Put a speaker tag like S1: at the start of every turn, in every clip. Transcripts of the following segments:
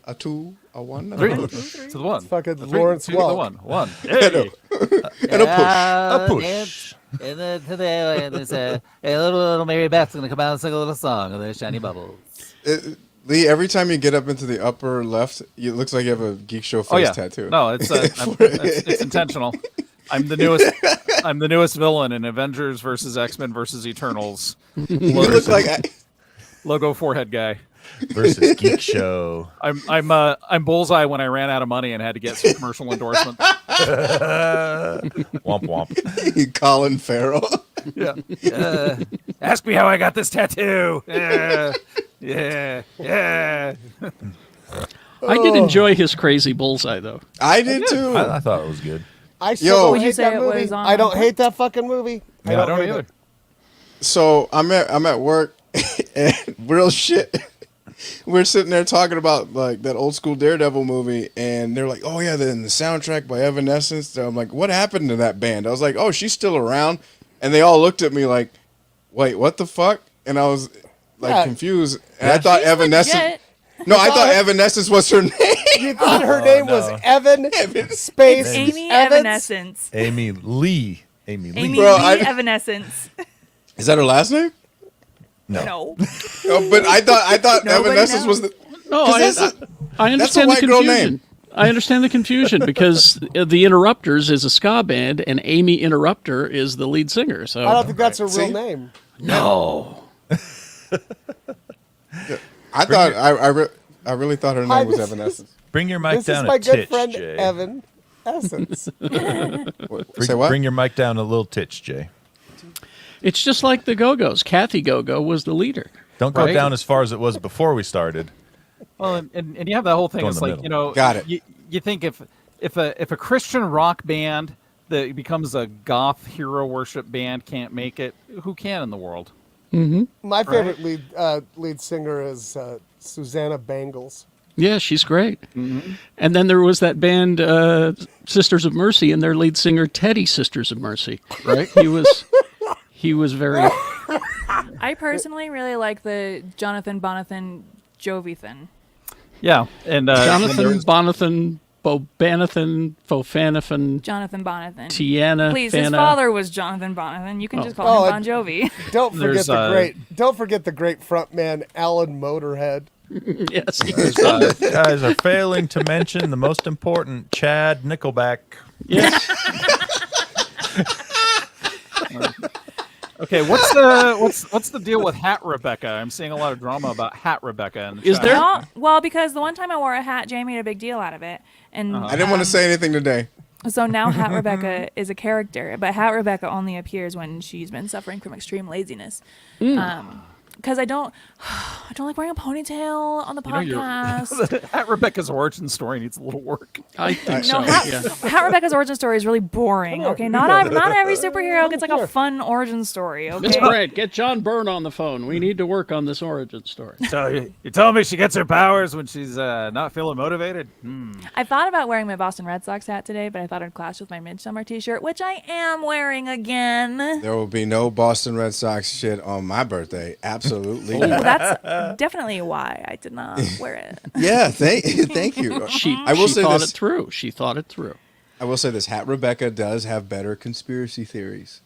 S1: a two, a one, a
S2: Three
S1: push.
S2: to the one.
S3: It's fucking
S2: The three,
S3: Lawrence
S2: two to the
S3: Welk.
S2: one. Hey.
S1: And a push.
S2: A push. And then today there's a little Mary Beth's gonna come out and sing a little song of the shiny bubbles.
S1: Lee, every time you get up into the upper left, it looks like you have a Geek Show face tattoo.
S2: No, it's intentional. I'm the newest villain in Avengers versus X-Men versus Eternals.
S1: You look like
S2: Logo forehead guy.
S4: Versus Geek Show.
S2: I'm Bullseye when I ran out of money and had to get some commercial endorsement.
S4: Womp womp.
S1: Colin Farrell.
S2: Yeah. Ask me how I got this tattoo. Yeah.
S5: I did enjoy his crazy Bullseye, though.
S1: I did too.
S4: I thought it was good.
S3: I still
S1: Would
S3: don't
S6: you
S3: hate
S6: say
S3: that
S6: it
S3: movie.
S6: was on-
S3: I don't hate that fucking movie.
S4: Yeah,
S2: I don't
S3: hate
S2: either.
S3: it.
S1: So I'm at work, and real shit. We're sitting there talking about like that old school Daredevil movie, and they're like, "Oh yeah, then the soundtrack by Evanescence." So I'm like, "What happened to that band?" I was like, "Oh, she's still around," and they all looked at me like, "Wait, what the fuck?" And I was like confused, and I thought Evanescence.
S6: legit.
S1: No, I thought Evanescence was her name.
S3: You thought her name was Evan Space
S6: Amy
S3: Evans?
S6: Evanescence.
S4: Amy Lee.
S6: Amy
S1: Bro,
S6: Lee Evanescence.
S1: Is that her last name?
S6: No.
S1: No, but I thought
S6: Nobody
S1: Evanescence was
S6: knows.
S1: the.
S5: No,
S1: 'Cause
S5: I understand the
S1: white girl
S5: confusion.
S1: name.
S5: I understand the confusion because the Interrupters is a ska band and Amy Interrupter is the lead singer. So
S3: I don't think that's her real
S1: See?
S3: name.
S5: no.
S1: I thought I really thought her
S3: Hi,
S1: name was
S3: this is-
S1: Evanescence.
S4: Bring your mic
S3: This is
S4: down
S3: my
S4: a
S3: good
S4: titch,
S3: friend
S4: Jay.
S3: Evan Essence.
S1: Say what?
S4: Bring your mic down a little titch, Jay.
S5: It's just like the Go-Go's. Kathy Go-Go was the leader.
S4: Don't go
S5: Right.
S4: down as far as it was before we started.
S2: Well, and you have that whole thing.
S4: Go in
S2: It's
S4: the
S2: like,
S4: middle.
S1: Got it.
S2: You think if a Christian rock band that becomes a goth hero worship band can't make it, who can in the world?
S3: My favorite lead singer is Susanna Bangles.
S5: Yeah, she's great. And then there was that band, Sisters of Mercy, and their lead singer, Teddy Sisters of Mercy. Right? He was very.
S6: I personally really like the Jonathan Bonathan Jovithan.
S2: Yeah, and
S5: Jonathan Bonathan, Bobanathan, Fofanathan,
S6: Jonathan Bonathan.
S5: Tiana,
S6: Please, his
S5: Fana.
S6: father was Jonathan Bonathan. You can just call
S3: Oh,
S6: him Bon Jovi.
S3: Don't forget
S2: There's,
S3: don't forget the great frontman Alan Motorhead.
S5: Yes.
S4: Guys are failing to mention the most important, Chad Nickelback.
S5: Yes.
S2: okay, what's the deal with Hat Rebecca? I'm seeing a lot of drama about Hat Rebecca. In the
S5: Is
S2: chat.
S5: there?
S6: No, well, because the one time I wore a hat, Jay made a big deal out of it. And
S1: I didn't want to say anything today.
S6: so now Hat Rebecca is a character, but Hat Rebecca only appears when she's been suffering from extreme laziness. Because I don't like wearing a ponytail on the podcast.
S2: Hat Rebecca's origin story needs a little work.
S5: I think
S6: No,
S5: so.
S6: Hat,
S5: Yeah.
S6: Hat Rebecca's origin story is really boring. Okay, not every superhero gets like a fun origin story. Okay,
S5: That's great. Get John Byrne on the phone. We need to work on this origin story.
S2: So you telling me she gets her powers when she's not feeling motivated?
S6: I thought about wearing my Boston Red Sox hat today, but I thought it'd clash with my Midsummer T-shirt, which I am wearing again.
S1: There will be no Boston Red Sox shit on my birthday. Absolutely.
S6: Well,
S1: not.
S6: that's definitely why I did not wear it.
S1: Yeah, thank you.
S5: She
S1: say
S5: thought
S1: this.
S5: it through. She thought it through.
S1: I will say this: Hat Rebecca does have better conspiracy theories.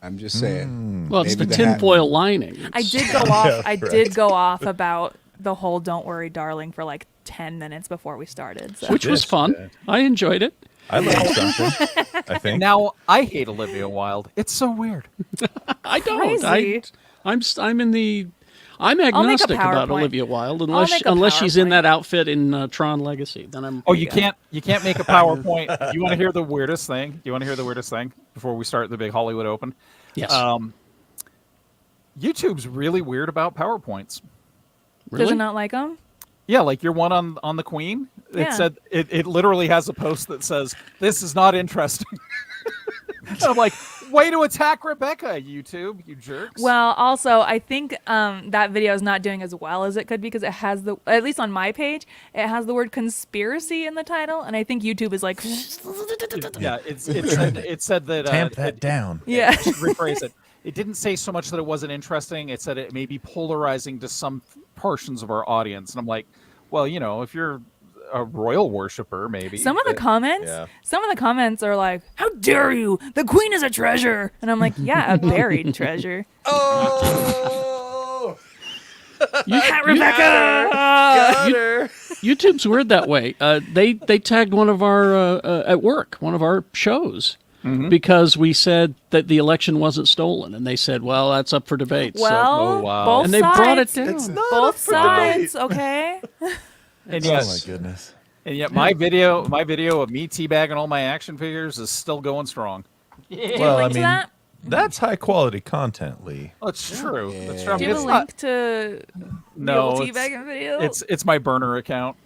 S1: I'm just saying.
S5: Well, it's
S1: Maybe
S5: the
S1: the hat-
S5: tinfoil lining.
S6: I did go off. I did go off about the whole "Don't worry, darling" for like 10 minutes before we started. So.
S5: Which was fun. I enjoyed it.
S4: I learned something, I think.
S2: Now I hate Olivia Wilde. It's so weird.
S5: I don't.
S6: Crazy.
S5: I'm
S6: make a
S5: agnostic about
S6: PowerPoint.
S5: Olivia Wilde
S6: make
S5: unless
S6: a
S5: she's in
S6: PowerPoint.
S5: that outfit in Tron Legacy. Then I'm.
S2: Oh, you can't make a PowerPoint. You want to hear the weirdest thing? Do you want to hear the weirdest thing before we start the big Hollywood Open?
S5: Yes.
S2: YouTube's really weird about PowerPoints.
S6: Does
S5: Really?
S6: it not like them?
S2: Yeah, like your one on the Queen. It
S6: Yeah.
S2: said it literally has a post that says this is not interesting. I'm like, way to attack Rebecca, YouTube, you jerks.
S6: Well, also, I think that video is not doing as well as it could because it has at least on my page, it has the word conspiracy in the title, and I think YouTube is like,
S2: yeah, it said that
S4: Tamp that down.
S6: yeah.
S2: rephrase it. It didn't say so much that it wasn't interesting. It said it may be polarizing to some portions of our audience, and I'm like, Well, if you're a royal worshiper, maybe.
S6: Some of the comments are like, "How dare you? The queen is a treasure," and I'm like, "Yeah, a buried treasure."
S4: Oh,
S6: Rebecca.
S4: got her.
S5: YouTube's weird that way. They tagged one of our at work, one of our shows, because we said that the election wasn't stolen, and they said, "Well, that's up for debate."
S6: Well,
S2: Oh, wow.
S6: both
S5: and they
S6: sides.
S5: brought it down.
S4: It's not
S6: Both
S4: up for debate.
S6: sides, okay.
S2: And
S4: Oh
S2: yes,
S4: my goodness.
S2: and yet my video of me teabagging all my action figures is still going strong.
S4: Well, I
S6: Link to
S4: mean,
S6: that?
S4: that's high quality content, Lee.
S2: Well, it's true. That's true. I
S6: Do
S2: mean,
S6: you have
S2: it's
S6: a link to
S2: no,
S6: the
S2: it's,
S6: teabagging video?
S2: it's my burner account.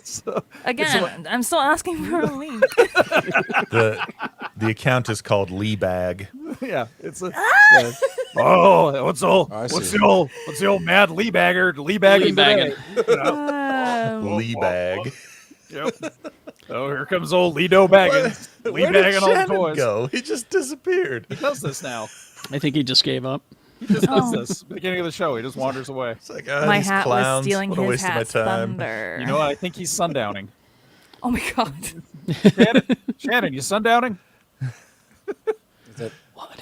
S2: So,
S6: Again, I'm still asking for a link.
S4: The account is called Lee Bag.
S2: yeah, it's a. Oh, what's
S1: I see.
S2: the old mad Lee bagging
S5: Lee-bagging.
S6: Um,
S4: Lee Bag.
S2: Yep. Oh, here comes old Lido bagging. Lee
S4: Where did
S2: bagging all the
S4: Shannon
S2: toys.
S4: go? He just disappeared.
S2: He does this now.
S5: I think he just gave up.
S2: He just does this. Beginning of the show, he just wanders away.
S4: It's like,
S6: my
S4: these
S6: hat
S4: clowns.
S6: was stealing
S4: What a
S6: his
S4: waste of my
S6: hat's
S4: time.
S6: thunder.
S2: You know what? I think he's sundowning.
S6: Oh my god.
S2: Shannon, you sundowning?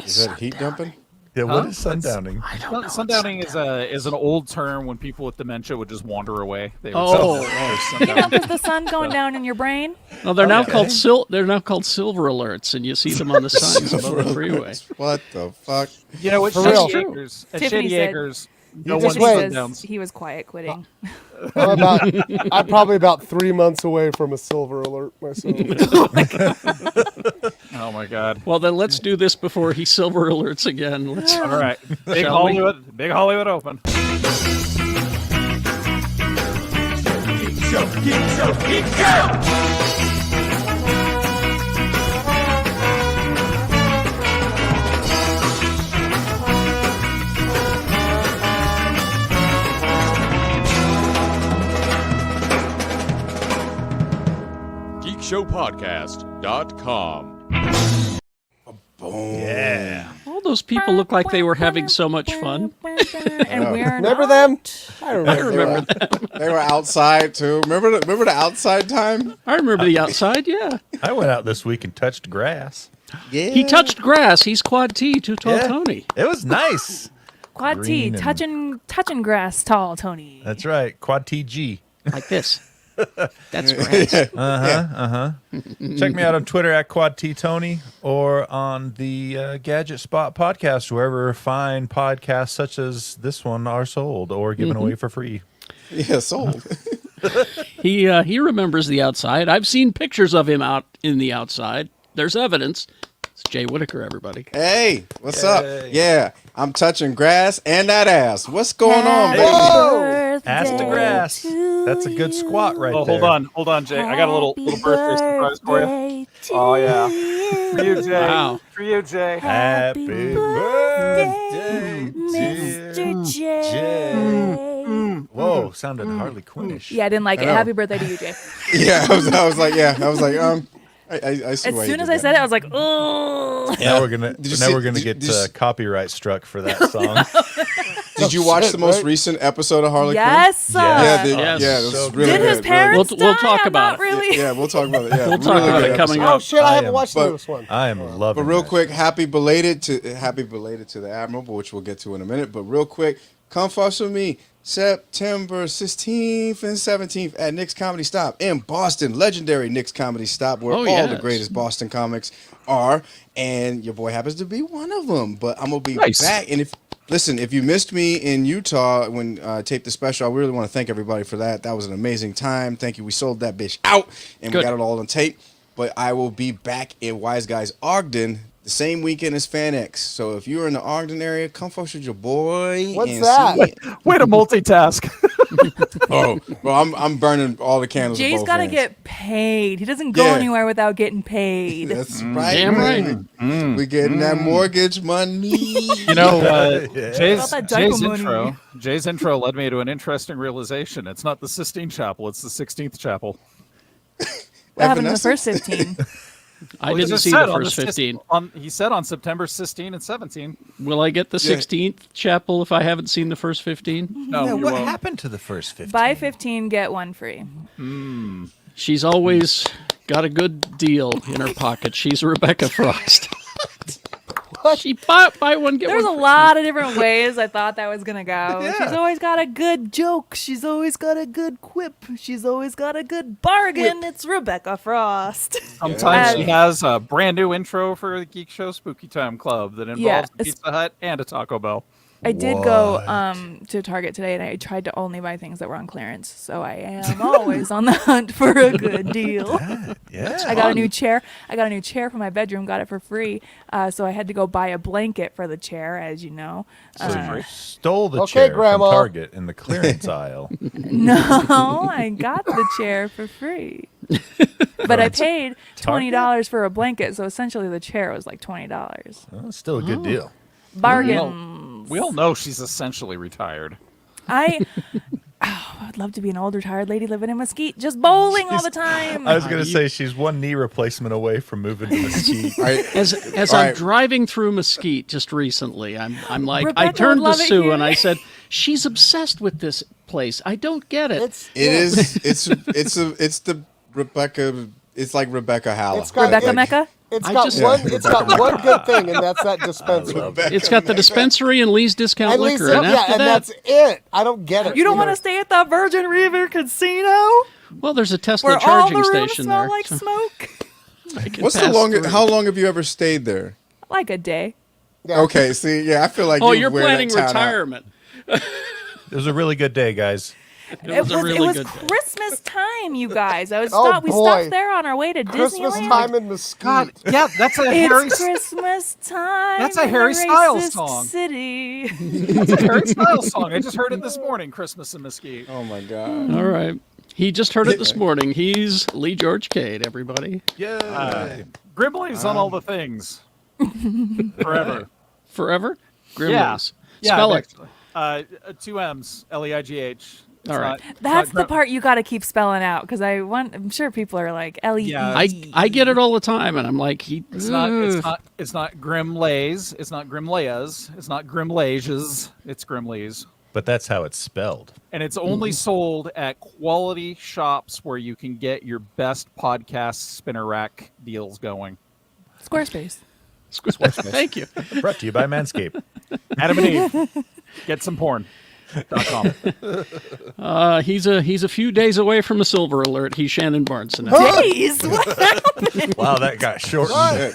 S1: Is that heat dumping?
S4: Yeah, what
S2: Huh?
S4: is sundowning?
S2: Sundowning is an old term when people with dementia would just wander away. They would
S5: Oh,
S6: Is the sun going down in your brain?
S5: No, they're now
S4: Okay.
S5: called they're now called silver alerts, and you see them on the signs above the freeway.
S1: What the fuck?
S2: You know what?
S3: For real.
S2: Shady Acres. At
S6: Tiffany
S2: Shady
S6: said-
S2: Acres,
S3: You
S2: no
S3: just
S2: one
S3: wait.
S2: sundowns.
S6: He was quiet quitting.
S3: I'm probably about 3 months away from a silver alert myself.
S2: Oh my god!
S5: Well, then let's do this before he silver alerts again. Let's.
S2: All right, big
S5: Shall we?
S2: Hollywood open.
S7: GeekShowPodcast.com.
S4: Yeah.
S5: All those people look like they were having so much fun.
S6: And we're
S3: Remember
S6: not.
S3: them? I remember.
S1: They were outside too. Remember the outside time?
S5: I remember the outside. Yeah,
S4: I went out this week and touched grass.
S1: Yeah.
S5: he touched grass. He's quad T, too tall
S4: Yeah.
S5: Tony.
S4: It was nice.
S6: Quad T,
S4: Green and-
S6: touching grass, tall Tony.
S4: That's right. Quad TG.
S5: Like this. That's grass.
S4: Check me out on Twitter at Quad T Tony or on the Gadget Spot podcast, wherever fine podcasts such as this one are sold or given away for free.
S1: Yeah, sold.
S5: He remembers the outside. I've seen pictures of him out in the outside. There's evidence. It's Jay Whitaker, everybody.
S1: Hey, what's
S4: Yay.
S1: up? Yeah, I'm touching grass and that ass. What's going on, baby?
S4: Ass to grass. That's a good squat right
S2: Oh,
S4: there.
S2: hold on, Jay. I got a little birthday surprise for you. Oh yeah, for you, Jay.
S5: Wow.
S2: For you, Jay.
S4: Happy birthday,
S6: Mr.
S4: dear
S6: J.
S4: Whoa, sounded Harley Quinnish.
S6: Yeah, I didn't like it.
S1: know.
S6: Happy birthday to you, Jay.
S1: Yeah, I was like, I see
S6: As
S1: why you
S6: soon
S1: did
S6: as I
S1: that.
S6: said it, I was like, oh.
S4: Now we're gonna
S1: you see-
S4: get
S1: did you s-
S4: copyright struck for that song.
S1: Did you watch
S3: shit,
S1: the most
S3: right?
S1: recent episode of Harley
S6: Yes.
S1: Quinn?
S4: Yeah.
S1: Yeah,
S5: Yes.
S1: yeah, it was
S4: So
S1: really
S6: Did
S1: good.
S6: his parents
S5: We'll
S6: die?
S5: talk
S6: I'm
S5: about
S6: not
S5: it.
S6: really.
S1: Yeah, we'll talk about it. Yeah,
S5: We'll talk about
S1: good
S5: it coming
S1: episode.
S3: Oh
S5: up.
S3: shit! I
S4: I
S3: haven't
S4: am-
S3: watched
S1: but-
S3: this one.
S4: I am loving
S1: But real
S4: that.
S1: quick, happy belated to the Admiral, which we'll get to in a minute. But real quick, come fuss with me September 16th and 17th at Nick's Comedy Stop in Boston. Legendary Nick's Comedy Stop, where
S5: Oh,
S1: all the
S5: yes.
S1: greatest Boston comics are. And your boy happens to be one of them. But I'm going to be
S2: Nice.
S1: back. And if you missed me in Utah when I taped the special, I really want to thank everybody for that. That was an amazing time. Thank you. We sold that bitch out and
S5: Good.
S1: we got it all on tape. But I will be back in Wise Guys Ogden the same weekend as FanX. So if you're in the Ogden area, come fuck with your boy.
S3: What's
S1: and
S3: that?
S1: see me.
S2: Way to multitask.
S1: Oh, well, I'm burning all the candles. at
S6: Jay's
S1: both
S6: got to
S1: ends.
S6: get paid. He doesn't go
S1: Yeah.
S6: anywhere without getting paid.
S1: That's right.
S5: Damn right.
S1: baby. We getting that mortgage money.
S2: You know,
S4: Yeah.
S2: Jay's,
S6: About that diaper
S2: Jay's
S6: money.
S2: intro led me to an interesting realization. It's not the Sistine Chapel; it's the 16th Chapel.
S6: What happened in the first 15?
S5: I
S2: Well, he
S5: didn't
S2: just
S5: see
S2: said
S5: the
S2: on
S5: first 15.
S2: He said on September 16 and 17.
S5: Will I get the 16th chapel if I haven't seen the first 15?
S2: No,
S4: Yeah,
S2: you
S4: what
S2: won't.
S4: happened to the first 15?
S6: Buy 15, get one free.
S5: She's always got a good deal in her pocket. She's Rebecca Frost. She buy one, get
S6: There's a
S5: one.
S6: lot of different ways I thought that was gonna go. She's always got a good joke. She's always got a good quip. She's always got a good bargain. It's Rebecca Frost.
S2: Sometimes she
S6: Yeah.
S2: has a brand new intro for the Geek Show Spooky Time Club that involves a Pizza Hut and a Taco Bell.
S6: I did go to Target today, and I tried to only buy things that were on clearance. So I am always on the hunt for a good deal.
S4: Yeah.
S6: I got a new chair. I got a new chair for my bedroom. Got it for free. So I had to go buy a blanket for the chair, as you know.
S4: So you stole the
S3: Okay,
S4: chair
S3: Grandma.
S4: from Target in the clearance aisle.
S6: No, I got the chair for free. But I paid $20 for a blanket, so essentially the chair was like $20.
S4: Well, that's still a good deal.
S6: Bargain.
S2: We all know she's essentially retired.
S6: I would love to be an old retired lady living in Mesquite, just bowling all the time.
S4: I was going to say she's one knee replacement away from moving to Mesquite.
S5: As
S1: All
S5: I'm
S1: right.
S5: driving through Mesquite just recently, I'm like,
S6: Rebecca
S5: I turned
S6: would
S5: to
S6: love it
S5: Sue
S6: here.
S5: and I said, she's obsessed with this place. I don't get it.
S3: It's
S1: the Rebecca. It's like Rebecca Halla.
S3: It's got-
S6: Rebecca
S3: like-
S6: Mecca?
S3: It's
S5: I
S3: got
S5: just-
S3: one. It's got one good thing, and that's that dispensary.
S5: It's got the dispensary and Lee's Discount
S3: At least,
S5: Liquor. And after
S3: and
S5: that,
S3: that's it. I don't get it.
S6: You don't want
S3: know.
S6: to stay at the Virgin River Casino?
S5: well, there's a Tesla
S6: Where all
S5: charging
S6: the rooms
S5: station
S6: smell
S5: there.
S6: like
S5: so
S6: smoke?
S5: I can
S1: What's the
S5: pass
S1: longest?
S5: through.
S1: How long have you ever stayed there?
S6: Like a day.
S3: Yeah.
S1: Okay, see, yeah, I feel like
S5: Oh,
S1: you
S5: you're
S1: wear that
S5: planning
S1: town out.
S5: retirement.
S4: It was a really good day, guys.
S5: It was a really
S6: it was
S5: good day.
S6: Christmas time, you guys. We
S3: Oh, boy.
S6: stopped there on our way to
S3: Christmas
S6: Disneyland.
S3: time in Mesquite.
S2: God, yeah, that's a Harry.
S6: It's Christmas time.
S2: That's a
S6: in
S2: Harry
S6: the
S2: Styles
S6: racist
S2: song.
S6: City.
S2: That's a Harry Styles song. I just heard it this morning. Christmas in Mesquite.
S1: Oh my god.
S5: All right. He just heard it this morning. He's Lee George Cade, everybody.
S4: Yeah.
S2: Grimley's on all the things. Forever.
S5: Forever?
S2: Yeah.
S5: Grimleys.
S2: Yeah,
S5: Spell it.
S2: actually. 2 M's. Leigh.
S5: All right.
S6: That's the part you got to keep spelling out because I'm sure people are like L-E-E.
S2: Yeah.
S5: I get it all the time, and I'm like,
S2: It's not Grimleys. It's not Grimleas. It's not Grimlages. It's Grimleys.
S4: But that's how it's spelled.
S2: And it's only sold at quality shops where you can get your best podcast spinner rack deals going.
S6: Squarespace.
S5: Thank you.
S4: Brought to you by Manscaped.
S2: Adam and Eve. Get some porn.com.
S5: He's a few days away from a silver alert. He's Shannon Barneson.
S6: Jeez, what happened?
S4: Wow, that got shortened.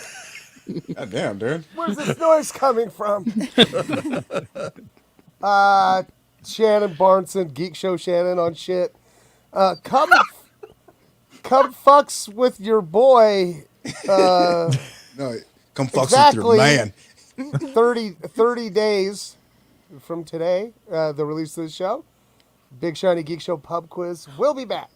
S1: Shit. God damn, dude.
S3: Where's this noise coming from? Shannon Barneson, Geek Show Shannon on shit. Come fucks with your boy.
S1: No, come fucks
S3: Exactly.
S1: with your man.
S3: 30 days from today, the release of the show. Big Shiny Geek Show pub quiz will be back.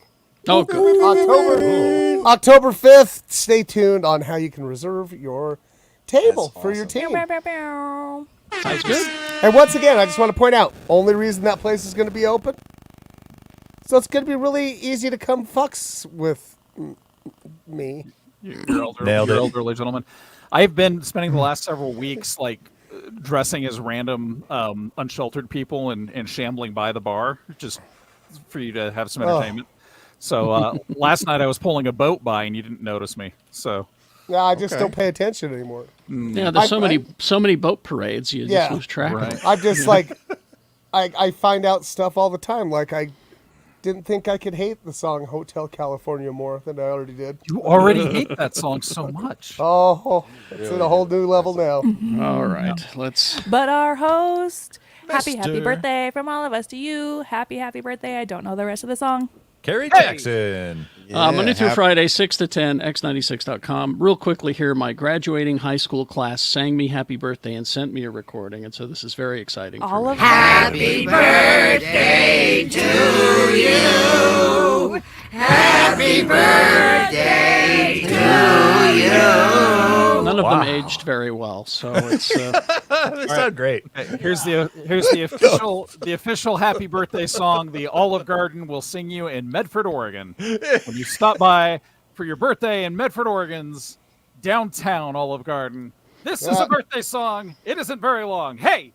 S5: Oh, good.
S3: October 5th. Stay tuned on how you can reserve your table
S1: That's
S3: for your
S1: awesome.
S3: team.
S6: Bow, bow, bow.
S5: Sounds good.
S3: And once again, I just want to point out, only reason that place is going to be open, so it's going to be really easy to come fucks with me.
S2: You're
S4: Nailed it.
S2: elderly gentlemen. I've been spending the last several weeks dressing as random unsheltered people and shambling by the bar just for you to have some entertainment. So last night I was pulling a boat by and you didn't notice me. So
S3: Yeah, I just
S1: Okay.
S3: don't pay attention anymore.
S5: Yeah, there's so many boat parades. You
S3: Yeah.
S5: just lose track. of
S2: Right.
S5: it.
S3: I'm just like, I find out stuff all the time. Like, I didn't think I could hate the song Hotel California more than I already did.
S2: you already hate that song so much.
S3: Oh, it's at a whole new level now.
S5: All right, let's.
S6: But our host, happy
S4: Mister.
S6: birthday from all of us to you. Happy birthday. I don't know the rest of the song.
S4: Carrie Jackson.
S5: Monday through
S1: happy-
S5: Friday, 6 to 10, x96.com. Real quickly here, my graduating high school class sang me happy birthday and sent me a recording, and so this is very exciting for
S6: All
S5: me.
S6: of
S5: None of
S4: Wow.
S5: them aged very well, so it's
S4: They sound great.
S2: Here's the official happy birthday song. The Olive Garden will sing you in Medford, Oregon. When you stop by for your birthday in Medford, Oregon's downtown Olive Garden. This is a birthday song. It isn't very long. Hey!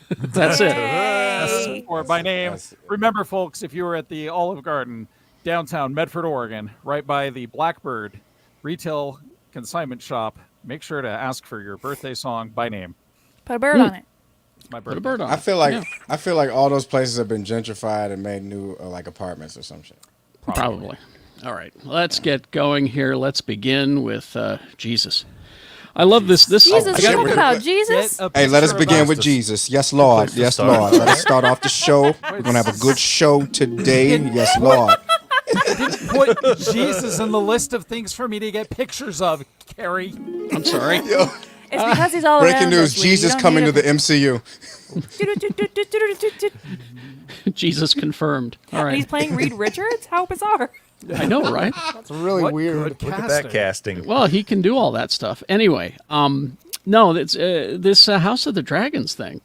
S5: That's it.
S6: Yay.
S2: Or by name.
S1: That's-
S2: Remember, folks, if you were at the Olive Garden, downtown Medford, Oregon, right by the Blackbird retail consignment shop, make sure to ask for your birthday song by name.
S6: Put a bird on it.
S2: It's my
S5: Put a
S2: birthday.
S5: bird on.
S1: I
S5: it.
S1: feel like
S5: Yeah,
S1: I feel like all those places have been gentrified and made new like apartments or some shit.
S5: probably. All right, let's get going here. Let's begin with Jesus. I love this.
S6: Jesus,
S1: I
S6: we're
S1: got-
S6: talking about Jesus?
S2: Get a
S1: Hey, let us
S2: picture of
S1: begin
S2: us.
S1: with Jesus. Yes, Lord.
S4: place to
S1: Yes,
S4: start.
S1: Lord. Let us start off the show. We're gonna have a good show today. Yes, Lord.
S2: Put Jesus in the list of things for me to get pictures of, Carrie.
S5: I'm sorry.
S6: It's because he's all
S1: Breaking
S6: around
S1: news:
S6: us, Lee. You
S1: Jesus
S6: don't
S1: coming
S6: need
S1: to
S6: a-
S1: the MCU.
S5: Jesus confirmed. All
S6: And he's
S5: right.
S6: playing Reed Richards? How bizarre.
S5: I know, right?
S3: It's really
S2: What
S3: weird.
S2: good
S4: Look at that casting.
S5: Well, he can do all that stuff. Anyway, no, it's this House of the Dragons thing.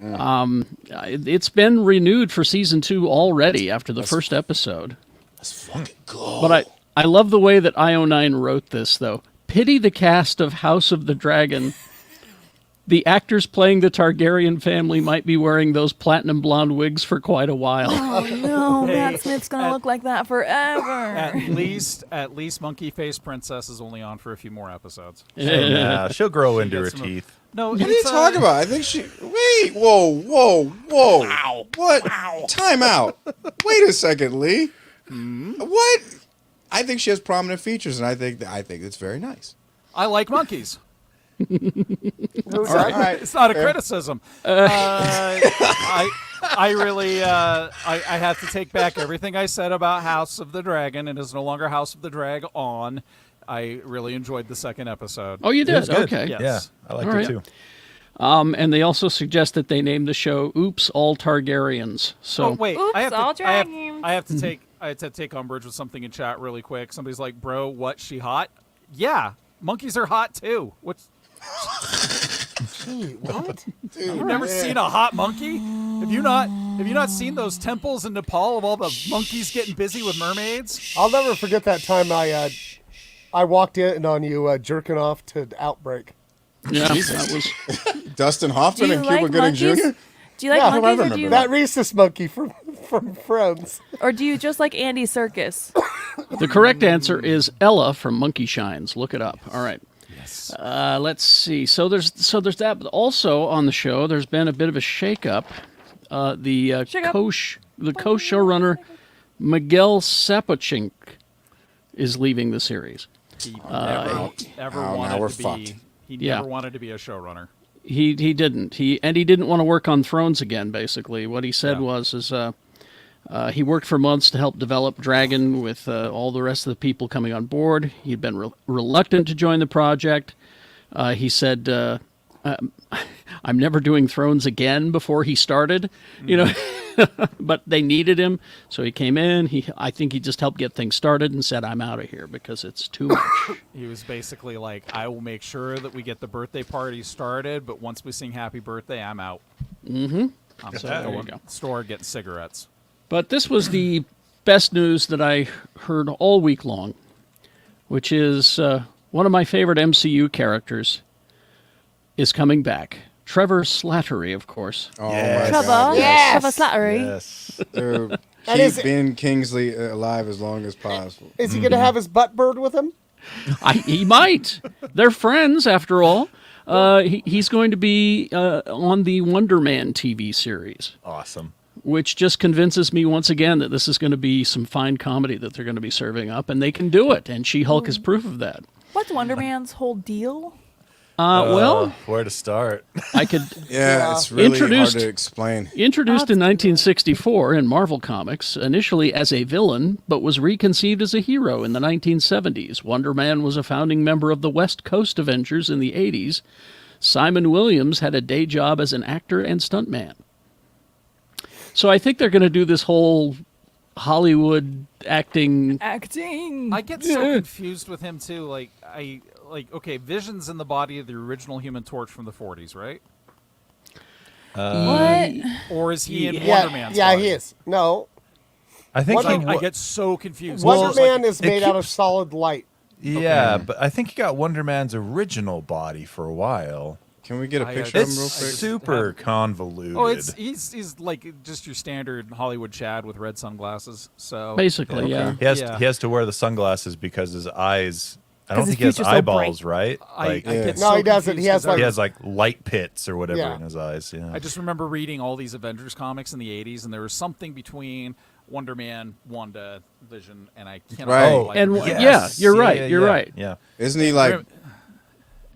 S5: It's been renewed for season 2 already after the first episode.
S1: Let's fucking go.
S5: But I love the way that IO9 wrote this, though. Pity the cast of House of the Dragon. The actors playing the Targaryen family might be wearing those platinum blonde wigs for quite a while.
S6: Oh no,
S2: Hey,
S6: Matt Smith's gonna look like that forever.
S2: At least Monkey Face Princess is only on for a few more episodes.
S4: Hey, nah, she'll grow into her
S2: gets some-
S4: teeth.
S2: No,
S1: What are you talking about? I think she. Wait. Whoa. What? Time out. Wait a second, Lee. What? I think she has prominent features, and I think it's very nice.
S2: I like monkeys.
S1: All right.
S2: It's not a criticism. I really I have to take back everything I said about House of the Dragon. It is no longer House of the Drag on. I really enjoyed the second episode.
S5: Oh, you
S4: It was
S5: did?
S4: good.
S5: Okay.
S2: Yes.
S4: Yeah, I liked
S5: All right.
S4: it too.
S5: And they also suggest that they name the show "Oops, All Targaryens." So
S2: Oh wait,
S6: Oops,
S2: I have
S6: all
S2: to, I have,
S6: dragons.
S2: I have to take I had to take umbrage with something in chat really quick. Somebody's like, "Bro, what? She hot?" Yeah, monkeys are hot too. What's
S3: What?
S2: You've never seen a hot monkey? Have you not seen those temples in Nepal of all the monkeys getting busy with mermaids?
S3: I'll never forget that time I walked in on you jerking off to Outbreak.
S5: yeah, that was.
S1: Dustin
S6: Do
S1: Hoffman
S6: you
S1: and Cuba
S6: like
S1: Gooding
S6: monkeys?
S1: Jr.
S6: Do you like
S3: Yeah,
S1: I
S6: monkeys, or
S1: remember
S6: do you,
S3: That rhesus monkey from Friends.
S6: or do you just like Andy Serkis?
S5: The correct answer is Ella from Monkey Shines. Look it up. All right.
S2: Yes.
S5: Let's see. So there's that. But also on the show, there's been a bit of a shakeup. The
S6: Shake up.
S5: co-showrunner Miguel Sapochnik is leaving the series.
S2: He never
S1: now
S2: wanted
S1: we're
S2: to be.
S1: fucked.
S2: He
S5: Yeah.
S2: never wanted to be a showrunner.
S5: He didn't. He didn't want to work on Thrones again. Basically, what he said he worked for months to help develop Dragon with all the rest of the people coming on board. He'd been reluctant to join the project. He said, "I'm never doing Thrones again." Before he started, but they needed him, so he came in. I think he just helped get things started and said, "I'm out of here because it's too much."
S2: He was basically like, "I will make sure that we get the birthday party started, but once we sing Happy Birthday, I'm out." I'm
S5: So there you
S2: going
S5: go.
S2: to the store getting cigarettes.
S5: But this was the best news that I heard all week long, which is one of my favorite MCU characters is coming back. Trevor Slattery, of course.
S1: Oh
S4: Yes.
S1: my
S6: Trevor,
S1: God.
S3: Yes.
S6: Trevor Slattery.
S4: Yes.
S1: Dude,
S3: That
S1: keep
S3: is-
S1: Ben Kingsley alive as long as possible.
S3: Is he going to have his butt bird with him?
S5: He might. They're friends, after all. He's going to be on the Wonder Man TV series,
S4: Awesome.
S5: which just convinces me once again that this is going to be some fine comedy that they're going to be serving up, and they can do it. And She-Hulk is proof of that.
S6: What's Wonder Man's whole deal?
S5: Well,
S4: Where to start?
S5: I could.
S1: Yeah, it's really
S5: Introduced-
S1: hard to explain.
S5: Introduced in 1964 in Marvel Comics, initially as a villain, but was reconceived as a hero in the 1970s. Wonder Man was a founding member of the West Coast Avengers in the 80s. Simon Williams had a day job as an actor and stuntman. So I think they're going to do this whole Hollywood acting.
S6: Acting.
S2: I get so confused with him too. Okay, Vision's in the body of the original Human Torch from the 40s, right?
S6: what?
S2: Or is he in
S3: Yeah,
S2: Wonder Man's
S3: yeah,
S2: body?
S3: he is. No,
S4: I think
S3: Wonder-
S4: he
S2: I get so confused.
S3: Wonder
S2: It's like-
S3: Man is
S4: it
S3: made out of
S4: keeps-
S3: solid light.
S4: Yeah, but I think he got Wonder Man's original body for a while.
S1: Can we get a
S2: I,
S1: picture of him
S4: It's
S1: real quick?
S4: super convoluted.
S2: Oh, he's like just your standard Hollywood Chad with red sunglasses. So
S5: Basically, yeah.
S4: He has to wear the sunglasses because his eyes. I don't
S6: 'Cause
S4: think
S6: his
S4: he has
S6: future's so
S4: eyeballs,
S6: bright.
S4: right? Like
S2: I get
S3: No,
S2: so
S3: he doesn't.
S2: confused
S3: He has,
S2: 'cause
S4: he has like light pits or whatever
S3: Yeah.
S4: in his eyes. Yeah.
S2: I just remember reading all these Avengers comics in the '80s, and there was something between Wonder Man, Wanda, Vision, and I can't.
S1: Right.
S2: remember, like,
S5: And
S2: yeah.
S5: yeah, you're right. You're right.
S4: Yeah.
S1: Isn't he like
S2: Grim-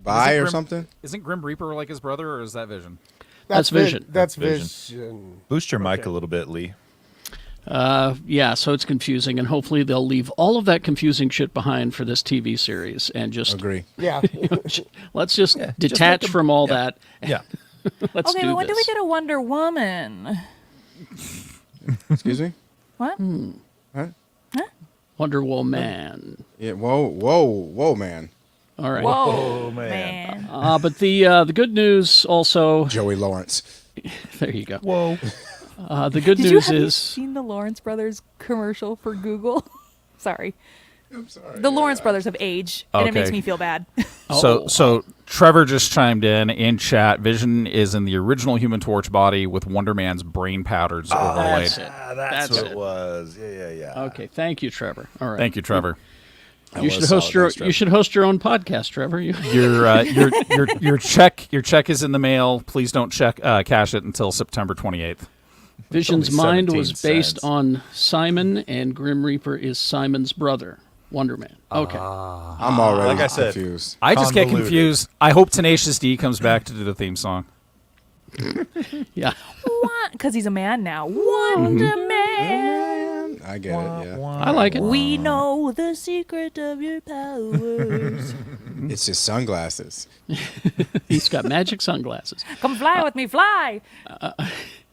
S1: bi or
S2: Grim-
S1: something?
S2: Isn't Grim Reaper like his brother, or is that Vision?
S5: That's Vision.
S3: That's
S4: Vision.
S3: Vision.
S4: Boost your mic
S2: Okay.
S4: a little bit, Lee.
S5: Yeah, so it's confusing, and hopefully they'll leave all of that confusing shit behind for this TV series and just
S1: Agree.
S3: Yeah.
S5: let's just
S4: just
S5: detach
S4: let them-
S5: from all
S4: yeah.
S5: that.
S4: Yeah.
S5: Let's
S6: Okay,
S5: do
S6: but when do we
S5: this.
S6: get a Wonder Woman?
S1: Excuse me?
S6: What?
S5: Wonder Woman.
S1: Yeah. Whoa, man.
S5: All right.
S6: Whoa,
S4: man.
S6: man.
S5: But the good news also.
S1: Joey Lawrence.
S5: There you go.
S4: Whoa.
S5: The good
S6: Did you
S5: news
S6: have you
S5: is
S6: seen the Lawrence Brothers commercial for Google? Sorry.
S1: I'm sorry.
S6: The Lawrence Brothers have aged, and it makes
S2: Okay.
S6: me feel bad.
S2: So Trevor just chimed in chat. Vision is in the original Human Torch body with Wonder Man's brain powders overlaid.
S5: that's it.
S4: That's
S5: That's
S4: what
S5: it.
S4: it was. Yeah.
S5: Okay. Thank you, Trevor. All right.
S2: Thank you, Trevor.
S5: You should host your own podcast, Trevor.
S2: Your check is in the mail. Please don't cash it until September 28th.
S5: Vision's
S4: only
S5: mind
S4: 17
S5: was based
S4: cents.
S5: on Simon, and Grim Reaper is Simon's brother, Wonder Man. Okay.
S1: I'm already
S4: Like I said,
S1: confused.
S2: I just get
S4: Convoluted.
S2: confused. I hope Tenacious D comes back to do the theme song.
S5: Yeah.
S6: Because he's a man now. Wonder Man.
S1: I get it. Yeah.
S5: I like it.
S6: We know the secret of your powers.
S1: It's just sunglasses.
S5: He's got magic sunglasses.
S6: Come fly with me, fly.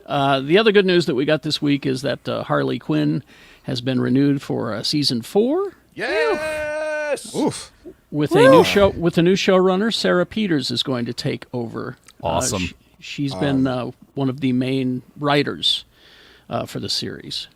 S5: The other good news that we got this week is that Harley Quinn has been renewed for season 4
S4: Yes.
S1: Oof.
S5: with a new show. With a new showrunner, Sarah Peters is going to take over.
S2: Awesome.
S5: She's been one of the main writers for the series.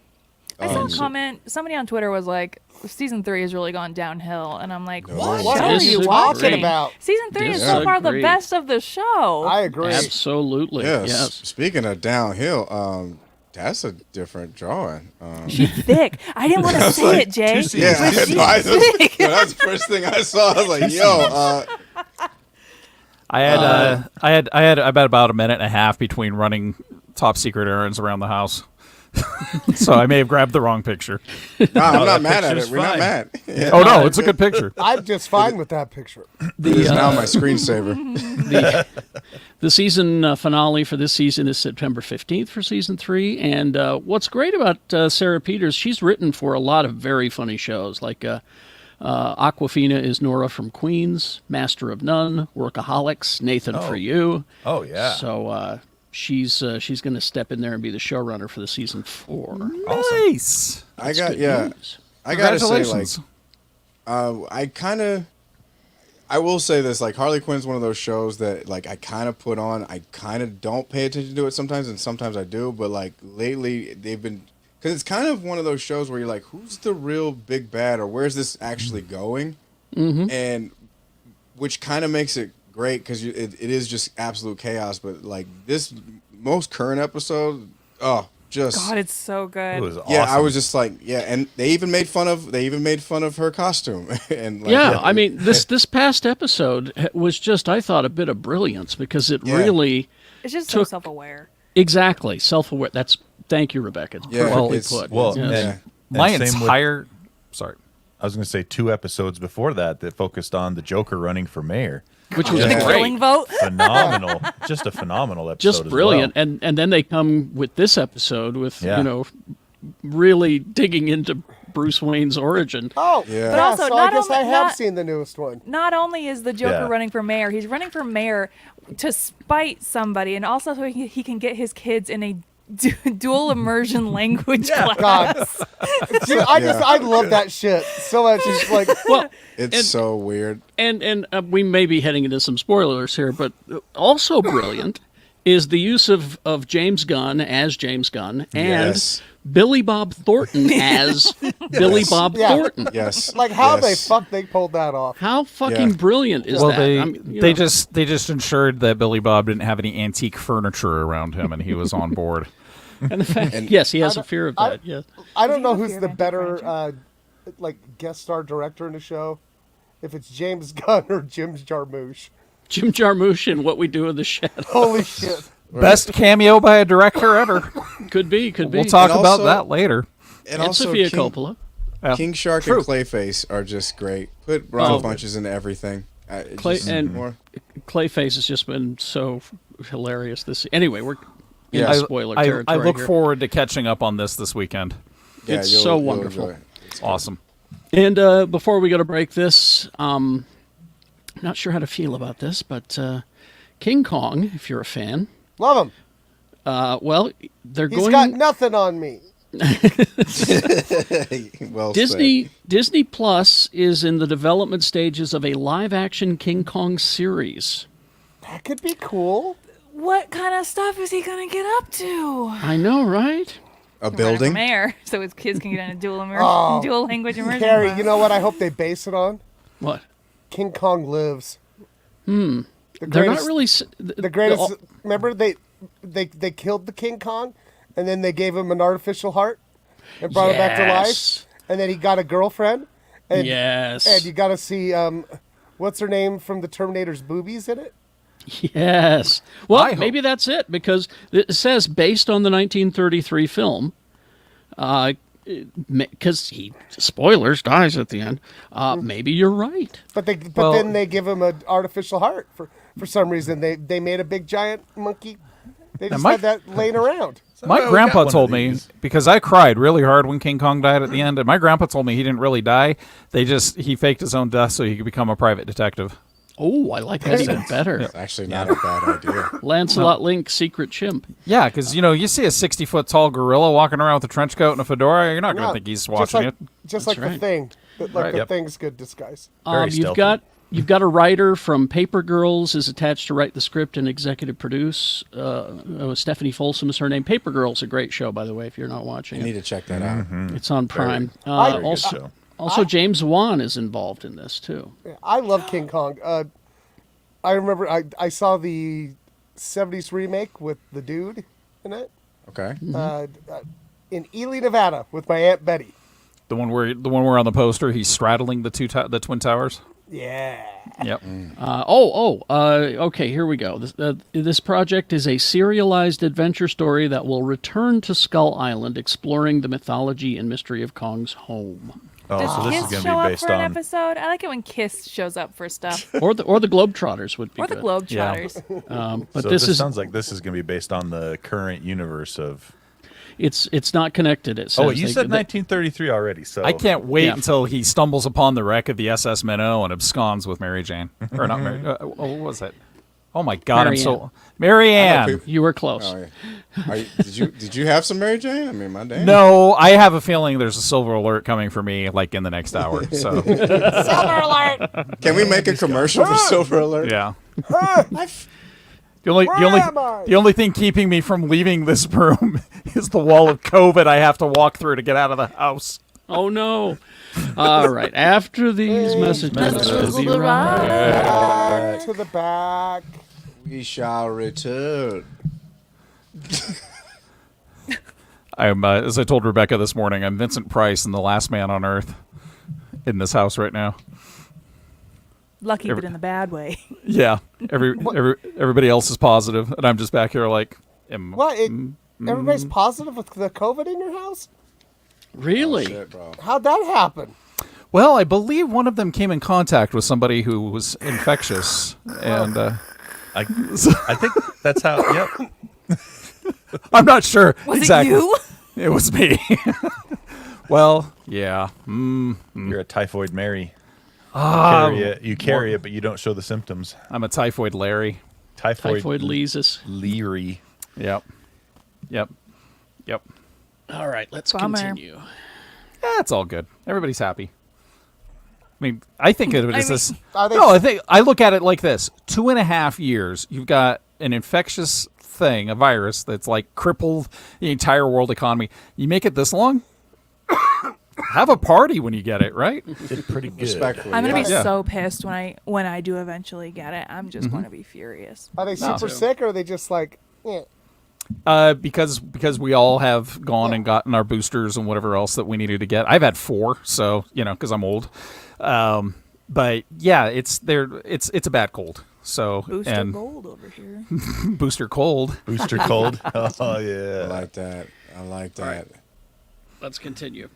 S6: I saw a comment. Somebody on Twitter was like, "Season 3 has really gone downhill," and I'm like,
S3: What
S6: show
S3: are you
S5: Disagree.
S3: talking about?
S6: Season 3 is so far the
S5: Disagree.
S6: best of the show.
S3: I agree.
S5: Absolutely.
S1: Yes.
S5: Yes.
S1: Speaking of downhill, that's a different drawing.
S6: She's thick. I didn't want to say it, Jay.
S1: Yeah,
S6: but she's thick.
S1: that's the first thing I saw. I was like, "Yo,
S2: I had about a minute and a half between running top secret errands around the house. So I may have grabbed the wrong picture.
S1: nah, I'm not
S4: that
S1: mad at
S4: picture's
S1: it. We're not
S4: fine.
S1: mad." Yeah.
S2: Oh no, it's a good picture.
S3: I'm just fine with that picture.
S1: It is now my screensaver.
S5: The season finale for this season is September 15th for season 3. And what's great about Sarah Peters, she's written for a lot of very funny shows. Like Aquafina is Nora from Queens, Master of None, Workaholics, Nathan for You.
S4: Oh yeah.
S5: So she's going to step in there and be the showrunner for the season 4.
S2: Nice.
S1: I got
S5: Good
S1: yeah.
S5: news.
S1: I gotta say, like,
S2: Congratulations.
S1: I will say this, like, Harley Quinn's one of those shows that, like, I kind of put on. I kind of don't pay attention to it sometimes, and sometimes I do. But, like, lately they've been, because it's kind of one of those shows where you're like, who's the real big bad, or where's this actually going? Mm-hmm. And which kind of makes it great because it is just absolute chaos. But, like, this most current episode, just
S6: God, it's so good.
S4: It was awesome.
S1: yeah, I was just like, yeah, and they even made fun of her costume, and like,
S5: Yeah, I mean, this past episode was just, I thought, a bit of brilliance because it
S1: Yeah.
S5: really,
S6: It's just so
S5: took-
S6: self-aware.
S5: exactly, self-aware. Thank you, Rebecca. It's
S1: Yeah,
S5: perfectly
S1: it's-
S5: put.
S4: Well,
S5: Yes.
S1: yeah.
S2: My
S4: and same with-
S2: entire sorry.
S4: I was going to say 2 episodes before that focused on the Joker running for mayor.
S5: Which was
S6: The
S1: Yeah.
S6: killing vote.
S4: Phenomenal. Just a phenomenal episode.
S5: just
S4: as
S5: brilliant.
S4: well.
S5: And then they come with this episode with,
S4: Yeah.
S5: really digging into Bruce Wayne's origin.
S3: Oh,
S1: Yeah.
S6: But also,
S3: so
S6: not
S3: I guess I
S6: only-
S3: have
S6: not-
S3: seen the newest one.
S6: Not only is the Joker
S4: Yeah.
S6: running for mayor, he's running for mayor to spite somebody, and also so he can get his kids in a dual immersion language class.
S3: God, dude, I love that shit so much. It's like,
S5: Well,
S1: It's
S5: And-
S1: so weird.
S5: and we may be heading into some spoilers here, but also brilliant is the use of James Gunn as James Gunn and
S1: Yes.
S5: Billy Bob Thornton as Billy Bob
S3: Yeah.
S5: Thornton.
S1: Yes.
S3: Like how
S1: yes.
S3: they pulled that off.
S5: How fucking
S1: Yeah.
S5: brilliant is
S2: Well,
S5: that?
S2: they
S5: I mean, you
S2: they
S5: know.
S2: just ensured that Billy Bob didn't have any antique furniture around him, and he was on board.
S5: And the fact, yes, he has a fear of
S3: I-
S5: that. Yes.
S3: I don't
S6: he
S3: know
S6: have a
S3: who's
S6: fear
S3: the
S6: of
S3: better
S6: anti-furniture?
S3: like guest star director in the show. If it's James Gunn or Jim Jarmusch.
S5: Jim Jarmusch in What We Do in the Shadows.
S3: Holy shit.
S2: Best cameo by a director ever.
S5: Could be.
S2: We'll talk
S1: And
S2: about
S1: also-
S2: that later.
S1: And
S5: And
S1: also
S5: Sophia
S1: King,
S5: Coppola.
S2: Yeah.
S1: King Shark
S2: True.
S1: and Clayface are just great. Put Brady
S5: Oh.
S1: Bunches into everything. It
S5: Clay-
S1: just
S5: and-
S1: more.
S5: Clayface has just been so hilarious this. Anyway, we're in
S1: Yeah.
S5: spoiler
S2: I
S5: territory.
S2: look
S5: here.
S2: forward to catching up on this weekend.
S1: Yeah,
S5: It's
S1: you'll-
S5: so
S1: you'll
S5: wonderful.
S1: enjoy it. It's
S2: Awesome.
S5: And before we go to break this, I'm not sure how to feel about this, but King Kong, if you're a fan,
S3: Love him.
S5: well, they're
S3: He's
S5: going.
S3: got nothing on me.
S1: well
S5: Disney Plus is in the development stages of a live-action King Kong series.
S3: That could be cool.
S6: What kind of stuff is he gonna get up to?
S5: I know, right?
S1: said. A building.
S6: Mayor, so his kids can get in a dual
S3: Oh.
S6: dual language immersion.
S3: Carrie,
S6: class.
S3: you know what I hope they base it on?
S5: What?
S3: King Kong Lives. The
S5: They're not
S3: greatest-
S5: really
S3: the greatest. Remember they killed the King Kong, and then they gave him an artificial heart and brought him back to life,
S5: Yes.
S3: and then he got a girlfriend. And,
S5: Yes.
S3: And you got to see what's her name from the Terminator's boobies in it.
S5: Yes.
S2: I
S5: Well,
S2: hope-
S5: maybe that's it because it says based on the 1933 film. Because he spoilers dies at the end. Maybe you're right.
S3: But
S2: Well-
S3: then they give him an artificial heart for some reason. They made a big giant monkey. They just
S2: my-
S3: had that laying around.
S2: My
S4: we got
S2: grandpa
S4: one of
S2: told me,
S4: these.
S2: because I cried really hard when King Kong died at the end, and my grandpa told me he didn't really die. He faked his own death so he could become a private detective.
S5: Oh, I like that even better.
S1: It's actually not a bad idea.
S5: Lancelot Link, secret chimp.
S2: Yeah, because, you see a 60-foot tall gorilla walking around with a trench coat and a fedora, you're not going to
S3: Yeah,
S2: think he's
S3: just
S2: watching
S3: like,
S2: it.
S3: Just
S5: That's
S3: like
S5: right.
S3: the thing. Like
S2: Right.
S3: the
S2: Yep.
S3: thing's good disguise.
S4: Very stealthy.
S5: You've got a writer from Paper Girls is attached to write the script and executive produce. Stephanie Folsom is her name. Paper Girls, a great show, by the way, if you're not watching
S1: You
S5: it.
S1: need to check that out.
S5: It's on Prime.
S3: Very good
S5: Also, James Wan is involved in this too.
S3: I love King Kong. I remember I saw the 70s remake with the dude in it
S1: Okay.
S3: in Ely, Nevada with my Aunt Betty.
S2: The one where on the poster he's straddling the Twin Towers.
S3: Yeah.
S2: Yep.
S5: Okay, here we go. This project is a serialized adventure story that will return to Skull Island, exploring the mythology and mystery of Kong's home.
S4: Oh,
S6: Does
S4: so this
S6: Kiss
S4: is going
S6: show
S4: to be
S6: up
S4: based
S6: for an
S4: on.
S6: episode? I like it when Kiss shows up for stuff,
S5: Or the Globetrotters would be
S6: or the
S5: good.
S6: Globetrotters.
S5: But
S4: So
S5: this is
S4: sounds like this is going to be based on the current universe of.
S5: it's not connected. It says
S4: Oh, you
S5: they-
S4: said
S5: they-
S4: 1933 already. So
S2: I can't wait
S5: Yeah.
S2: until he stumbles upon the wreck of the SS Minnow and absconds with Mary Jane. Or not Mary. What was it? Oh my God! Mary Ann.
S1: people-
S5: You were close.
S1: Oh, yeah. Did you have some Mary Jane? I mean, my damn.
S2: No, I have a feeling there's a silver alert coming for me like in the next hour. So
S6: Silver alert!
S1: Can we make a commercial for Silver Alert?
S2: yeah.
S1: I've-
S2: The only thing keeping me from leaving this room is the wall of COVID I have to walk through to get out of the house.
S5: Oh no! All right. After these messages, we'll be right
S3: Back to the back.
S1: We shall return.
S2: I'm as I told Rebecca this morning, I'm Vincent Price and the last man on earth in this house right now.
S6: Lucky, but in the bad way.
S2: Yeah, everybody else is positive, and I'm just back here like,
S3: What? Everybody's positive with the COVID in your house?
S5: Really?
S1: Shit, bro.
S3: How'd that happen?
S2: well, I believe one of them came in contact with somebody who was infectious, and
S4: I think that's how. Yep.
S2: I'm not sure
S6: Was
S2: exactly.
S6: it you?
S2: It was me. Well, yeah.
S4: You're a typhoid Mary. You carry it, but you don't show the symptoms.
S2: I'm a typhoid Larry.
S5: Typhoid Leesus.
S4: Leary.
S2: Yep.
S5: All right, let's
S6: Bummer.
S5: continue.
S2: It's all good. Everybody's happy. I mean, I think of it as this.
S3: Are they-
S2: No, I look at it like this: 2.5 years. You've got an infectious thing, a virus that's like crippled the entire world economy. You make it this long? Have a party when you get it, right?
S4: Did pretty good.
S1: Respectfully,
S6: I'm gonna be
S2: Yeah.
S6: so pissed when I do eventually get it. I'm just going to be furious.
S3: Are they super sick, or are they just like,
S2: Because we all have gone and gotten our boosters and whatever else that we needed to get. I've had 4, so because I'm old. But yeah, it's a bad cold. So
S6: Booster gold over here.
S2: booster cold.
S4: Booster cold. Oh
S1: I
S4: yeah.
S1: like that. I like that.
S5: Let's continue.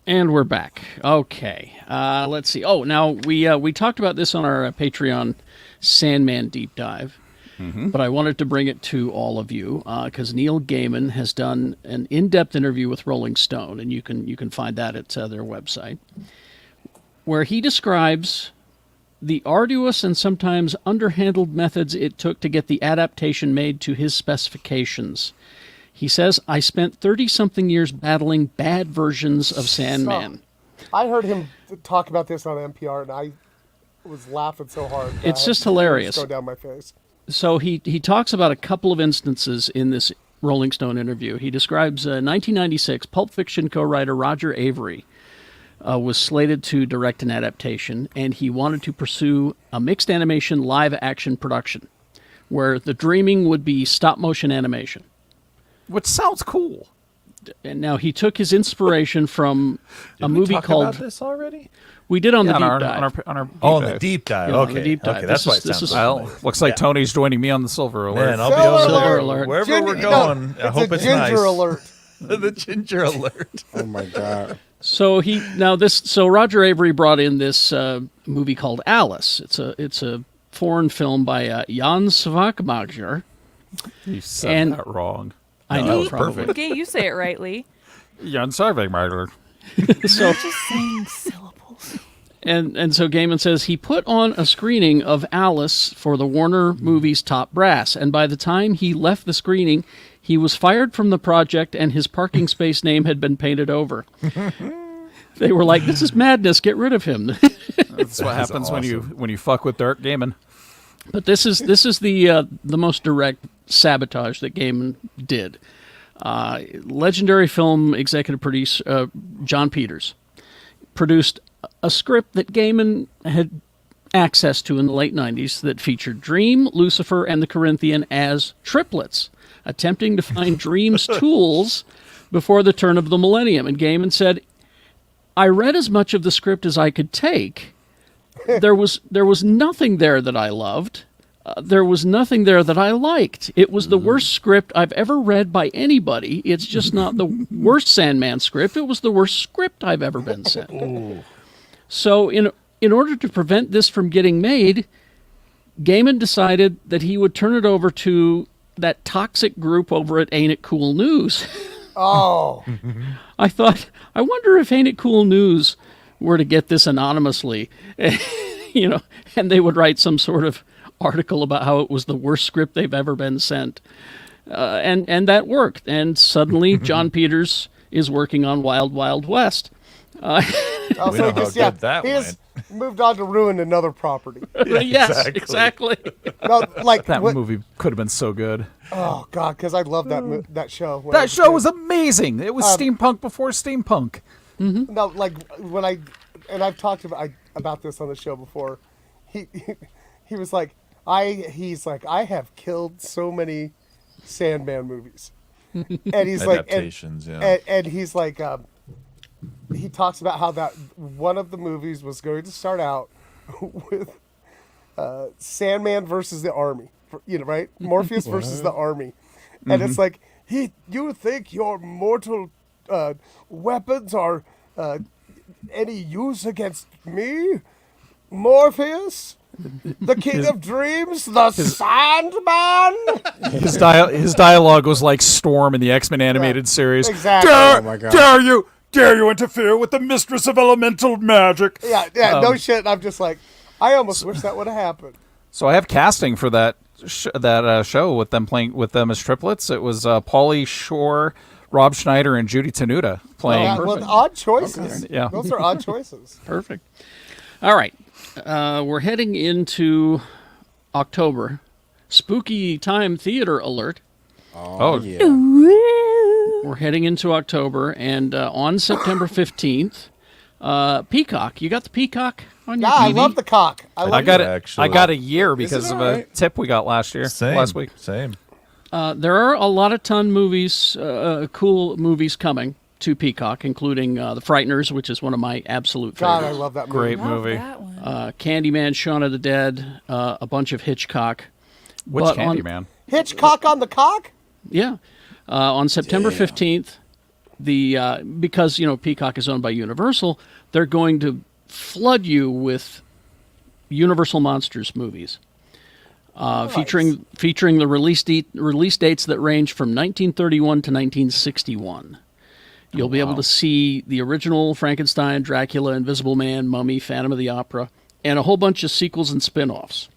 S5: And we're back. Okay. Let's see. Oh, now we talked about this on our Patreon Sandman deep dive, but I wanted to bring it to all of you because Neil Gaiman has done an in-depth interview with Rolling Stone, and you can find that at their website, where he describes the arduous and sometimes underhandled methods it took to get the adaptation made to his specifications. He says, I spent 30-something years battling bad versions of Sandman.
S3: I heard him talk about this on NPR, and I was laughing so hard.
S5: It's just hilarious.
S3: Go down my face.
S5: So he talks about a couple of instances in this Rolling Stone interview. He describes 1996, Pulp Fiction co-writer Roger Avery was slated to direct an adaptation, and he wanted to pursue a mixed animation live-action production, where the dreaming would be stop-motion animation.
S2: Which sounds cool.
S5: And now he took his inspiration from a movie
S4: talk
S5: called.
S4: about this already?
S5: We did on the
S2: Yeah,
S5: deep
S2: on
S5: dive.
S2: our
S4: Oh, on
S2: deep
S4: the
S2: dive.
S4: deep dive.
S5: Yeah, on
S4: Okay.
S5: the deep dive.
S4: Okay, that's
S5: This
S4: why
S5: is-
S4: it
S5: this
S4: sounds
S5: is-
S4: so
S2: Well,
S4: familiar.
S2: looks like
S4: Yeah.
S2: Tony's joining me on the silver alert.
S4: Man, I'll be
S3: Silver
S4: over
S3: alert.
S4: there.
S5: Alert.
S4: Wherever we're
S3: No,
S4: going, I
S3: it's
S4: hope
S3: a
S4: it's
S3: ginger
S4: nice.
S3: alert.
S4: The ginger alert.
S1: Oh my god.
S5: So Roger Avery brought in this movie called Alice. It's a foreign film by Jan Svankmajer.
S2: You said
S5: And-
S2: that wrong.
S5: I
S4: No,
S5: know,
S4: that was
S5: probably.
S4: perfect.
S6: Okay, you say it right, Lee.
S2: Jan Sarvegmeiler.
S5: So
S6: Just saying syllables.
S5: and so Gaiman says he put on a screening of Alice for the Warner Movies top brass, and by the time he left the screening, he was fired from the project and his parking space name had been painted over. They were like, "This is madness. Get rid of him."
S2: That's what happens when you fuck with Dark Gaiman.
S5: But this is the most direct sabotage that Gaiman did. Legendary film executive producer John Peters produced a script that Gaiman had access to in the late 90s that featured Dream, Lucifer, and the Corinthian as triplets, attempting to find Dream's tools before the turn of the millennium. And Gaiman said, I read as much of the script as I could take. There was nothing there that I loved. There was nothing there that I liked. It was the worst script I've ever read by anybody. It's just not the worst Sandman script. It was the worst script I've ever been sent. So in order to prevent this from getting made, Gaiman decided that he would turn it over to that toxic group over at Ain't It Cool News.
S3: Oh,
S5: I thought, I wonder if Ain't It Cool News were to get this anonymously, and they would write some sort of article about how it was the worst script they've ever been sent. And that worked. And suddenly John Peters is working on Wild Wild West.
S3: oh,
S4: We
S3: so
S4: know
S3: he
S4: how
S3: just,
S4: good that
S3: he just moved on to ruin another property.
S5: Yes, exactly.
S3: No, like
S2: That
S3: what-
S2: movie could have been so good.
S3: Oh God, because I love that show. when I
S2: That
S3: was a
S2: show
S3: kid.
S2: was amazing. It was steampunk before steampunk.
S3: No, like when I've talked about this on the show before. He was like, he's like, I have killed so many Sandman movies, and he's like,
S4: Adaptations, yeah.
S3: and he's like, he talks about how that one of the movies was going to start out with Sandman versus the army, right? Morpheus versus the army, and it's like, you think your mortal weapons are any use against me, Morpheus, the king of dreams, the Sandman?
S2: His dialogue was like Storm in the X-Men animated series.
S3: Exactly.
S1: Oh my god.
S2: Dare you interfere with the mistress of elemental magic?
S3: Yeah, no shit. I'm just like, I almost wish that would have happened.
S2: So I have casting for that show with them playing with them as triplets. It was Pauly Shore, Rob Schneider, and Judy Tenuta playing.
S3: Well, odd choices.
S2: Okay. Yeah.
S3: Those are odd choices.
S5: Perfect. All right. We're heading into October. Spooky time theater alert.
S1: Oh, yeah.
S5: We're heading into October, and on September 15th, Peacock. You got the Peacock on your
S3: Yeah, I
S5: TV?
S3: love the cock.
S2: I got it.
S4: Actually.
S2: I got a year because of a
S1: alright?
S2: tip we got last week.
S4: Same.
S5: There are a lot of movies, cool movies coming to Peacock, including The Frighteners, which is one of my absolute
S3: God, I
S5: favorites.
S3: love that movie.
S2: Great
S6: Love
S2: movie.
S6: that one.
S5: Candyman, Shaun of the Dead, a bunch of Hitchcock.
S2: Which
S5: But on-
S2: Candyman?
S3: Hitchcock on the cock?
S5: Yeah. On September 15th, because Peacock is owned by Universal, they're going to flood you with Universal Monsters movies, featuring the release dates that range from 1931 to 1961. You'll be able to see the original Frankenstein, Dracula, Invisible Man, Mummy, Phantom of the Opera, and a whole bunch of sequels and spin-offs.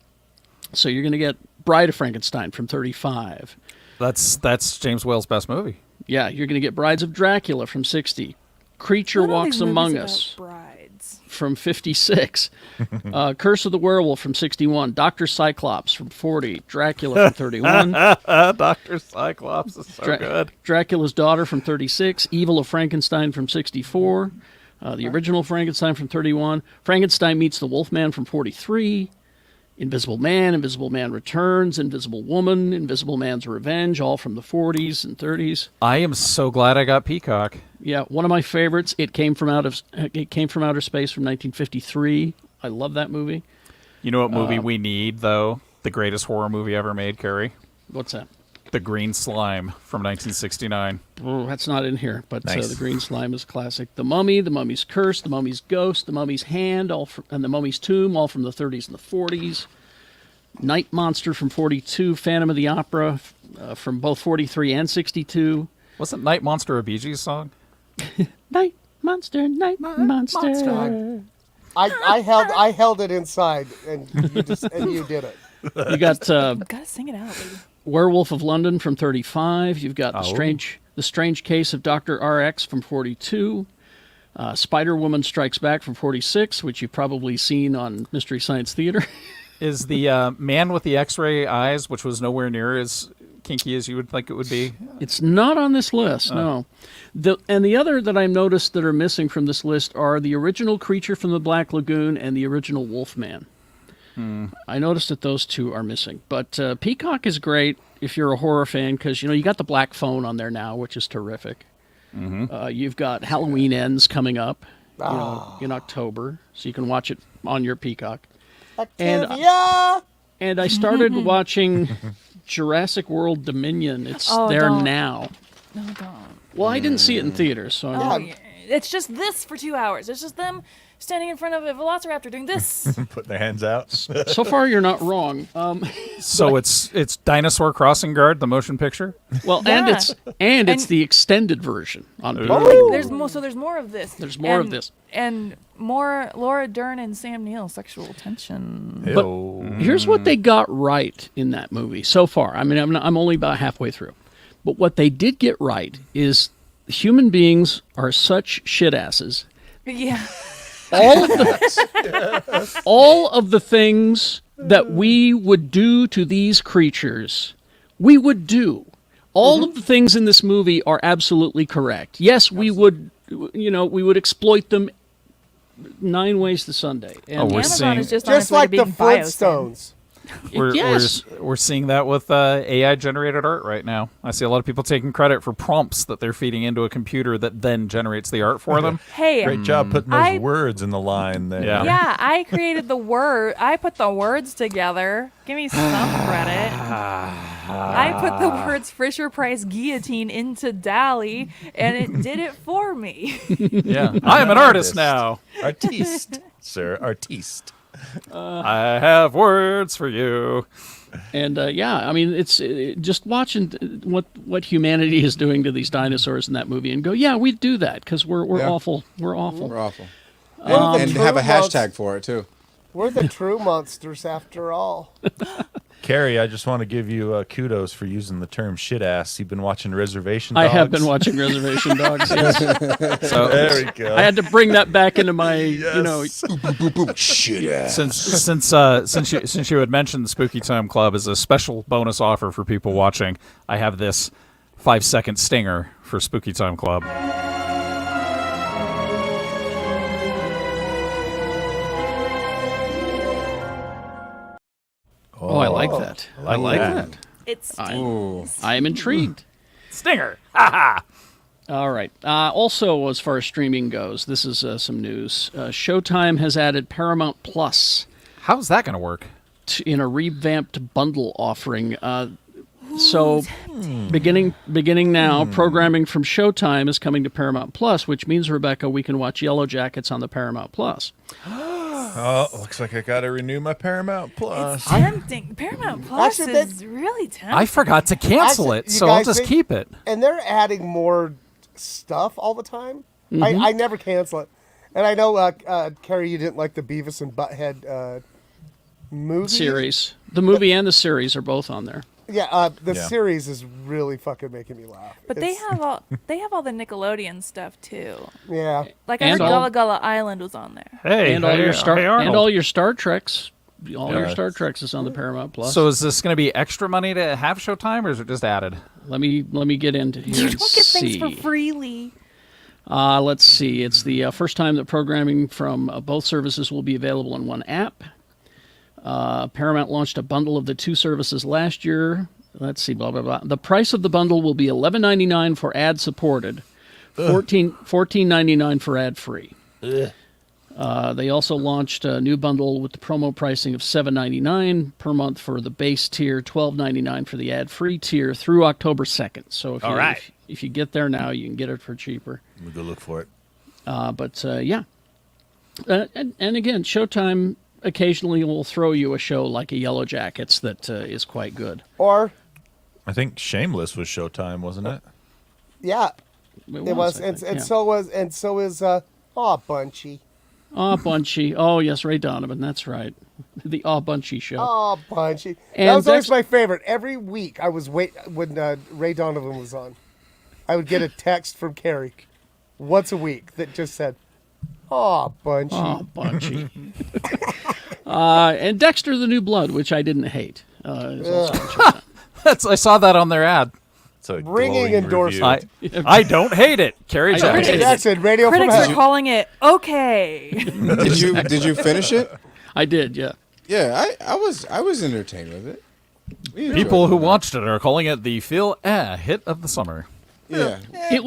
S5: So you're going to get Bride of Frankenstein from 35.
S2: That's James Whale's best movie.
S5: Yeah, you're going to get Brides of Dracula from 60. Creature
S6: What are
S5: Walks
S6: these movies
S5: Among
S6: about
S5: Us
S6: brides?
S5: from 56. Curse of the Werewolf from 61. Dr. Cyclops from 40. Dracula from 31.
S2: Dr. Cyclops is so good.
S5: Dracula's Daughter from 36. Evil of Frankenstein from 64. The original Frankenstein from 31. Frankenstein Meets the Wolfman from 43. Invisible Man Returns, Invisible Woman, Invisible Man's Revenge, all from the 40s and 30s.
S2: I am so glad I got Peacock.
S5: Yeah, one of my favorites. It came from outer space from 1953. I love that movie.
S2: You know what movie we need, though? The greatest horror movie ever made, Carrie?
S5: What's that?
S2: The Green Slime from 1969.
S5: Oh, that's not in here, but
S4: Nice.
S5: The Green Slime is classic. The Mummy, The Mummy's Curse, The Mummy's Ghost, The Mummy's Hand, and The Mummy's Tomb, all from the 30s and the 40s. Night Monster from 42, Phantom of the Opera from both 43 and 62.
S2: Wasn't Night Monster a Bee Gees song?
S5: Night Monster, Night Monster.
S3: I held it inside, and you did it.
S5: You got
S6: Gotta sing it out, baby.
S5: Werewolf of London from 35. You've got
S2: Oh.
S5: the Strange Case of Dr. RX from 42. Spider-Woman Strikes Back from 46, which you've probably seen on Mystery Science Theater.
S2: Is the Man with the X-ray eyes, which was nowhere near as kinky as you would think it would be?
S5: It's not on this list, no. The other that I noticed that are missing from this list are the original Creature from the Black Lagoon and the original Wolfman. I noticed that those two are missing. But Peacock is great if you're a horror fan because, you got the Black Phone on there now, which is terrific. You've got Halloween Ends coming up in October, so you can watch it on your Peacock.
S3: Activia!
S5: And I started watching Jurassic World Dominion. It's there
S6: don't.
S5: now.
S6: No, don't.
S5: Well, I didn't see it in theaters, so I
S6: Oh, yeah. It's just this for 2 hours. It's just them standing in front of a velociraptor doing this.
S4: Putting their hands out.
S5: so far you're not wrong.
S2: So it's Dinosaur Crossing Guard, the motion picture?
S5: Well,
S6: Yeah.
S5: and it's the extended version on Peacock.
S6: There's more. So there's more of this.
S5: There's more of this.
S6: and more Laura Dern and Sam Neill sexual tension.
S5: But here's what they got right in that movie so far. I mean, I'm only about halfway through. But what they did get right is human beings are such shit asses.
S6: Yeah.
S5: All of the things that we would do to these creatures, we would do. All of the things in this movie are absolutely correct. Yes, we would, we would exploit them 9 ways to Sunday. And
S2: we're
S6: Amazon
S2: seeing-
S6: is just on its
S3: Just
S6: way to
S3: like the
S6: being Biosyn.
S3: Flintstones.
S2: We're seeing that with AI generated art right now. I see a lot of people taking credit for prompts that they're feeding into a computer that then generates the art for them.
S6: Hey,
S4: Great job putting those
S6: I-
S4: words in the line there.
S2: Yeah.
S6: yeah, I created the word. I put the words together. Give me some credit. I put the words Fisher Price guillotine into DALL-E, and it did it for me.
S2: Yeah, I'm an artist now.
S4: Artiste, sir. Artiste.
S2: I have words for you.
S5: And I mean, it's just watching what humanity is doing to these dinosaurs in that movie, and go, yeah, we do that because we're
S1: Yeah.
S5: awful. We're awful.
S1: We're awful.
S3: We're
S1: And
S3: the
S1: have a
S3: true
S1: hashtag for it too.
S3: We're the true monsters after all.
S4: Carrie, I just want to give you kudos for using the term shit ass. You've been watching Reservation Dogs.
S5: I have been watching Reservation Dogs. Yes.
S2: So
S4: There we go.
S5: I had to bring that back into my,
S1: Shit ass.
S2: since you had mentioned the Spooky Time Club as a special bonus offer for people watching, I have this 5-second stinger for Spooky Time Club.
S5: Oh, I like that. I like that.
S6: It's
S5: I am intrigued.
S2: Stinger. Ha ha.
S5: All right. Also, as far as streaming goes, this is some news. Showtime has added Paramount Plus
S2: How's that going to work?
S5: in a revamped bundle offering. So, beginning now, programming from Showtime is coming to Paramount Plus, which means, Rebecca, we can watch Yellow Jackets on the Paramount Plus.
S4: Oh, looks like I got to renew my Paramount Plus.
S6: It's tempting. Paramount Plus
S3: Actually,
S6: is really tempting.
S2: I forgot to cancel
S3: Actually,
S2: it,
S3: you
S2: so I'll
S3: guys
S2: just
S3: think-
S2: keep it.
S3: And they're adding more stuff all the time. I never cancel it. And I know, Carrie, you didn't like the Beavis and Butthead movie.
S5: Series. The movie and the series are both on there.
S3: Yeah, the
S4: Yeah.
S3: series is really fucking making me laugh.
S6: But they have all the Nickelodeon stuff too.
S3: Yeah.
S6: Like I
S5: And
S6: heard
S5: all-
S6: Gullah Gullah Island was on there.
S2: Hey,
S5: And all your Star
S2: Arnold.
S5: and all your Star Treks. All
S4: Yeah.
S5: your Star Treks is on the Paramount Plus.
S2: So is this going to be extra money to have Showtime, or is it just added?
S5: let me get into here
S6: You
S5: and
S6: don't get things
S5: see.
S6: for freely.
S5: Let's see. It's the first time that programming from both services will be available in one app. Paramount launched a bundle of the two services last year. Let's see, blah, blah, blah. The price of the bundle will be $11.99 for ad-supported, $14.99 for ad-free. They also launched a new bundle with the promo pricing of $7.99 per month for the base tier, $12.99 for the ad-free tier through October 2nd. So if you get there now, you can get it for cheaper.
S4: We'll go look for it.
S5: Yeah. And again, Showtime occasionally will throw you a show like a Yellow Jackets that is quite good.
S3: Or,
S4: I think Shameless was Showtime, wasn't it?
S3: yeah, it was.
S5: I
S3: And
S5: think, yeah.
S3: so is, Bunchy.
S5: Aw, Bunchy. Oh, yes, Ray Donovan. That's right. The Aw, Bunchy show.
S3: Oh, Bunchy.
S5: And
S3: That was always
S5: Dex-
S3: my favorite. Every week I was when Ray Donovan was on, I would get a text from Carrie once a week that just said, "Oh, Bunchy."
S5: Aw, Bunchy. And Dexter the New Blood, which I didn't hate. Is also on Showtime.
S2: I saw that on their ad.
S4: It's a
S3: Ringing
S4: glowing
S3: endorsement.
S4: review.
S2: I don't hate it. Carrie
S5: I don't
S2: Jackson.
S5: hate it.
S3: Jackson, radio from
S6: Critics
S3: hell.
S6: are calling it okay.
S1: Did you finish it?
S5: I did, yeah.
S1: Yeah, I was entertained with it. We enjoyed
S2: People who
S1: it.
S2: watched it are calling it the hit of the summer.
S1: Yeah.
S5: It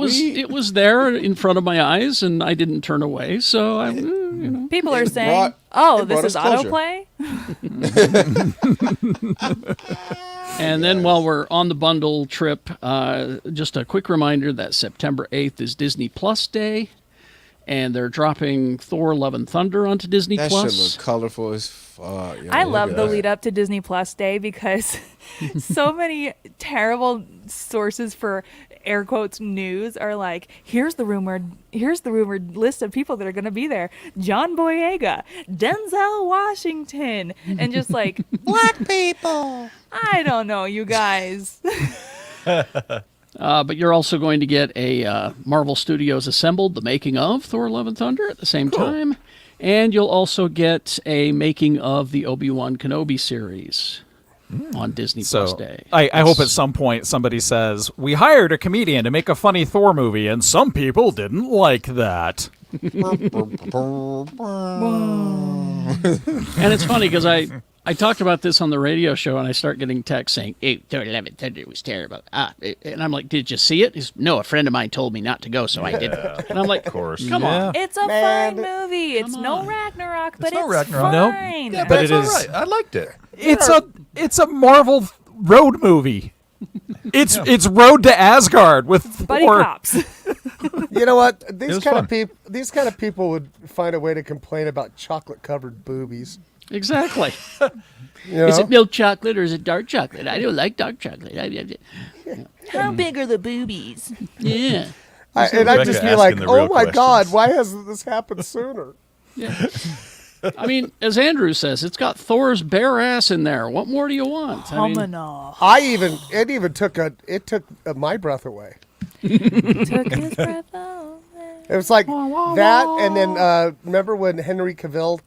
S5: was there in front of my eyes, and I didn't turn away. So I,
S6: People are
S1: It
S6: saying,
S1: brought-
S6: "Oh,
S1: it
S6: this
S1: brought
S6: is
S1: us closure."
S6: autoplay."
S5: And then while we're on the bundle trip, just a quick reminder that September 8th is Disney Plus Day, and they're dropping Thor: Love and Thunder onto Disney
S1: That
S5: Plus.
S1: shit look colorful as fuck. yo.
S6: I
S1: Look
S6: love
S1: at
S6: the
S1: that.
S6: lead up to Disney Plus Day because so many terrible sources for air quotes news are like, here's the rumored list of people that are going to be there: John Boyega, Denzel Washington, and just like black people. I don't know, you guys.
S5: But you're also going to get a Marvel Studios Assembled, the making of Thor: Love and Thunder at the same time. And you'll also get a making of the Obi-Wan Kenobi series on Disney Plus
S2: So
S5: Day.
S2: I hope at some point somebody says, we hired a comedian to make a funny Thor movie, and some people didn't like that.
S5: And it's funny because I talked about this on the radio show, and I start getting texts saying, "Hey, Thor: Love and Thunder was terrible." And I'm like, "Did you see it?" He's, "No, a friend of mine told me not to go, so I didn't." And I'm like,
S4: Of course.
S5: "Come on."
S6: It's a
S3: Man,
S6: fine movie. It's no
S5: on.
S6: Ragnarok, but
S4: no
S6: it's
S4: Ragnarok.
S2: Nope.
S6: fine.
S4: Yeah,
S2: But
S4: but
S2: it
S4: it's
S2: is-
S4: all right. I liked it.
S2: It's a Marvel road movie. It's Road to Asgard with
S6: Buddy
S2: Thor.
S6: cops.
S3: You know what?
S4: was
S3: These kind
S4: fun.
S3: of people. These kind of people would find a way to complain about chocolate-covered boobies.
S5: Exactly.
S3: You know?
S5: Is it milk chocolate or is it dark chocolate? I don't like dark chocolate.
S6: How big are the boobies?
S5: Yeah.
S3: And I'd
S4: Rebecca
S3: just be
S4: asking
S3: like,
S4: the
S3: "Oh
S4: real
S3: my God,
S4: questions.
S3: why hasn't this happened sooner?"
S5: I mean, as Andrew says, it's got Thor's bare ass in there. What more do you want? I mean,
S3: It took my breath away.
S6: Took his breath away.
S3: It was like that, and then remember when Henry Cavill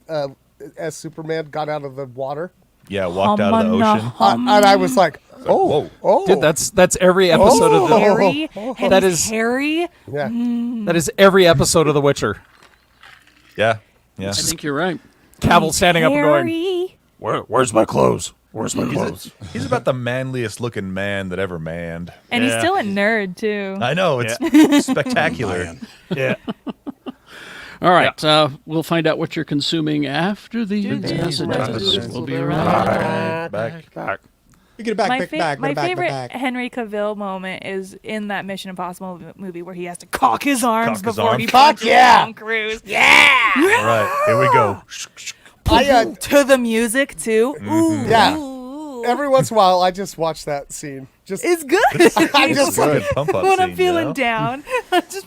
S3: as Superman got out of the water?
S4: Yeah, walked out of the ocean.
S3: And I was like, oh.
S2: Dude, that's every episode of the.
S6: Harry.
S2: That is
S6: Harry.
S3: Yeah.
S2: that is every episode of The Witcher.
S4: Yeah.
S5: I think you're right.
S2: Cavill standing up and going,
S6: Harry.
S2: Where's my clothes? Where's my clothes?
S4: He's about the manliest looking man that ever manned.
S6: And he's
S2: Yeah.
S6: still a nerd too.
S4: I know, it's spectacular.
S2: Yeah.
S5: All right, we'll find out what you're consuming after these messages. We'll be right back.
S4: Back.
S1: You get it back,
S6: My,
S1: back,
S6: fa-
S1: back,
S6: my
S1: back,
S6: favorite
S1: back.
S6: Henry Cavill moment is in that Mission Impossible movie where he has to cock his arms
S4: Cock his
S6: before
S4: arms.
S6: he
S3: Fuck
S6: punches
S3: yeah.
S6: Tom Cruise.
S4: All right, here we go.
S6: To the music too. Ooh.
S3: Yeah. Every once in a while, I just watch that scene.
S6: It's good.
S3: I just
S4: Good pump up
S6: when
S4: scene,
S6: I'm feeling
S4: you know?
S6: down, I just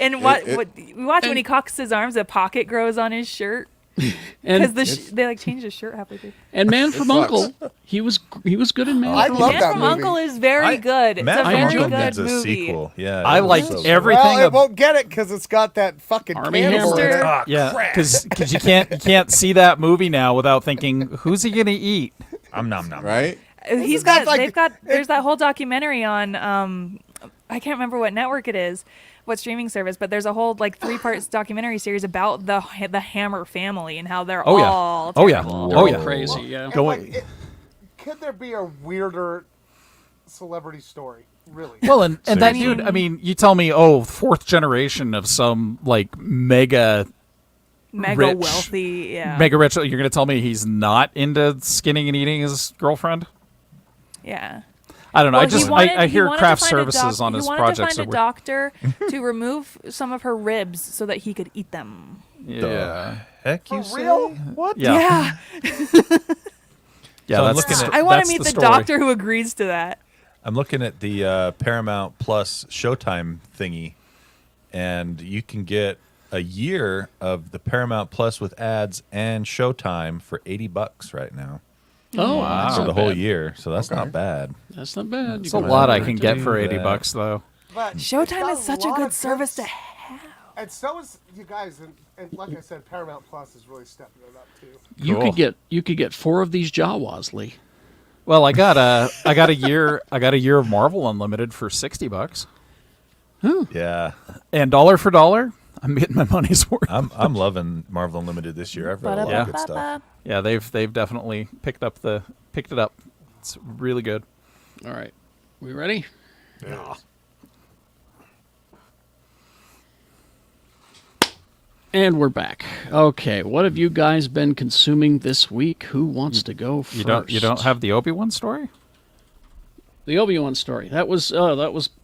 S6: and what we watch when he cocks his arms, a pocket grows on his shirt because
S5: And
S6: they like change his shirt halfway through.
S5: and Man from Uncle, he was good in Man.
S3: I
S5: from
S3: love
S6: Man
S3: that
S6: from
S3: movie.
S6: Uncle is very good. It's
S4: Matt
S6: a
S4: from
S6: very
S4: Uncle
S6: good
S4: needs a
S6: movie.
S4: sequel. Yeah,
S2: I
S4: it was
S2: like
S4: so good.
S2: everything.
S3: Well, it won't get it because it's got that fucking
S5: Army
S3: cannibal in
S6: Hammer.
S3: it.
S2: Yeah, because you can't see that movie now without thinking, who's he gonna eat?
S4: Nom.
S1: Right?
S6: He's
S3: That's
S6: got.
S3: like-
S6: They've got. There's that whole documentary on. I can't remember what network it is, what streaming service, but there's a whole like 3-part documentary series about the Hammer family and how they're
S2: Oh, yeah.
S6: all
S2: Oh, yeah.
S6: terrible.
S5: They're
S2: Oh,
S5: all
S2: yeah.
S5: crazy. Yeah.
S3: And, like, could there be a weirder celebrity story? Really?
S2: Well, and that
S4: Seriously.
S2: dude. I mean, you tell me, fourth generation of some like mega
S6: Mega
S2: rich-
S6: wealthy. Yeah.
S2: mega rich. You're gonna tell me he's not into skinning and eating his girlfriend?
S6: Yeah.
S2: I don't know.
S6: Well,
S2: I
S6: he
S2: hear
S6: wanted
S2: craft
S6: to find a
S2: services on his
S6: He
S2: projects.
S6: wanted to find
S2: are
S6: a doctor to remove some of her ribs so that he could eat them.
S2: Yeah.
S4: Heck, you
S3: For real?
S4: say?
S3: What?
S2: Yeah.
S6: Yeah.
S2: Yeah.
S4: So I'm
S2: That's
S4: looking
S2: the,
S4: at-
S6: I want
S2: that's
S6: to meet the
S2: story.
S6: doctor who agrees to that.
S4: I'm looking at the Paramount Plus Showtime thingy, and you can get a year of the Paramount Plus with ads and Showtime for $80 right now
S5: Oh,
S2: Wow.
S5: that's
S4: for
S5: not
S4: the whole
S5: bad.
S4: year. So that's not bad.
S5: That's not bad.
S2: It's a lot I can get for $80 though.
S3: But
S6: Showtime
S3: it's
S6: is
S3: got
S6: such a
S3: lot
S6: good
S3: of
S6: service to
S3: good-
S6: have.
S3: And so is you guys, and like I said, Paramount Plus is really stepping it up too.
S5: You
S2: Cool.
S5: could get 4 of these Jawas, Lee.
S2: Well, I got a year of Marvel Unlimited for $60,
S4: Yeah,
S2: and dollar for dollar, I'm getting my money's worth.
S4: I'm loving Marvel Unlimited this year. I've read a lot of good stuff.
S2: Yeah, they've definitely picked it up. It's really good.
S5: All right. We ready?
S1: Yeah.
S5: And we're back. Okay, what have you guys been consuming this week? Who wants to go first?
S2: You don't have the Obi-Wan story?
S5: the Obi-Wan story. That was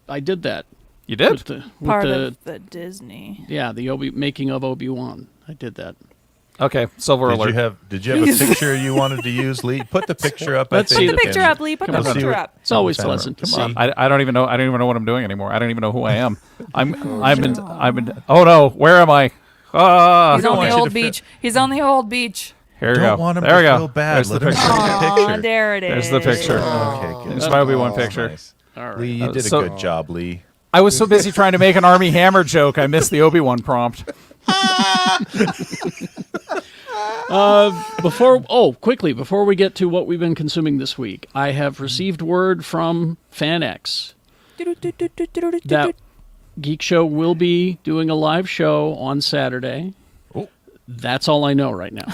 S5: I did that.
S2: You did?
S5: With the,
S6: Part
S5: with the,
S6: of the Disney.
S5: yeah, the making of Obi-Wan. I did that.
S2: Okay, silver
S4: Did
S2: alert.
S4: you have a picture you wanted to use, Lee? Put the picture up.
S5: Let's
S4: I
S5: see
S4: think,
S6: Put the picture
S4: and-
S6: up, Lee. Put
S5: Come
S6: the
S5: on.
S4: See
S6: picture
S4: what-
S6: up.
S5: It's always
S4: Come
S5: pleasant to see.
S4: on.
S2: I don't even know what I'm doing anymore. I don't even know who I am. I'm in. Oh no, where am I? Ah,
S6: He's on
S4: want
S6: the
S4: you
S6: old
S4: to
S6: beach. He's on the old beach.
S2: here we
S4: Don't
S2: go.
S4: want him
S2: There we
S4: to
S2: go.
S4: feel bad.
S2: There's the
S4: Let him
S2: picture.
S4: take a
S6: Aw,
S4: picture.
S6: there it is.
S2: There's the picture.
S4: Okay, good.
S2: There's my Obi-Wan picture.
S4: Nice.
S5: All right.
S4: Lee, you did a
S2: So-
S4: good job, Lee.
S2: I was so busy trying to make an Army Hammer joke, I missed the Obi-Wan prompt.
S5: Quickly, before we get to what we've been consuming this week, I have received word from FanX that Geekshow will be doing a live show on Saturday.
S4: Oh.
S5: That's all I know right now.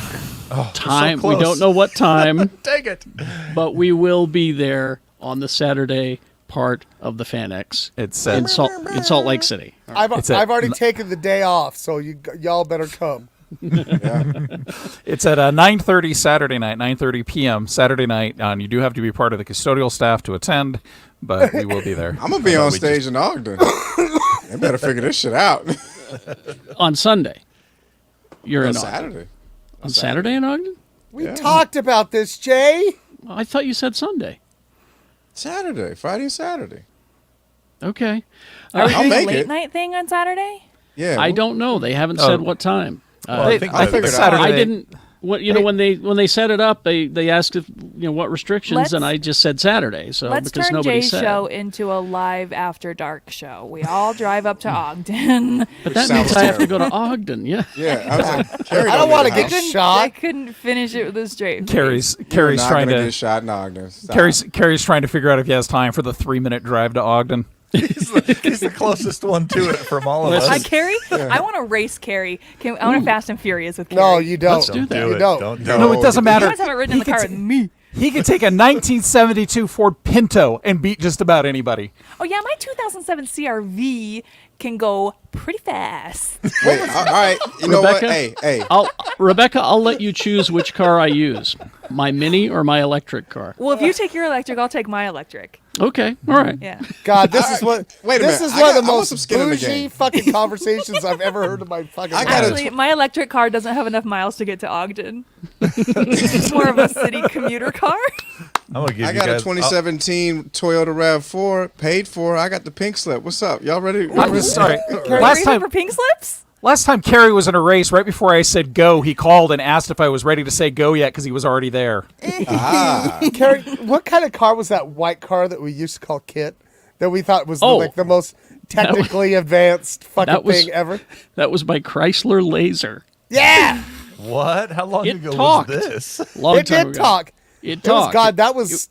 S5: Time,
S4: so
S5: we
S4: close.
S5: don't know what time,
S4: Dang it.
S5: but we will be there on the Saturday part of the FanX
S2: It's
S5: in Salt Lake City.
S3: I've already taken the day off, so y'all better come.
S2: It's at 9:30 Saturday night, 9:30 p.m. Saturday night. And you do have to be part of the custodial staff to attend, but we will be there.
S1: I'm gonna be on stage in Ogden. They better figure this shit out.
S5: On Sunday. You're
S1: On
S5: in Ogden.
S1: Saturday.
S5: On Saturday in Ogden?
S3: We talked about this, Jay.
S5: I thought you said Sunday.
S1: Saturday, Friday and Saturday.
S5: Okay.
S6: Are we
S1: I'll
S6: doing a
S1: make
S6: late
S1: it.
S6: night thing on Saturday?
S1: Yeah.
S5: I don't know. They haven't said what time.
S4: I think
S1: I figured
S2: Saturday.
S5: I didn't. When they set it up, they asked if what restrictions, and I just said Saturday. So
S6: Let's
S5: because
S6: turn
S5: nobody
S6: Jay's
S5: said.
S6: show into a live after dark show. We all drive up to Ogden.
S5: But that
S1: sounds
S5: means I have to go
S1: terrible.
S5: to Ogden. Yeah.
S1: Yeah, I was like, Carrie,
S3: I don't want to
S1: leave
S3: get
S1: the house.
S3: shot.
S6: I couldn't finish it with a straight face.
S2: Carrie's
S1: You're not
S2: trying
S1: gonna
S2: to
S1: get shot in Ogden. Stop.
S2: Carrie's trying to figure out if he has time for the 3-minute drive to Ogden.
S4: he's the closest one to it from all of
S5: Listen.
S4: us.
S6: Carrie? I want to race Carrie. I want to Fast and Furious with Carrie.
S3: No, you don't.
S5: Let's do that.
S3: You
S4: it.
S3: don't.
S4: Don't do
S2: No,
S4: it.
S2: it doesn't
S6: You
S2: matter.
S6: guys haven't ridden in the car with me.
S2: He could take a 1972 Ford Pinto and beat just about anybody.
S6: Oh, yeah, my 2007 CRV can go pretty fast.
S1: Wait, all right. You know what?
S5: Rebecca?
S1: Hey.
S5: Rebecca, I'll let you choose which car I use, my Mini or my electric car.
S6: Well, if you take your electric, I'll take my electric.
S5: Okay, all right.
S6: Yeah.
S3: God, this is what.
S1: Wait a
S3: this
S1: minute.
S3: is one of the
S1: I want
S3: most
S1: some skin in the
S3: bougie
S1: game.
S3: fucking conversations I've ever heard in my fucking
S1: I
S3: life.
S1: gotta-
S6: Actually, my electric car doesn't have enough miles to get to Ogden. It's more of a city commuter car.
S4: I'm gonna give
S1: I
S4: you
S1: got a
S4: guys.
S1: 2017 Toyota RAV4 paid for. I got the pink slip. What's up? Y'all ready?
S2: I'm sorry.
S6: Last for pink slips?
S2: Last time Carrie was in a race, right before I said go, he called and asked if I was ready to say go yet because he was already there.
S3: Carrie, what kind of car was that white car that we used to call Kit? That we thought was
S5: Oh.
S3: like the most technically advanced fucking
S5: that was-
S3: thing ever?
S5: That was my Chrysler Laser.
S3: Yeah!
S4: What? How long
S5: It
S4: ago
S5: talked.
S4: was this?
S5: Long
S3: It
S5: time
S3: did
S5: ago.
S3: talk.
S5: It
S3: It was,
S5: talked.
S3: God, that was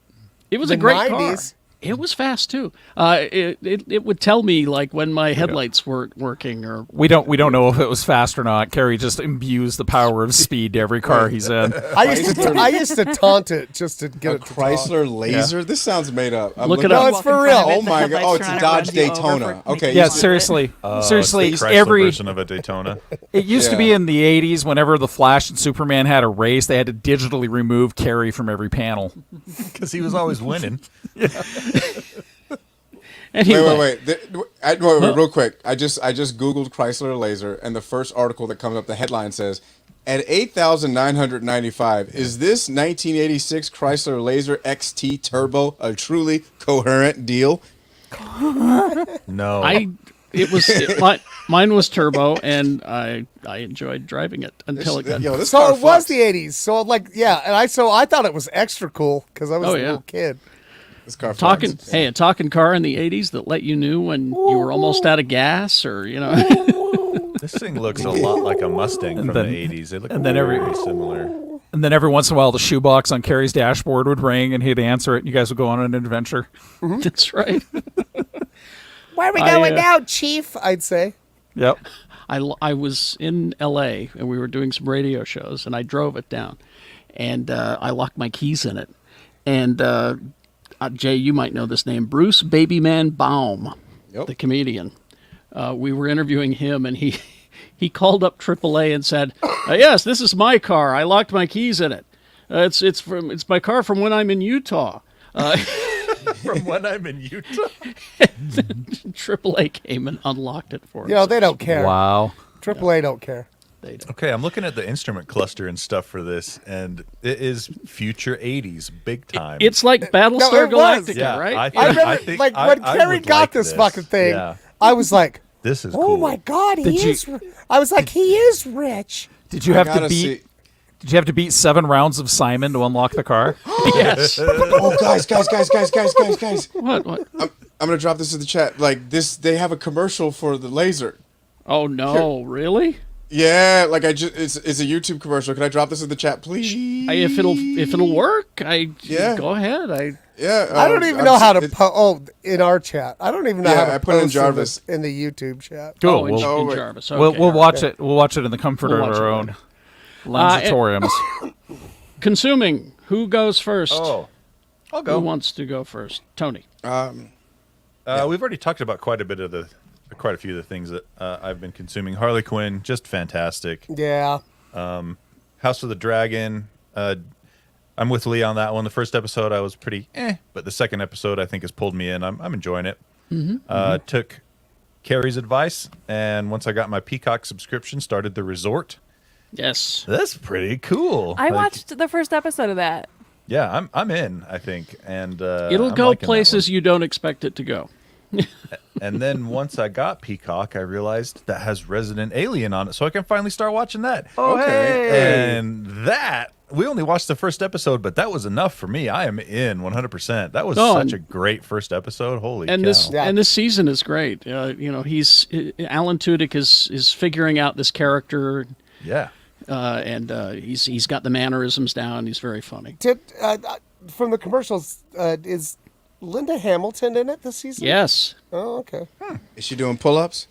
S5: It was
S3: the
S5: a great
S3: 90s.
S5: car. It was fast too. It would tell me like when my headlights weren't working or
S2: We don't know if it was fast or not. Carrie just imbues the power of speed to every car he's in.
S3: I used to taunt it just to get
S1: A
S3: it to talk.
S1: Chrysler Laser? This sounds made up. I'm
S5: Look it
S1: looking-
S5: up.
S3: No, it's for real.
S1: Oh my god! Oh, it's a Dodge Daytona. Okay,
S2: Yeah,
S1: you-
S2: seriously.
S4: It's
S2: Seriously,
S4: the Chrysler
S2: every
S4: version of a Daytona.
S2: it used to be
S1: Yeah.
S2: in the 80s whenever the Flash and Superman had a race, they had to digitally remove Carrie from every panel.
S4: Because he was always winning.
S5: anyway.
S1: Wait, real quick. I just Googled Chrysler Laser, and the first article that comes up, the headline says, at 8,995, is this 1986 Chrysler Laser XT Turbo a truly coherent deal?
S4: No.
S5: Mine was turbo, and I enjoyed driving it until it got.
S1: This
S3: So
S1: car
S3: it was
S1: fucks.
S3: the 80s. So like, yeah, and I thought it was extra cool because I was
S5: Oh,
S3: a
S5: yeah.
S3: little kid.
S1: This car
S5: Talking,
S1: fucks.
S5: hey, a talking car in the '80s that let you knew when you were almost out of gas, or
S4: This thing looks a lot like a Mustang from
S2: then-
S4: the 80s. They look
S2: and then
S4: very similar.
S2: And then every once in a while, the shoebox on Carrie's dashboard would ring, and he'd answer it, and you guys would go on an adventure.
S5: That's right.
S3: Where are we
S5: I,
S3: going
S5: uh,
S3: now, Chief? I'd say.
S2: Yep.
S5: I was in L.A. and we were doing some radio shows, and I drove it down, and I locked my keys in it. And Jay, you might know this name, Bruce Babyman Baum,
S1: Yep.
S5: the comedian. We were interviewing him, and he called up AAA and said, "Yes, this is my car. I locked my keys in it. It's my car from when I'm in Utah."
S4: From when I'm in Utah.
S5: AAA came and unlocked it for us.
S3: You know, they don't care.
S2: Wow.
S3: AAA don't care.
S5: They don't.
S4: Okay, I'm looking at the instrument cluster and stuff for this, and it is future 80s, big time.
S5: It's like Battlestar
S3: No, it was.
S5: Galactica,
S4: yeah,
S5: right?
S3: I remember,
S4: think
S3: like,
S4: I-
S3: when
S4: I
S3: Carrie
S4: would
S3: got
S4: like
S3: this fucking thing,
S4: Yeah.
S3: I was like,
S4: This is
S3: oh
S4: cool.
S3: my God,
S2: Did you-
S3: I was like, he is rich.
S2: Did you
S1: I
S2: have to
S1: gotta
S2: beat?
S1: see-
S2: Did you have to beat 7 rounds of Simon to unlock the car?
S5: Yes.
S1: Oh, guys.
S5: What?
S1: I'm gonna drop this in the chat. Like this, they have a commercial for the Laser.
S5: Oh no, really?
S1: Yeah, like it's a YouTube commercial. Can I drop this in the chat, please?
S5: If it'll work,
S1: Yeah.
S5: go ahead.
S1: Yeah,
S3: I don't even know how to in our chat. I don't even know
S1: Yeah,
S3: how to
S1: I put it in
S3: post
S1: Jarvis.
S3: in the YouTube chat.
S2: Cool.
S5: Oh, in,
S2: we'll,
S5: in
S1: wait.
S5: Jarvis.
S2: we'll
S5: Okay.
S2: watch it. We'll watch it in the comfort
S5: We'll
S2: of
S5: watch
S2: our
S5: it
S2: own
S5: later.
S2: lensatoriums.
S5: Consuming. Who goes first?
S4: Oh, I'll
S5: Who
S4: go.
S5: wants to go first? Tony.
S4: We've already talked about quite a few of the things that I've been consuming. Harley Quinn, just fantastic.
S3: Yeah.
S4: House of the Dragon. I'm with Lee on that one. The first episode I was pretty but the second episode I think has pulled me in. I'm enjoying it. Took Carrie's advice, and once I got my Peacock subscription, started The Resort.
S5: Yes.
S4: That's pretty cool.
S6: I watched the first episode of that.
S4: Yeah, I'm in. I think, and
S5: It'll
S4: I'm
S5: go
S4: liking that
S5: places
S4: one.
S5: you don't expect it to go.
S4: And then once I got Peacock, I realized that has Resident Alien on it, so I can finally start watching that.
S2: Oh, hey.
S4: And that, we only watched the first episode, but that was enough for me. I am in 100%. That was such a great first epised. Holy
S5: and
S4: cow.
S5: And this season is great. He's Alan Tudyk is figuring out this character.
S4: Yeah.
S5: And he's got the mannerisms down. He's very funny.
S3: From the commercials, is Linda Hamilton in it this season?
S5: Yes.
S3: Oh, okay.
S1: Is she doing pull-ups?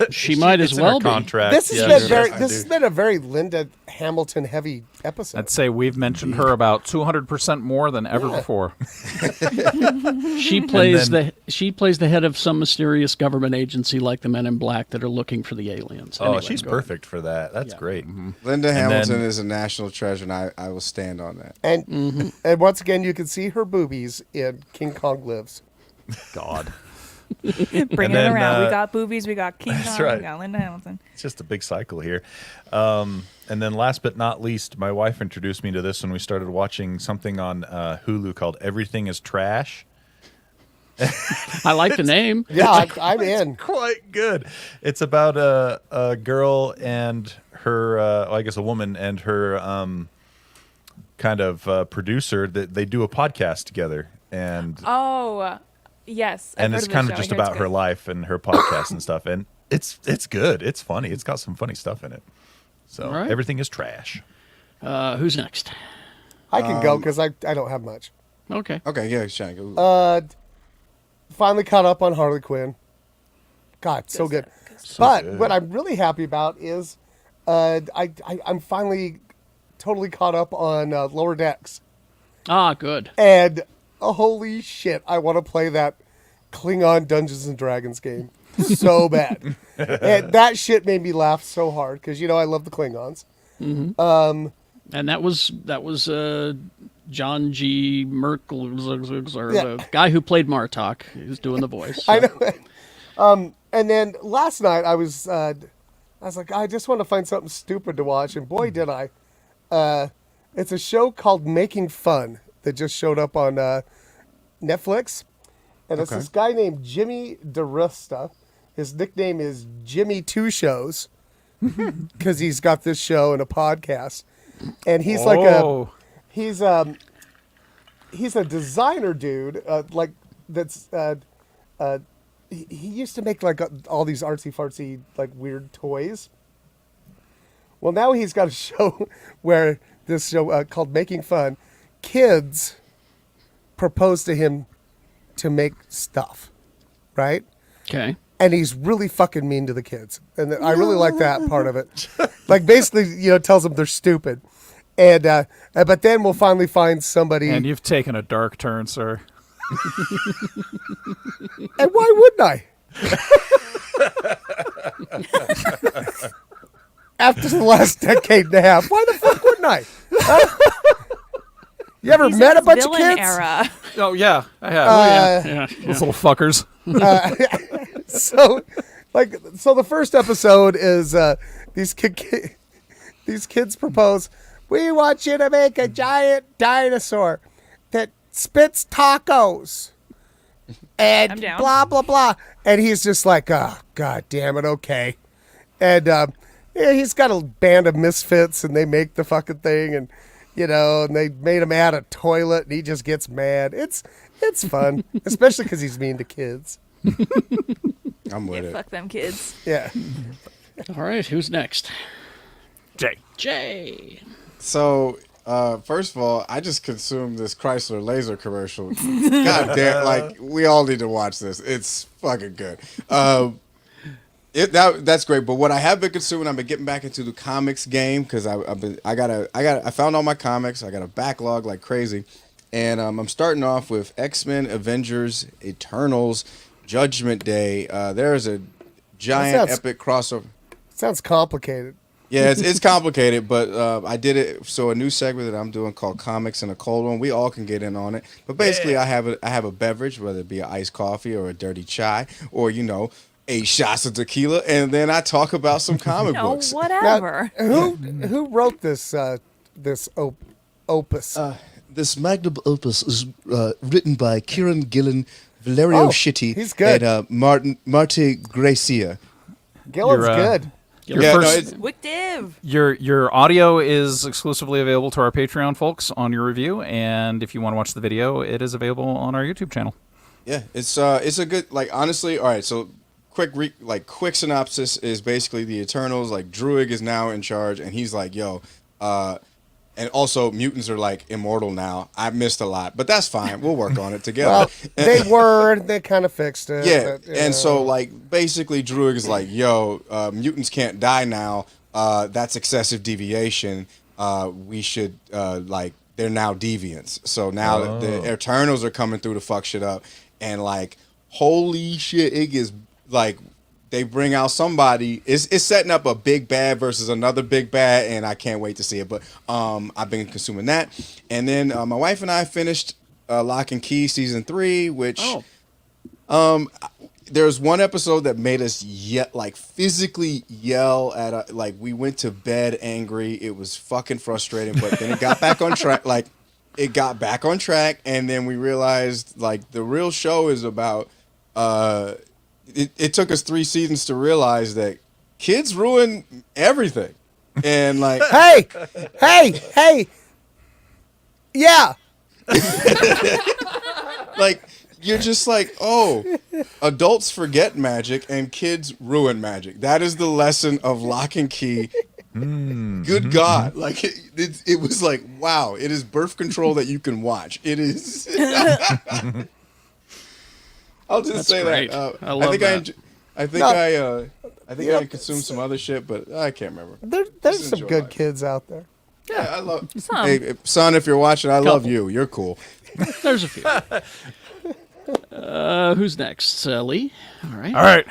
S5: She might as well be.
S4: Contract.
S3: This has been a very Linda Hamilton heavy episode.
S2: I'd say we've mentioned her about 200% more than ever before.
S5: She plays the head of some mysterious government agency like the Men in Black that are looking for the aliens.
S4: Oh,
S5: Anyway,
S4: she's perfect for that. That's great.
S1: Linda Hamilton is a national treasure, and I will stand on that.
S3: And and once again, you can see her boobies in King Kong Lives.
S2: God.
S6: Bring it around. We got boobies. We got King Kong.
S4: right.
S6: We got Linda Hamilton.
S4: It's just a big cycle here. And then last but not least, my wife introduced me to this when we started watching something on Hulu called Everything is Trash.
S5: I like the name.
S3: Yeah, I'm in.
S4: Quite good. It's about a girl and her, I guess a woman and her kind of producer that they do a podcast together. And
S6: Oh, yes. I've
S4: and
S6: heard
S4: it's
S6: of this
S4: kind
S6: show.
S4: of
S6: I
S4: just
S6: hear it's
S4: about her
S6: good.
S4: life and her podcast and stuff. And it's good. It's funny. It's got some funny stuff in it. So
S5: All right.
S4: Everything is Trash.
S5: Who's next?
S3: I can go because I don't have much.
S5: Okay.
S1: Okay, yeah, Shank. Go.
S3: Finally caught up on Harley Quinn. God, so good. But what I'm really happy about is I'm finally totally caught up on Lower Decks.
S5: Ah, good.
S3: And holy shit, I want to play that Klingon Dungeons and Dragons game so bad. And that shit made me laugh so hard because I love the Klingons.
S5: And that was John G. Merkel, or the guy who played Martok, who's doing the voice. So.
S3: I know. And then last night I was like, I just want to find something stupid to watch, and boy did I. It's a show called Making Fun that just showed up on Netflix, and it's this guy named Jimmy DeRusta. His nickname is Jimmy Two Shows because he's got this show and a podcast, and he's he's a designer dude, like that's he used to make like all these artsy fartsy like weird toys. Well, now he's got a show where this show called Making Fun, kids propose to him to make stuff, right?
S5: Okay.
S3: And he's really fucking mean to the kids, and I really like that part of it. Like basically, tells them they're stupid, and but then we'll finally find somebody.
S2: And you've taken a dark turn, sir.
S3: And why wouldn't I? After the last decade and a half, why the fuck wouldn't I? You ever
S6: He's
S3: met
S6: in
S3: a
S6: his
S3: bunch of
S6: villain
S3: kids?
S6: Era.
S2: Oh, yeah, I have.
S5: Yeah.
S2: Those little fuckers.
S3: So the first episode is these kids propose, we want you to make a giant dinosaur that spits tacos and
S6: I'm down.
S3: blah blah blah, and he's just like, oh god damn it, okay. And he's got a band of misfits, and they make the fucking thing, and and they made him add a toilet, and he just gets mad. It's fun, especially because he's mean to kids.
S1: I'm with it.
S6: Fuck them kids.
S3: Yeah.
S5: All right. Who's next?
S2: Jay.
S1: So, first of all, I just consumed this Chrysler laser commercial. God damn, like, we all need to watch this. It's fucking good. That's great. But what I have been consuming, I've been getting back into the comics game because I found all my comics. I got a backlog like crazy, and I'm starting off with X-Men, Avengers, Eternals, Judgment Day. There's a giant epic crossover.
S3: Sounds complicated.
S1: Yeah, it's complicated, but I did it. So a new segment that I'm doing called Comics and a Cold One. We all can get in on it. But basically, I have a beverage, whether it be an iced coffee or a dirty chai, or 8 shots of tequila, and then I talk about some comic books.
S6: Whatever.
S3: Now, who wrote this opus?
S8: This magnum opus is written by Kieran Gillen,
S1: Valerio
S3: Oh,
S1: Shitty
S3: he's good.
S1: and Marte Gracia.
S3: Gillen's
S2: You're,
S3: good.
S2: Your
S1: Yeah, no,
S2: first-
S1: it's,
S6: Wictive.
S2: Your audio is exclusively available to our Patreon folks on your review, and if you want to watch the video, it is available on our YouTube channel.
S1: yeah, it's a good, like, honestly. All right, so quick synopsis is basically the Eternals. Like, Druig is now in charge, and he's like, yo, and also mutants are like immortal now. I missed a lot, but that's fine. We'll work on it together.
S3: Well, they kind of fixed it.
S1: Yeah,
S3: but,
S1: and so like basically Druig is like, yo, mutants can't die now. That's excessive deviation. We should like, they're now deviants. So now the Eternals are coming through to fuck shit up, and like, holy shit, it gets like, they bring out somebody. It's setting up a big bad versus another big bad, and I can't wait to see it. But I've been consuming that, and then my wife and I finished Lock and Key season 3, which there's one episode that made us physically yell at like, we went to bed angry. It was fucking frustrating, but then it got back on track. Like, it got back on track, and then we realized like the real show is about. It took us 3 seasons to realize that kids ruin everything, and like,
S3: hey, yeah.
S1: like, you're just like, oh, adults forget magic and kids ruin magic. That is the lesson of Lock and Key. Good God. Like, it was like, wow, it is birth control that you can watch. It is. I'll just
S5: That's
S1: say
S5: great.
S1: that.
S5: I love that.
S1: I think I consumed some other shit, but I can't remember.
S3: There's
S1: Just
S3: some
S1: enjoy
S3: good
S1: life.
S3: kids out there.
S1: Yeah, I love.
S6: Some.
S1: Hey, son, if you're watching, I love
S5: Couple.
S1: you. You're cool.
S5: There's a few. Who's next? Lee? All right.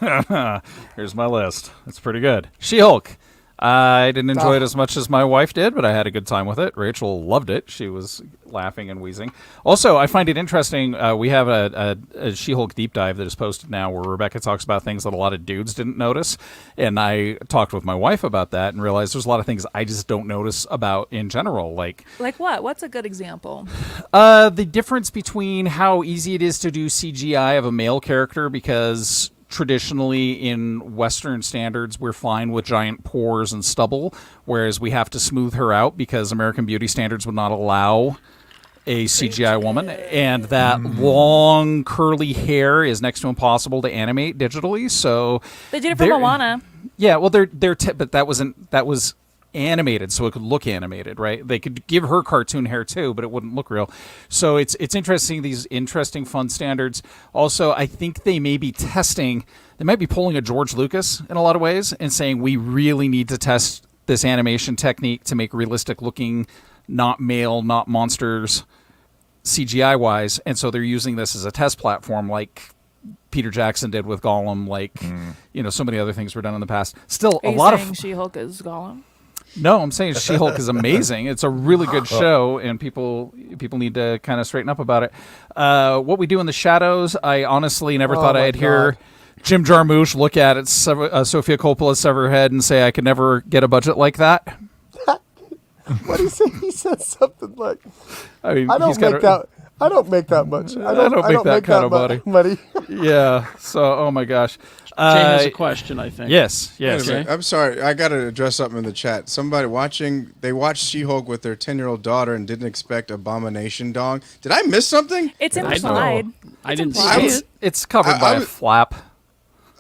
S2: All right. Here's my list. It's pretty good. She-Hulk. I didn't enjoy it as much as my wife did, but I had a good time with it. Rachel loved it. She was laughing and wheezing. Also, I find it interesting. We have a She-Hulk deep dive that is posted now where Rebecca talks about things that a lot of dudes didn't notice. And I talked with my wife about that and realized there's a lot of things I just don't notice about in general. Like
S6: What? What's a good example?
S2: the difference between how easy it is to do CGI of a male character, because traditionally in Western standards we're fine with giant pores and stubble, whereas we have to smooth her out because American beauty standards would not allow a CGI woman, and that long curly hair is next to impossible to animate digitally. So
S6: They did it for Moana.
S2: yeah, well, but that was animated, so it could look animated, right? They could give her cartoon hair too, but it wouldn't look real. So it's interesting, these interesting fun standards. Also, I think they may be pulling a George Lucas in a lot of ways and saying we really need to test this animation technique to make realistic looking, not male, not monsters, CGI wise, and so they're using this as a test platform, like Peter Jackson did with Gollum, like so many other things were done in the past. Still,
S6: Are
S2: a
S6: you
S2: lot
S6: saying
S2: of
S6: She-Hulk is Gollum?
S2: no, I'm saying She-Hulk is amazing. It's a really good show, and people need to kind of straighten up about it. What We Do in the Shadows, I honestly never thought I'd hear Jim Jarmusch look at it, Sofia Coppola's severed head, and say I could never get a budget like that.
S3: What did he say? He said something like,
S2: I mean,
S3: I don't make that much. I don't
S2: make that kind of
S3: money.
S2: Yeah. So, oh my gosh.
S5: Jay has a question, I think.
S2: Yes.
S1: Wait a minute. I'm sorry. I got to address something in the chat. Somebody they watched She-Hulk with their 10-year-old daughter and didn't expect Abomination Dong. Did I miss something?
S6: It's
S5: I don't
S6: implied.
S5: I didn't
S6: implied.
S5: see it.
S2: It's covered by a flap.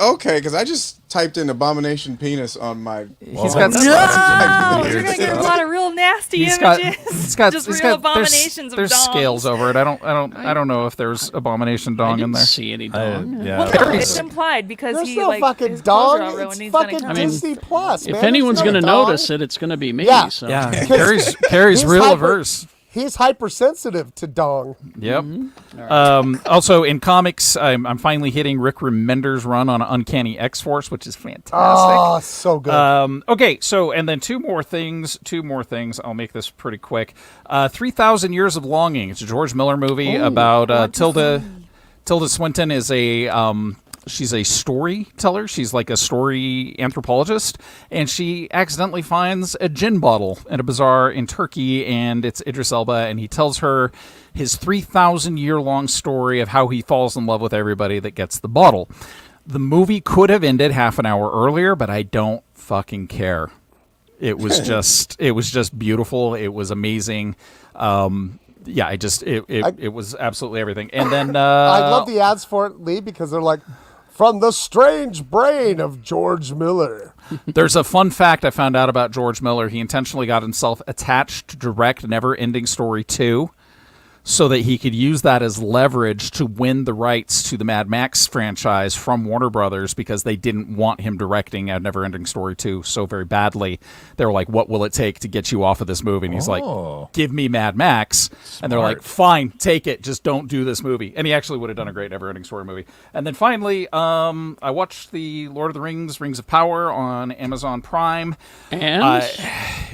S1: Okay, because I just typed in Abomination Penis on my...
S2: He's got
S6: Oh, you're gonna get a lot of real nasty images. Just real abominations of
S2: there's
S6: dongs.
S2: scales over it. I don't know if there's Abomination
S5: I
S2: Dong
S5: didn't
S2: in there.
S5: see any dong.
S6: Well, no, it's implied because
S3: There's
S6: he
S3: no fucking
S6: his clothes are all
S3: dong.
S6: ruined
S3: It's
S6: and he's gonna
S3: fucking
S6: come.
S3: Disney Plus, man.
S5: If anyone's
S3: going to
S5: notice it, it's going to be me.
S3: Yeah.
S5: So.
S2: Yeah, Carrie's
S3: He's
S2: real
S3: hyper-
S2: averse.
S3: He's hypersensitive to dong.
S2: Yep. Also, in comics, I'm finally hitting Rick Remender's run on Uncanny X-Force, which is fantastic.
S3: Oh, so good.
S2: Okay, so, and then two more things. I'll make this pretty quick. 3,000 Years of Longing. It's a George Miller movie about Tilda Swinton is a a storyteller. She's like a story anthropologist, and she accidentally finds a gin bottle in a bazaar in Turkey, and it's Idris Elba, and he tells her his 3,000-year-long story of how he falls in love with everybody that gets the bottle. The movie could have ended half an hour earlier, but I don't fucking care. It was just beautiful. It was amazing. It was absolutely everything. And then
S3: I love the ads for it, Lee, because they're like, from the strange brain of George Miller.
S2: There's a fun fact I found out about George Miller. He intentionally got himself attached to direct Never Ending Story 2 so that he could use that as leverage to win the rights to the Mad Max franchise from Warner Brothers, because they didn't want him directing a Never Ending Story 2 so very badly. They were like, what will it take to get you off of this movie? And he's like, give me Mad Max.
S4: Smart.
S2: And they're like, fine, take it. Just don't do this movie. And he actually would have done a great Never Ending Story movie. And then finally, I watched the Lord of the Rings, Rings of Power on Amazon Prime.
S5: And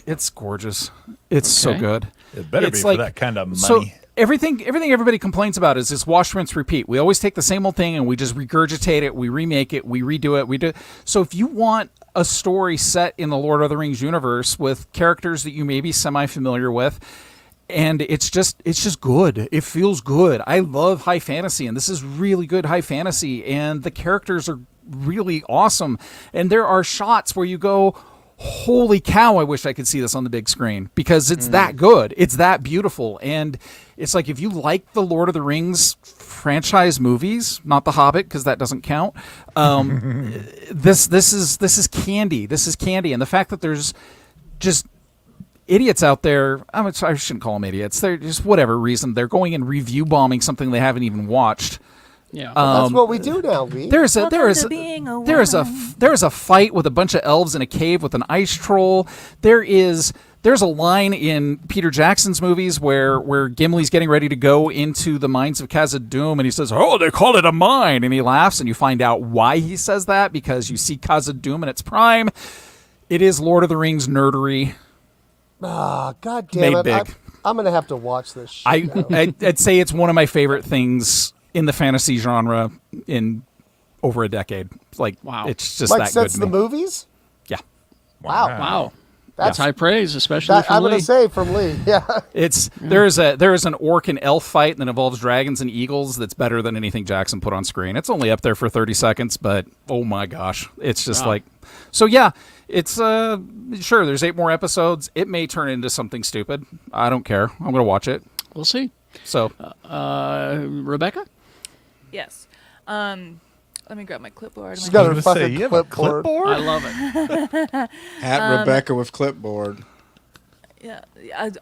S2: it's gorgeous. It's so good.
S4: It better
S2: It's
S4: be for that kind of money.
S2: So everything everybody complains about is this wash, rinse, repeat. We always take the same old thing and we just regurgitate it, we remake it, we redo it, we do. So if you want a story set in the Lord of the Rings universe with characters that you may be semi-familiar with, and it's just good. It feels good. I love high fantasy, and this is really good high fantasy, and the characters are really awesome. And there are shots where you go, holy cow, I wish I could see this on the big screen, because it's that good. It's that beautiful. And it's like, if you like the Lord of the Rings franchise movies, not The Hobbit, because that doesn't count, this is candy. This is candy. And the fact that there's just idiots out there, I shouldn't call them idiots, they're just whatever reason, they're going and review bombing something they haven't even watched.
S5: yeah,
S3: That's what we do now, Lee.
S2: There is a fight with a bunch of elves in a cave with an ice troll. There's a line in Peter Jackson's movies where Gimli's getting ready to go into the mines of Khazad-dûm, and he says, "Oh, they call it a mine," and he laughs, and you find out why he says that, because you see Khazad-dûm in its prime. It is Lord of the Rings nerdery.
S3: God damn
S2: Made
S3: it!
S2: big.
S3: I'm gonna have to watch this shit now.
S2: I'd say it's one of my favorite things in the fantasy genre in over a decade. Like,
S5: Wow.
S2: it's just
S3: Like
S2: that good
S3: since
S2: to
S3: the
S2: me.
S3: movies.
S2: Yeah.
S5: wow,
S3: That's
S5: high praise, especially
S3: that,
S5: from
S3: I'm gonna
S5: Lee.
S3: say from Lee. Yeah.
S2: There is an orc and elf fight that involves dragons and eagles that's better than anything Jackson put on screen. It's only up there for 30 seconds, but oh my gosh, it's just
S5: Wow.
S2: like, so yeah, it's sure there's 8 more episodes. It may turn into something stupid. I don't care. I'm gonna watch it.
S5: We'll see.
S2: So
S5: Rebecca?
S6: Yes. Let me grab my clipboard.
S3: She's
S6: My
S3: got
S4: I
S3: her
S4: was gonna say,
S3: fucking
S4: you have a
S3: clipboard.
S4: clipboard?
S5: I love it.
S1: At Rebecca with clipboard.
S6: Yeah,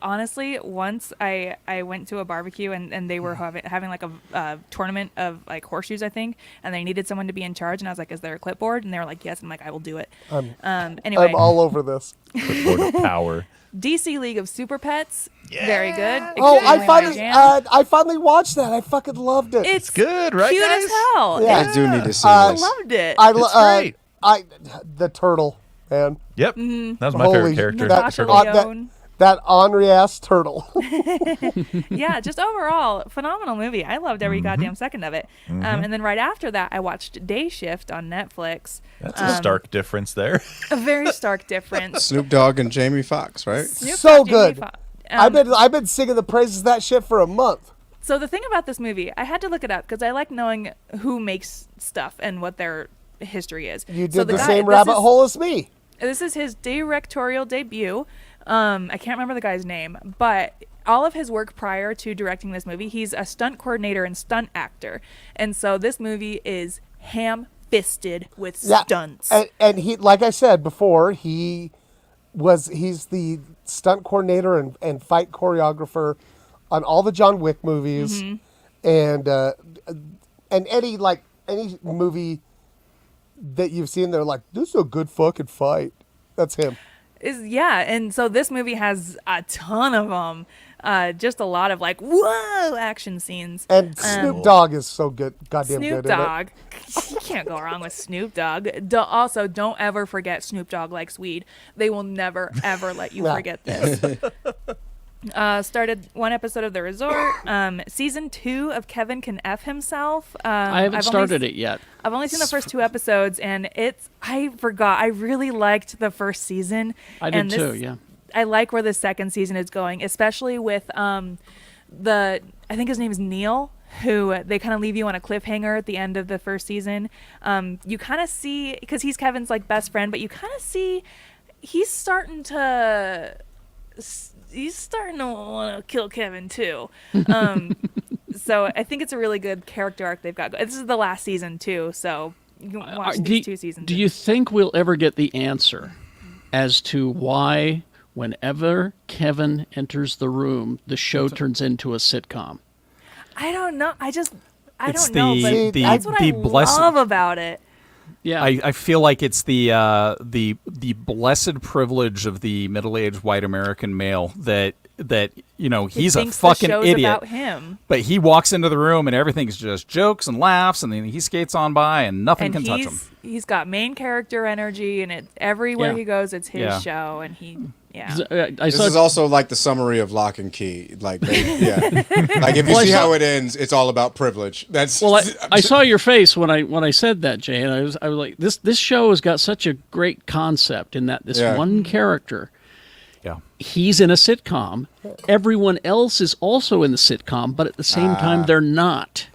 S6: honestly, once I went to a barbecue and they were having like a tournament of like horseshoes, I think, and they needed someone to be in charge, and I was like, "Is there a clipboard?" And they were like, "Yes." And I'm like, "I will do it." Anyway,
S3: I'm all over this.
S4: Clipboard of power.
S6: DC League of Super Pets, very good.
S3: Oh,
S6: Extremely my jam.
S3: I finally watched that. I fucking loved it.
S6: It's
S4: good, right,
S6: cute
S4: guys?
S6: as hell.
S3: Yeah.
S1: I do need to see
S6: I
S1: this.
S6: loved it.
S4: It's great.
S3: The turtle, man.
S4: Yep. That was my favorite character.
S6: Natasha
S4: Turtle.
S6: Lyonne.
S3: That ornery ass turtle.
S6: Yeah, just overall phenomenal movie. I loved every goddamn second of it. And then right after that, I watched Day Shift on Netflix.
S4: That's a stark difference there.
S6: A very stark difference.
S1: Snoop Dogg and Jamie Foxx, right?
S6: Snoop
S3: So
S6: Dogg, Jamie
S3: good.
S6: Foxx.
S3: I've been singing the praises of that shit for a month.
S6: So the thing about this movie, I had to look it up because I like knowing who makes stuff and what their history is.
S3: You did
S6: So
S3: the
S6: guy-
S3: same
S6: this
S3: rabbit
S6: is-
S3: hole as me.
S6: This is his directorial debut. I can't remember the guy's name, but all of his work prior to directing this movie, he's a stunt coordinator and stunt actor. And so this movie is ham-fisted with stunts.
S3: And he, like I said before, he's the stunt coordinator and fight choreographer on all the John Wick movies. And any movie that you've seen, they're like, this is a good fucking fight. That's him.
S6: And so this movie has a ton of them. Just a lot of like, whoa, action scenes.
S3: And Snoop Dogg is so good, goddamn
S6: Snoop
S3: good in it.
S6: Dogg. You can't go wrong with Snoop Dogg. Also, don't ever forget Snoop Dogg likes weed. They will never, ever let you
S3: No.
S6: forget this. Started one episode of The Resort. Season 2 of Kevin Can F Himself.
S5: I haven't started it yet.
S6: I've only seen the first 2 episodes, and I forgot. I really liked the first season.
S5: I did too, yeah.
S6: I like where the second season is going, especially with I think his name is Neil, who they kind of leave you on a cliffhanger at the end of the first season. You kind of see, because he's Kevin's like best friend, but you kind of see he's starting to want to kill Kevin too. So I think it's a really good character arc they've got. This is the last season too, so you can watch these 2 seasons.
S5: Do you think we'll ever get the answer as to why, whenever Kevin enters the room, the show turns into a sitcom?
S6: I don't know. I don't
S2: It's
S6: know, but that's what I love about it.
S5: Yeah,
S2: I feel like it's the blessed privilege of the middle-aged white American male that he's a
S6: thinks
S2: fucking
S6: the show's
S2: idiot.
S6: about him.
S2: But he walks into the room and everything's just jokes and laughs, and then he skates on by and nothing can touch him.
S6: He's got main character energy, and everywhere
S5: Yeah.
S6: he goes, it's his
S2: Yeah.
S6: show, and
S1: This is also like the summary of Lock and Key. Like, yeah, like if you
S5: Well,
S1: see
S5: I saw-
S1: how it ends, it's all about privilege. That's
S5: Well, I saw your face when I said that, Jay, and I was like, this show has got such a great concept in that this one character, he's in a sitcom. Everyone else is also in the sitcom, but at the same time, they're not.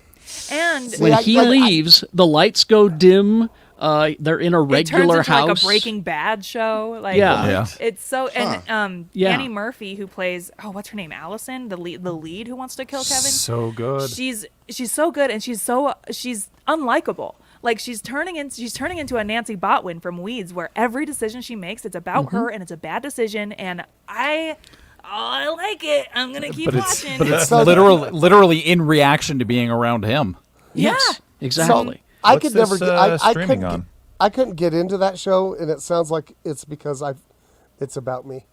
S6: And
S5: When he leaves, the lights go dim. They're in a
S6: it
S5: regular
S6: turns into
S5: house.
S6: like a Breaking Bad show. Like,
S5: Yeah.
S6: it's so. And
S5: Yeah.
S6: Annie Murphy, who plays what's her name, Allison, the lead who wants to kill Kevin.
S2: So good.
S6: She's so good, and she's unlikable. Like she's turning into a Nancy Botwin from Weeds, where every decision she makes, it's about her, and it's a bad decision. And I like it. I'm gonna keep watching.
S2: But it's literally in reaction to being around him.
S5: Yes, exactly.
S3: I
S4: What's
S3: could never
S4: this,
S3: get. I
S4: streaming
S3: couldn't.
S4: on?
S3: I couldn't get into that show, and it sounds like it's because it's about me.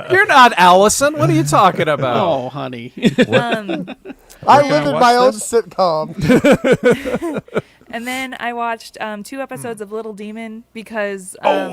S2: You're not Allison. What are you talking about?
S5: Oh, honey.
S3: I live in my own sitcom.
S6: And then I watched 2 episodes of Little Demon because
S4: I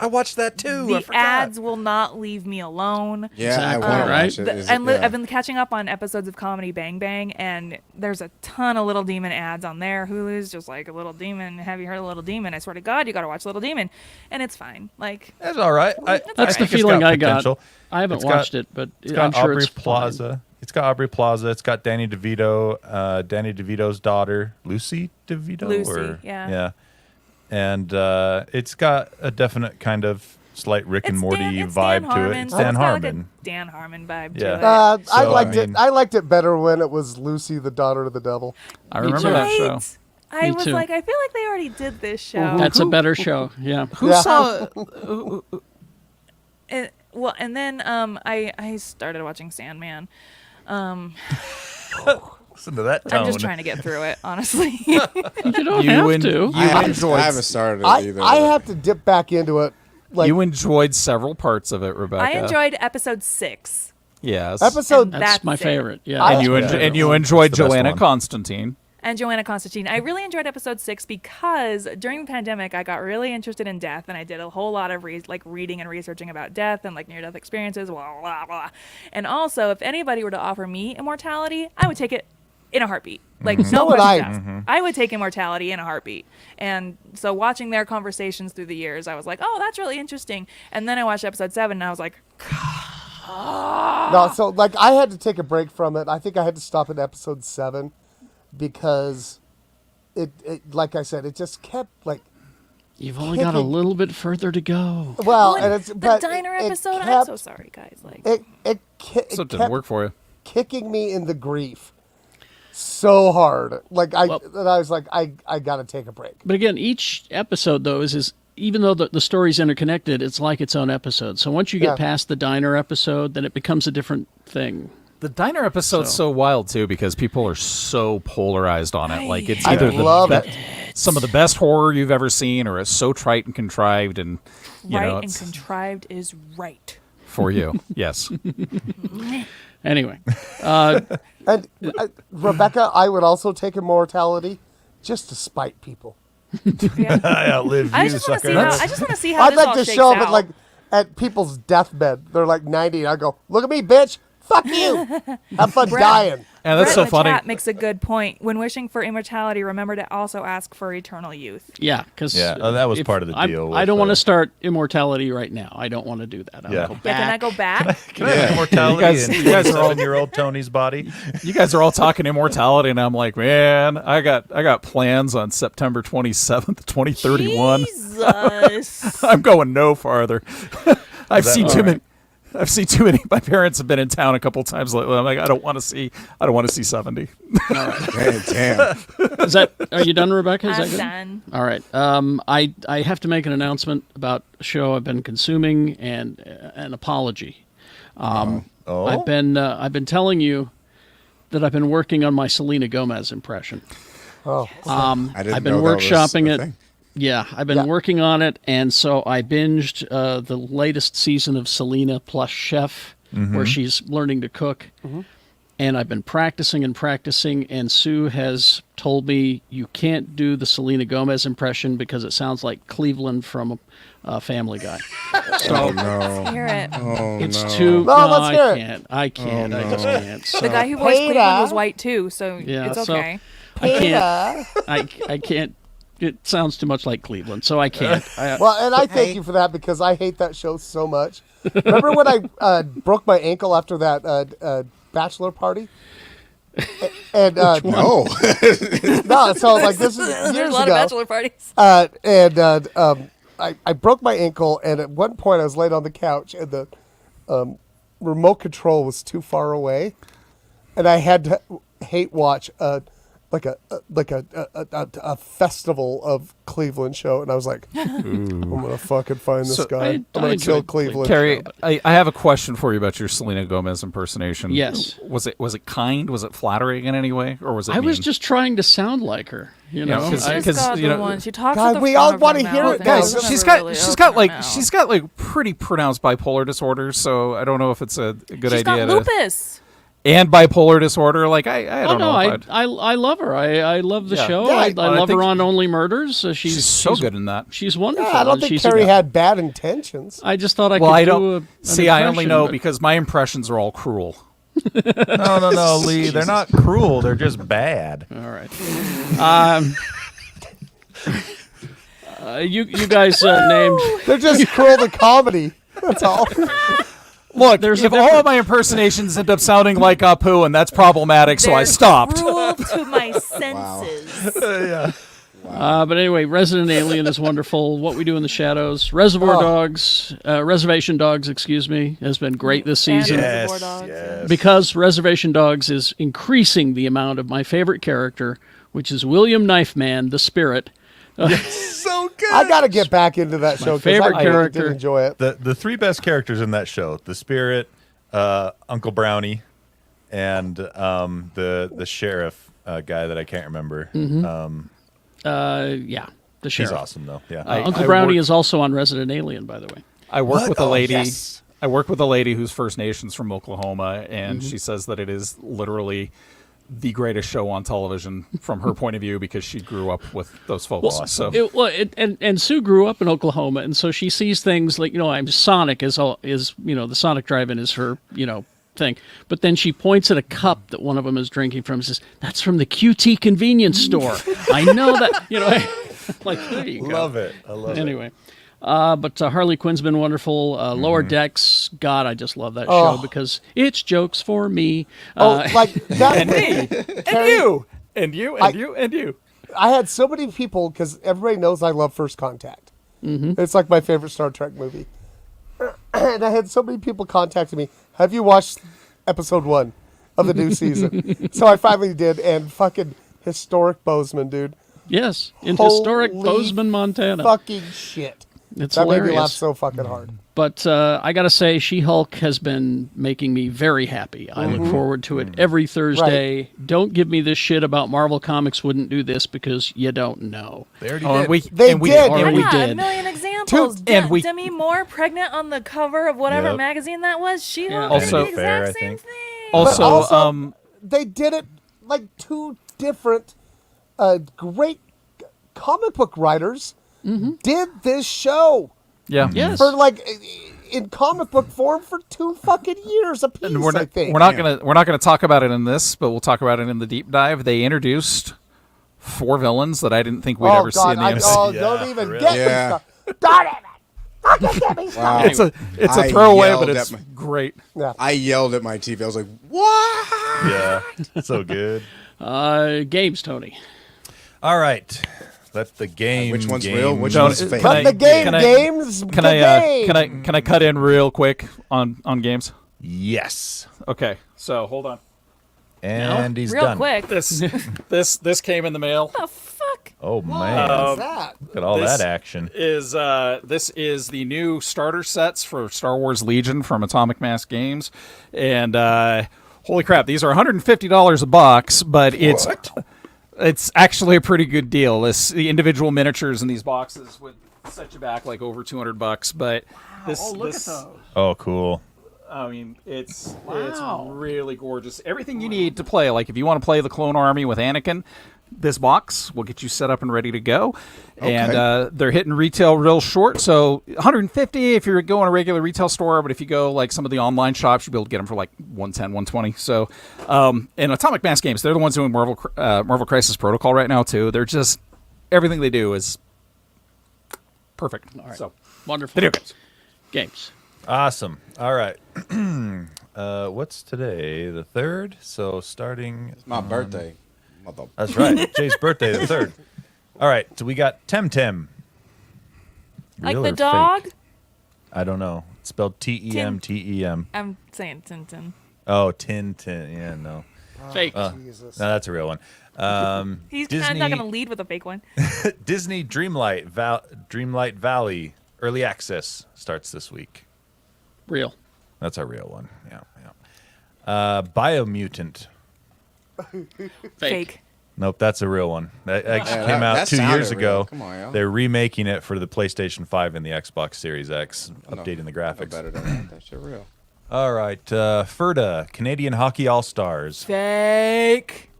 S4: watched that too. I
S6: the
S4: forgot.
S6: ads will not leave me alone.
S1: yeah,
S5: Exactly,
S1: I want to
S5: right?
S1: watch it.
S6: I've been catching up on episodes of Comedy Bang Bang, and there's a ton of Little Demon ads on there. Hulu's just like, Little Demon. Have you heard of Little Demon? I swear to God, you got to watch Little Demon, and it's fine. Like,
S4: That's all right.
S5: That's the feeling I got. I haven't
S4: It's got-
S5: watched it, but
S4: It's
S5: I'm
S4: got
S5: sure
S4: Aubrey
S5: it's
S4: Plaza.
S5: fine.
S4: It's got Aubrey Plaza. It's got Danny DeVito, Danny DeVito's daughter, Lucy DeVito.
S6: Lucy, yeah.
S4: Yeah. And it's got a definite kind of slight Rick and Morty
S6: it's
S4: vibe
S6: Dan
S4: to
S6: Harmon,
S4: it. It's
S6: so
S4: Dan
S6: it's got
S4: Harmon.
S6: like a Dan Harmon vibe
S4: Yeah.
S6: to it.
S3: I
S4: So,
S3: liked
S4: I mean-
S3: it. I liked it better when it was Lucy, the daughter of the devil.
S2: I
S5: Me
S2: remember
S5: too.
S2: that show.
S6: I
S5: Me
S6: was
S5: too.
S6: like, I feel like they already did this show.
S5: That's a better show. Yeah.
S2: Who
S3: Yeah.
S2: saw?
S6: Well, and then I started watching Sandman.
S4: Listen to that tone.
S6: I'm just trying to get through it, honestly.
S5: You don't have to.
S1: I haven't started it either.
S3: I have to dip back into it. Like
S2: You enjoyed several parts of it, Rebecca.
S6: I enjoyed episode 6.
S2: Yes.
S3: episode.
S6: And
S5: That's my
S6: it.
S5: favorite. Yeah.
S2: and you enjoyed
S4: It's the best
S2: Joanna
S4: one.
S2: Constantine.
S6: And Joanna Constantine. I really enjoyed episode 6 because during the pandemic, I got really interested in death, and I did a whole lot of reading and researching about death and like near-death experiences, blah, blah, blah. And also, if anybody were to offer me immortality, I would take it in a heartbeat. Like, no
S3: So would
S6: questions
S3: I.
S6: asked. I would take immortality in a heartbeat. And so watching their conversations through the years, I was like, oh, that's really interesting. And then I watched episode 7, and I was like,
S3: No, so like I had to take a break from it. I think I had to stop at episode 7 because it like I said, it just kept like
S5: You've only got a little bit further to go.
S3: well,
S6: oh,
S3: and it's
S6: the
S3: but
S6: diner
S3: it
S6: episode. I'm
S3: kept-
S6: so sorry, guys. Like,
S3: It
S2: So it didn't
S3: kept
S2: work for you.
S3: kicking me in the grief so hard. Like
S5: Well-
S3: and I was like, I got to take a break.
S5: But again, each episode though is even though the story's interconnected, it's like its own episode. So once you get
S3: Yeah.
S5: past the diner episode, then it becomes a different thing.
S2: The diner episode's so wild too because people are so polarized on it. Like it's
S3: I
S2: either
S3: love
S2: the
S3: it.
S2: some of the best horror you've ever seen, or it's so trite and contrived, and you
S6: right
S2: know,
S6: and
S2: it's
S6: contrived is right.
S2: for you. Yes.
S5: Anyway,
S3: And Rebecca, I would also take immortality just to spite people.
S6: Yeah.
S4: I outlive
S6: I
S4: you,
S6: just want to
S4: sucker.
S6: see how. I just want to see how
S3: I'd
S6: this
S3: like
S6: all
S3: to
S6: shakes
S3: show
S6: out.
S3: them at people's deathbed. They're like 90, and I go, "Look at me, bitch! Fuck you! Have fun dying."
S2: And that's
S6: Brett
S2: so
S6: in the
S2: funny.
S6: chat makes a good point. When wishing for immortality, remember to also ask for eternal youth.
S5: Yeah, because
S4: that was part of the deal.
S5: I don't
S4: with,
S5: want to start immortality right now. I don't want to do that. I
S4: Yeah.
S5: want to go
S6: Yeah, can I
S5: back.
S6: go back?
S4: Can I have immortality
S2: You guys
S4: in
S2: are all-
S4: 7-year-old Tony's body?
S2: You guys are all talking immortality, and I'm like, man, I got plans on September 27th, 2031.
S6: Jesus.
S2: I'm going no farther. I've
S4: that
S2: seen
S4: all
S2: too
S4: right?
S2: many. I've seen too many. My parents have been in town a couple times lately. I'm like, I don't want to see 70.
S1: Man, damn.
S5: Are you done, Rebecca? Is that
S6: I'm
S5: good?
S6: done.
S5: All right. I have to make an announcement about a show I've been consuming and an apology.
S4: Oh?
S5: I've been telling you that I've been working on my Selena Gomez impression.
S3: Oh,
S1: I didn't
S5: I've been
S1: know that was
S5: workshopping
S1: a
S5: it.
S1: thing.
S5: Yeah, I've been working on it, and so I binged the latest season of Selena Plus Chef, where she's learning to cook. And I've been practicing, and Sue has told me you can't do the Selena Gomez impression because it sounds like Cleveland from Family Guy. So
S1: No.
S6: Hear it.
S5: it's too.
S3: No, let's hear it.
S5: can't. I can't. I just can't. So,
S6: The guy who voiced
S3: Peter.
S6: Cleveland was white too, so
S5: Yeah,
S6: it's
S5: so-
S6: okay.
S5: I can't. I can't. It sounds too much like Cleveland, so I can't.
S3: well, and I thank you for that because I hate that show so much. Remember when I broke my ankle after that bachelor party? And
S1: No.
S3: no, so like this is
S6: There's
S3: years
S6: a lot
S3: ago.
S6: of bachelor parties.
S3: I broke my ankle, and at one point I was laid on the couch, and the remote control was too far away, and I had to hate watch a festival of Cleveland show, and I was like, I'm gonna fucking find this
S2: So
S3: guy. I'm
S5: I
S3: gonna kill
S5: enjoyed
S3: Cleveland.
S2: Carrie, I have a question for you about your Selena Gomez impersonation.
S5: Yes.
S2: Was it kind? Was it flattering in any way, or was it?
S5: I was
S2: mean?
S5: just trying to sound like her. You know,
S2: because-
S5: I-
S6: She's got
S2: you
S6: the
S2: know-
S6: one. She talks
S3: God,
S6: with the
S3: we
S6: front
S3: all
S6: of
S3: wanna
S6: her
S3: hear
S6: mouth
S3: it,
S6: and
S3: guys.
S6: doesn't
S2: She's
S6: ever
S2: got
S6: really
S2: she's
S6: open
S2: got
S6: her
S2: like
S6: mouth.
S2: she's got like pretty pronounced bipolar disorder. So I don't know if it's a good
S6: She's
S2: idea
S6: got
S2: to
S6: lupus.
S2: and bipolar disorder. Like I
S5: Oh
S2: don't
S5: no,
S2: know.
S5: I,
S2: if I'd-
S5: I love her. I love the
S2: Yeah.
S5: show.
S3: Yeah,
S5: I
S2: I
S5: love
S2: think
S5: her on Only Murders.
S2: she's so good in that.
S5: She's wonderful.
S3: Yeah, I don't
S5: and
S3: think
S5: she's
S3: Carrie
S5: a-
S3: had bad intentions.
S5: I just thought I
S2: Well,
S5: could
S2: I
S5: do
S2: don't
S5: an
S2: see. I only
S5: impression,
S2: know
S5: but-
S2: because my impressions are all cruel.
S4: No, Lee. They're not cruel. They're just bad.
S5: All right. You guys named.
S3: They're just cruel to comedy. That's all.
S2: Look,
S5: There's a
S2: if all
S5: difference.
S2: of my impersonations end up sounding like Apu, and that's problematic, so I
S6: They're
S2: stopped.
S6: Cruel to my senses.
S5: But anyway, Resident Alien is wonderful. What We Do in the Shadows, Reservation Dogs, excuse me, has been great this
S6: And
S5: season.
S6: Reservoir Dogs.
S5: Because Reservation Dogs is increasing the amount of my favorite character, which is William Knifeman, the Spirit.
S4: So good.
S3: I got to get back into that show because
S5: favorite
S3: I really
S5: character.
S3: did enjoy it.
S4: The three best characters in that show: the Spirit, Uncle Brownie, and the sheriff guy that I can't remember.
S5: Yeah, the
S4: He's
S5: sheriff.
S4: awesome though. Yeah.
S5: Uncle
S2: I
S5: Brownie
S2: work-
S5: is also on Resident Alien, by the way.
S2: I work
S4: What?
S2: with a
S4: Oh,
S2: lady.
S4: yes.
S2: I work with a lady who's First Nations from Oklahoma, and
S5: Mm-hmm.
S2: she says that it is literally the greatest show on television from her point of view because she grew up with those folks. So
S5: And Sue grew up in Oklahoma, and so she sees things like I'm Sonic is the Sonic Drive-In is her thing, but then she points at a cup that one of them is drinking from and says, "That's from the QT convenience store." I know that like there you go.
S4: Love it. I love it.
S5: Anyway. But Harley Quinn's been wonderful. Lower Decks, God, I just love that show because it's jokes for me.
S3: Like that.
S2: and me, and you, and you, and you, and you.
S3: I had so many people because everybody knows I love First Contact. It's like my favorite Star Trek movie. And I had so many people contacting me. Have you watched episode 1 of the new season? So I finally did, and fucking historic Bozeman, dude.
S5: Yes, in historic
S3: Holy
S5: Bozeman, Montana.
S3: Fucking shit.
S5: It's
S3: That made me
S5: hilarious.
S3: laugh so fucking hard.
S5: But I got to say, She-Hulk has been making me very happy. I look forward to it every Thursday. Don't give me this shit about Marvel Comics wouldn't do this because you don't know.
S4: They already
S2: Oh,
S4: did.
S2: and we
S3: They
S2: and we
S3: did.
S2: and
S6: I
S2: we
S6: got
S5: did.
S6: a million examples.
S2: And we-
S6: Demi Moore pregnant on the cover of whatever
S4: Yep.
S6: magazine that was. She
S5: Yeah.
S2: Also-
S6: did the
S4: Fair,
S6: exact
S4: I
S6: same
S4: think.
S6: thing.
S2: also,
S3: also- They did it like two different great comic book writers did this show.
S2: yeah,
S5: Yes.
S3: For like in comic book form for 2 fucking years apiece.
S2: And we're
S3: I think
S2: not gonna talk about it in this, but we'll talk about it in the deep dive. They introduced 4 villains that I didn't think we'd ever see in the MCU.
S3: Don't even
S4: for
S3: get
S1: real.
S3: me
S1: Yeah.
S3: started. Don't even fucking get me started.
S2: It's a
S1: I
S2: throwaway,
S1: yelled
S2: but
S1: at
S2: it's
S1: my-
S2: great.
S3: Yeah.
S1: I yelled at my TV. I was like, "What?"
S4: Yeah, so good.
S5: Games, Tony.
S4: All right, let the game.
S1: Which one's
S4: game.
S1: real? Which
S2: Don't-
S1: one's fake?
S3: But the game,
S2: can I-
S3: games.
S2: Can
S3: the
S2: I
S3: game.
S2: can I cut in real quick on games?
S4: Yes,
S2: Okay, so hold on.
S4: and he's
S6: Real
S4: done.
S6: quick.
S2: This came in the mail.
S6: The fuck?
S4: Oh man,
S3: What's that?
S4: look at all
S2: this-
S4: that action.
S2: This is the new starter sets for Star Wars Legion from Atomic Mass Games, and holy crap, these are $150 a box, but it's actually a pretty good deal. The individual miniatures in these boxes would set you back like over $200, but this
S4: Oh, cool.
S2: I mean, it's really gorgeous. Everything you need to play. Like if you want to play the Clone Army with Anakin, this box will get you set up and ready to go. And they're hitting retail real short, so $150 if you're going to a regular retail store. But if you go like some of the online shops, you'll be able to get them for like $110, $120. So, in Atomic Mass Games, they're the ones doing Marvel Crisis Protocol right now too. They're just everything they do is perfect.
S5: All right.
S2: So
S5: Wonderful.
S2: video games.
S5: Games.
S4: Awesome. All right. What's today? The 3rd. So starting.
S1: My birthday. Mother.
S4: That's right. Jay's birthday, the 3rd. All right. So we got Temtem.
S6: Like
S4: Real
S6: the
S4: or fake?
S6: dog?
S4: I don't know. It's spelled Temtem.
S6: I'm saying Tintin.
S4: Oh, Tintin. Yeah, no.
S5: Fake.
S3: Jesus.
S4: No, that's a real one.
S6: He's
S4: Disney,
S6: not going to lead with a fake one.
S4: Disney Dreamlight Valley Early Access starts this week.
S5: Real.
S4: That's a real one. Yeah. Biomutant.
S6: Fake.
S4: Nope, that's a real one. That actually
S1: Yeah,
S4: came out
S1: that
S4: 2 years
S1: sounded
S4: ago.
S1: real. Come on, yo.
S4: They're remaking it for the PlayStation 5 and the Xbox Series X, updating the
S1: No
S4: graphics.
S1: better than that. That shit real.
S4: All right, FERDA, Canadian Hockey All-Stars.
S6: Fake.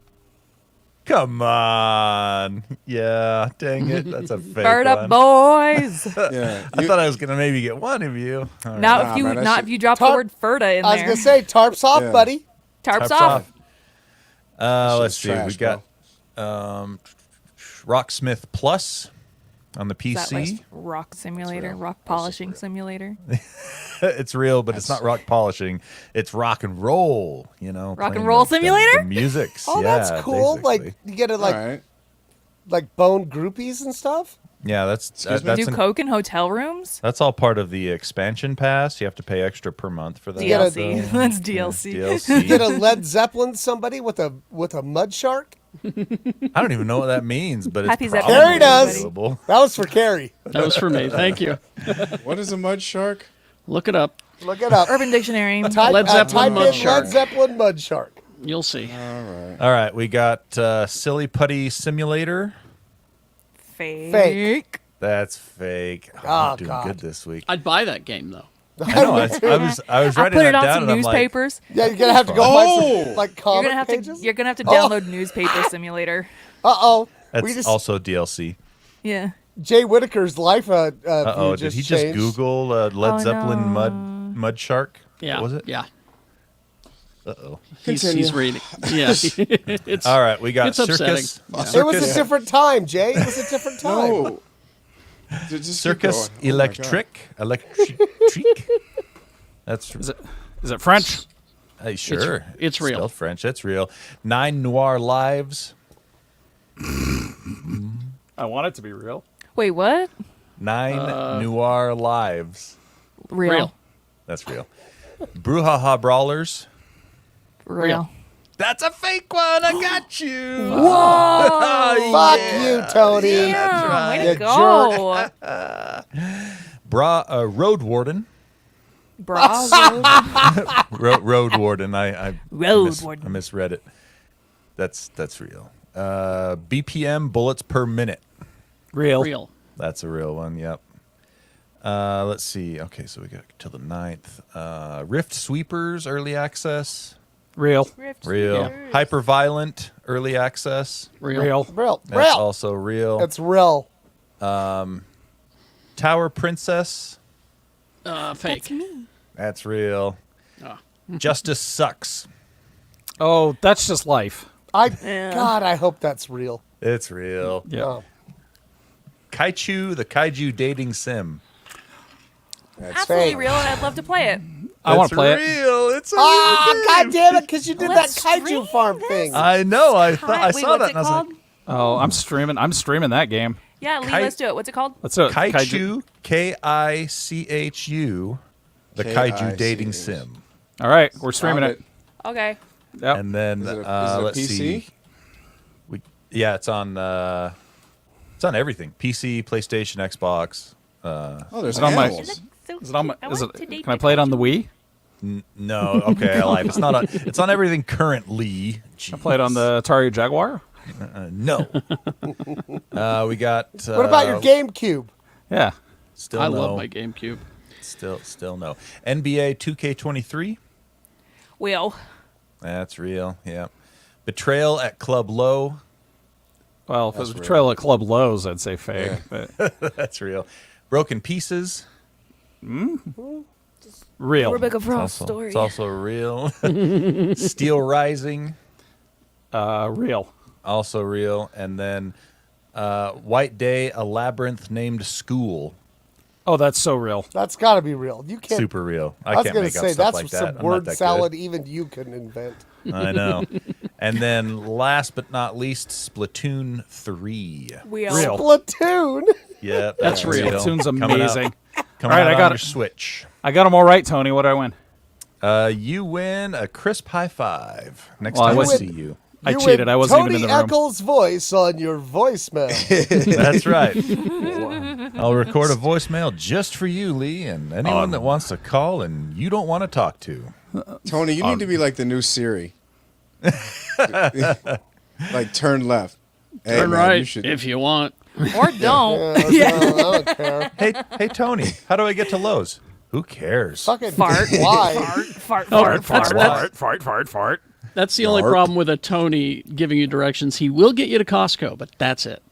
S4: Come on. Yeah, dang it. That's a fake
S6: Bird
S4: one.
S6: up, boys.
S1: Yeah.
S4: I thought I was going to maybe get one of you. All right.
S6: Not
S1: Nah,
S6: if you
S1: man, that
S6: not
S1: shit-
S6: if you drop the
S3: Tarp-
S6: word Ferda in
S3: I was
S6: there.
S3: gonna say tarps off,
S1: Yeah.
S3: buddy.
S6: Tarps
S4: Tarps
S6: off.
S4: Let's see.
S1: Trash,
S4: We got Rocksmith Plus on the
S6: Is that like
S4: PC.
S6: rock simulator, rock polishing simulator,
S4: It's real, but it's not rock polishing. It's rock and roll. You know,
S6: Rock and
S4: playing
S6: roll
S4: the
S6: simulator?
S4: musics.
S3: Oh,
S4: yeah,
S3: that's cool.
S4: basically.
S3: Like you get to
S1: All right.
S3: like bone groupies and stuff.
S4: yeah, that's
S1: Excuse me?
S4: that's
S6: do coke in hotel rooms.
S4: that's all part of the expansion pass. You have to pay extra per month for that.
S6: DLC.
S4: so-
S6: That's DLC.
S4: DLC.
S3: Get a Led Zeppelin somebody with a mud shark.
S4: I don't even know what that means, but
S6: Happy
S4: it's
S6: Zeppelin,
S4: probably
S3: Carrie does.
S4: available.
S3: That was for Carrie.
S5: That was for me. Thank you.
S1: What is a mud shark?
S5: Look it up.
S3: Look it up.
S6: Urban Dictionary.
S3: Type,
S5: Led Zeppelin
S3: type
S5: mud
S3: in
S5: shark.
S3: Led Zeppelin mud shark.
S5: You'll see.
S4: All right, we got Silly Putty Simulator.
S6: Fake.
S3: Fake.
S4: That's fake. Oh,
S3: Oh,
S4: I'm doing
S3: God.
S4: good this week.
S5: I'd buy that game though.
S4: I know. I was
S6: I
S4: writing
S6: put it
S4: that
S6: on
S4: down,
S6: some
S4: and I'm like,
S6: newspapers.
S3: Yeah, you're gonna have to go
S1: Oh!
S3: find some like
S6: You're
S3: comic
S6: gonna have
S3: pages.
S6: to. You're gonna have to download Newspaper Simulator.
S3: Uh-oh.
S4: that's also DLC.
S6: Yeah.
S3: Jay Whitaker's life.
S4: Oh,
S3: view
S4: did he just
S3: changed.
S4: Google Led
S6: Oh,
S4: Zeppelin
S6: no.
S4: mud shark?
S5: Yeah.
S4: What was it?
S5: Yeah.
S4: Uh-oh.
S5: He's reading. Yeah. It's
S4: All right, we got
S5: It's upsetting.
S4: Circus.
S5: Yeah.
S3: It was a different time, Jay. It was a different time.
S1: No. Just keep
S4: Circus
S1: going. Oh my God.
S4: Electric. That's
S2: Is it French?
S4: hey, sure.
S5: it's real.
S4: Spelled French. It's real. 9 Noir Lives.
S2: I want it to be real.
S6: Wait, what?
S4: 9 Noir Lives.
S6: Real.
S4: That's real. Brouhaha Brawlers.
S6: Real.
S4: That's a fake one. I got you.
S6: Whoa!
S3: Fuck you, Tony.
S6: Damn, way
S3: You
S6: to go.
S4: Road Warden.
S6: Bravo.
S4: Road Warden. I
S6: Road Warden.
S4: I misread it. That's real. BPM bullets per minute.
S2: Real.
S5: Real.
S4: That's a real one. Yep. Let's see. Okay, so we got till the 9th. Rift Sweepers early access.
S2: Real.
S4: Real. Hyper Violent early access.
S5: Real.
S3: Real.
S4: That's
S3: Real.
S4: also real.
S3: That's real.
S4: Tower Princess.
S5: Fake.
S6: That's me.
S4: That's real.
S5: Oh.
S4: Justice sucks.
S2: Oh, that's just life.
S3: God, I hope that's real.
S4: It's real.
S2: Yeah.
S3: Oh.
S4: Kaichu, the Kaiju dating sim.
S1: That's
S6: Absolutely
S3: fake.
S6: real, and I'd love to play it.
S2: I want
S4: It's
S2: to play it.
S4: real. It's a
S3: Ah,
S4: real
S3: God
S4: game.
S3: damn it, because you did
S6: Let's
S3: that kaiju
S6: stream
S3: farm
S6: this.
S3: thing.
S4: I know. I
S6: Wait,
S4: saw that.
S6: what's it
S4: And I was
S6: called?
S4: like,
S2: Oh, I'm streaming that game.
S6: Yeah, Lee,
S4: Kai-
S6: let's do it. What's it called?
S2: Let's do it.
S4: Kaichu, Kichu, the Kaiju dating
S1: K-I-C-H.
S4: sim.
S2: All right, we're streaming
S1: Found
S2: it.
S6: Okay.
S2: Yep.
S4: And then
S1: Is it a
S4: let's
S1: PC?
S4: see. Yeah, it's on everything: PC, PlayStation, Xbox.
S1: Oh, there's
S2: Is it on my-
S1: animals.
S2: Is it on my? Can I play it on the Wii?
S4: No, okay, I lied. It's not on. It's on everything currently.
S2: I play it on the Atari Jaguar.
S4: No. We got.
S3: What about your GameCube?
S2: Yeah.
S4: Still
S5: I
S4: no.
S5: love my GameCube.
S4: Still no. NBA 2K23.
S6: Wheel.
S4: That's real. Yeah. Betrayal at Club Low.
S2: Well, if it was
S1: That's
S2: Betrayal at Club Lowe's, I'd say fake.
S1: Yeah.
S2: But
S4: That's real. Broken Pieces.
S2: real.
S6: Rebecca Frost story.
S4: It's also real. Steel Rising.
S2: Real.
S4: Also real. And then White Day, a labyrinth named School.
S2: Oh, that's so real.
S3: That's got to be real. You can't.
S4: Super real.
S3: I was
S4: can't
S3: going
S4: make
S3: to
S4: up
S3: say,
S4: stuff
S3: that's
S4: like that.
S3: some
S4: I'm not
S3: word
S4: that
S3: salad
S4: good.
S3: even you couldn't invent.
S4: I know. And then last but not least, Splatoon 3.
S6: Wheel.
S2: Real.
S3: Splatoon.
S4: Yeah,
S5: That's real.
S2: Splatoon's
S4: Coming out-
S2: amazing.
S4: Coming
S2: All right,
S4: out
S2: I got
S4: on your
S2: it.
S4: Switch.
S2: I got them all right, Tony. What did I win?
S4: You win a crisp high five. Next
S2: Well, I
S4: time I
S2: was-
S4: see you.
S2: I
S3: You
S2: cheated.
S3: win
S2: I wasn't
S3: Tony
S2: even in the room.
S3: Eccles' voice on your voicemail.
S4: That's right. I'll record a voicemail just for you, Lee, and anyone that wants to call and you don't want to talk to.
S1: Tony, you need to be like the new Siri. Like turn left. Hey,
S5: Turn
S1: man,
S5: right
S1: you should-
S5: if you want.
S6: Or don't.
S3: Yeah, I don't care.
S4: Hey, Tony, how do I get to Lowe's? Who cares?
S3: Fucking
S6: Fart.
S3: why?
S6: Fart.
S2: Fart.
S5: That's the only
S1: Yarp.
S5: problem with a Tony giving you directions. He will get you to Costco, but that's it.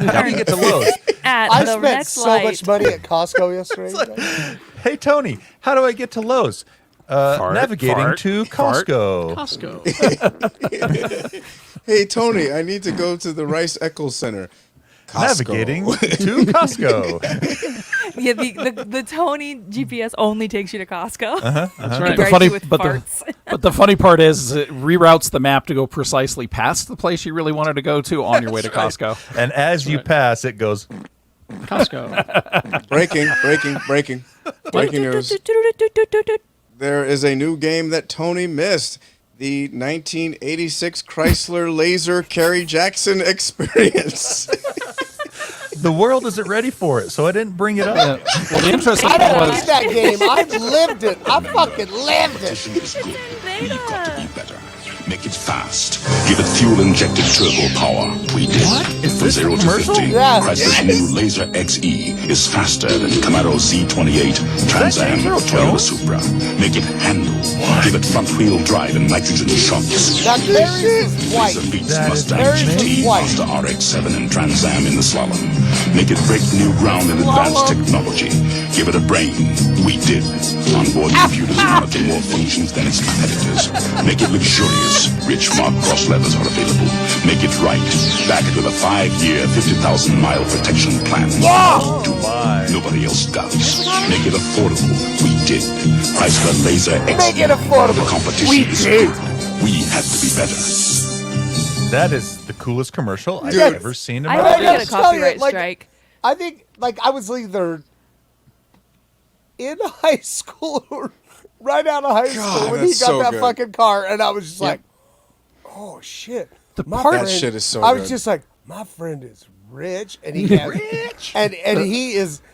S4: How do you get to Lowe's?
S6: At
S3: I
S6: the
S3: spent
S6: next
S3: so
S6: light.
S3: much money at Costco yesterday.
S4: Hey, Tony, how do I get to Lowe's? Navigating to Costco.
S5: Costco.
S1: Hey, Tony, I need to go to the Rice Eccles Center. Costco.
S4: Navigating to Costco.
S6: Yeah, the Tony GPS only takes you to Costco.
S5: That's
S6: It
S5: right.
S6: drives
S2: funny-
S6: you with
S2: but the-
S6: farts.
S2: But the funny part is it reroutes the map to go precisely past the place you really wanted to go to on your way to Costco.
S4: And as you pass, it goes,
S5: Costco.
S1: Breaking news. There is a new game that Tony missed. The 1986 Chrysler Laser Kerry Jackson experience.
S4: the world isn't ready for it, so I didn't bring it up.
S2: Well, the interesting
S3: I
S2: thing
S3: don't
S2: was
S3: need that game. I've lived it. I fucking lived it.
S8: Is good. We've got to be better. Make it fast. Give it fuel-injected turbo power. We did.
S4: What? Is
S8: From
S4: this a
S8: 0 to
S4: commercial?
S8: 50,
S3: Yeah.
S8: Chrysler's new Laser XE is faster than Camaro Z28, Trans Am,
S4: James Earl
S8: Toyota
S4: Jones?
S8: Supra. Make it handle. Give it front-wheel drive and nitrogen shocks.
S3: That Barry's is white.
S8: Laser beats
S4: That is
S8: Mustang
S3: very
S8: GT,
S3: white.
S8: Mazda RX-7, and Trans Am in the slalom. Make it break new ground in advanced technology. Give it a brain. We did. Onboard computers monitor more functions than its competitors. Make it luxurious. Rich Mark cross levers are available. Make it right. Back it with a 5-year, 50,000-mile protection plan. Nobody else does. Make it affordable. We did. Chrysler Laser XE.
S3: Make it affordable.
S8: The competition
S3: We
S8: is
S3: did.
S8: good. We had to be better.
S4: That is the coolest commercial I've
S3: Dude.
S4: ever seen in
S6: I
S4: my
S6: hope
S4: life.
S6: we get a
S3: I'll tell you,
S6: copyright
S3: like-
S6: strike.
S3: I think, like, I was either in high school or right out of high school when he
S1: that's
S3: got
S1: so
S3: that
S1: good.
S3: fucking car, and I was just like, oh, shit. My
S2: part-
S1: That shit is so
S3: I was
S1: good.
S3: just like, my friend is rich, and he has, and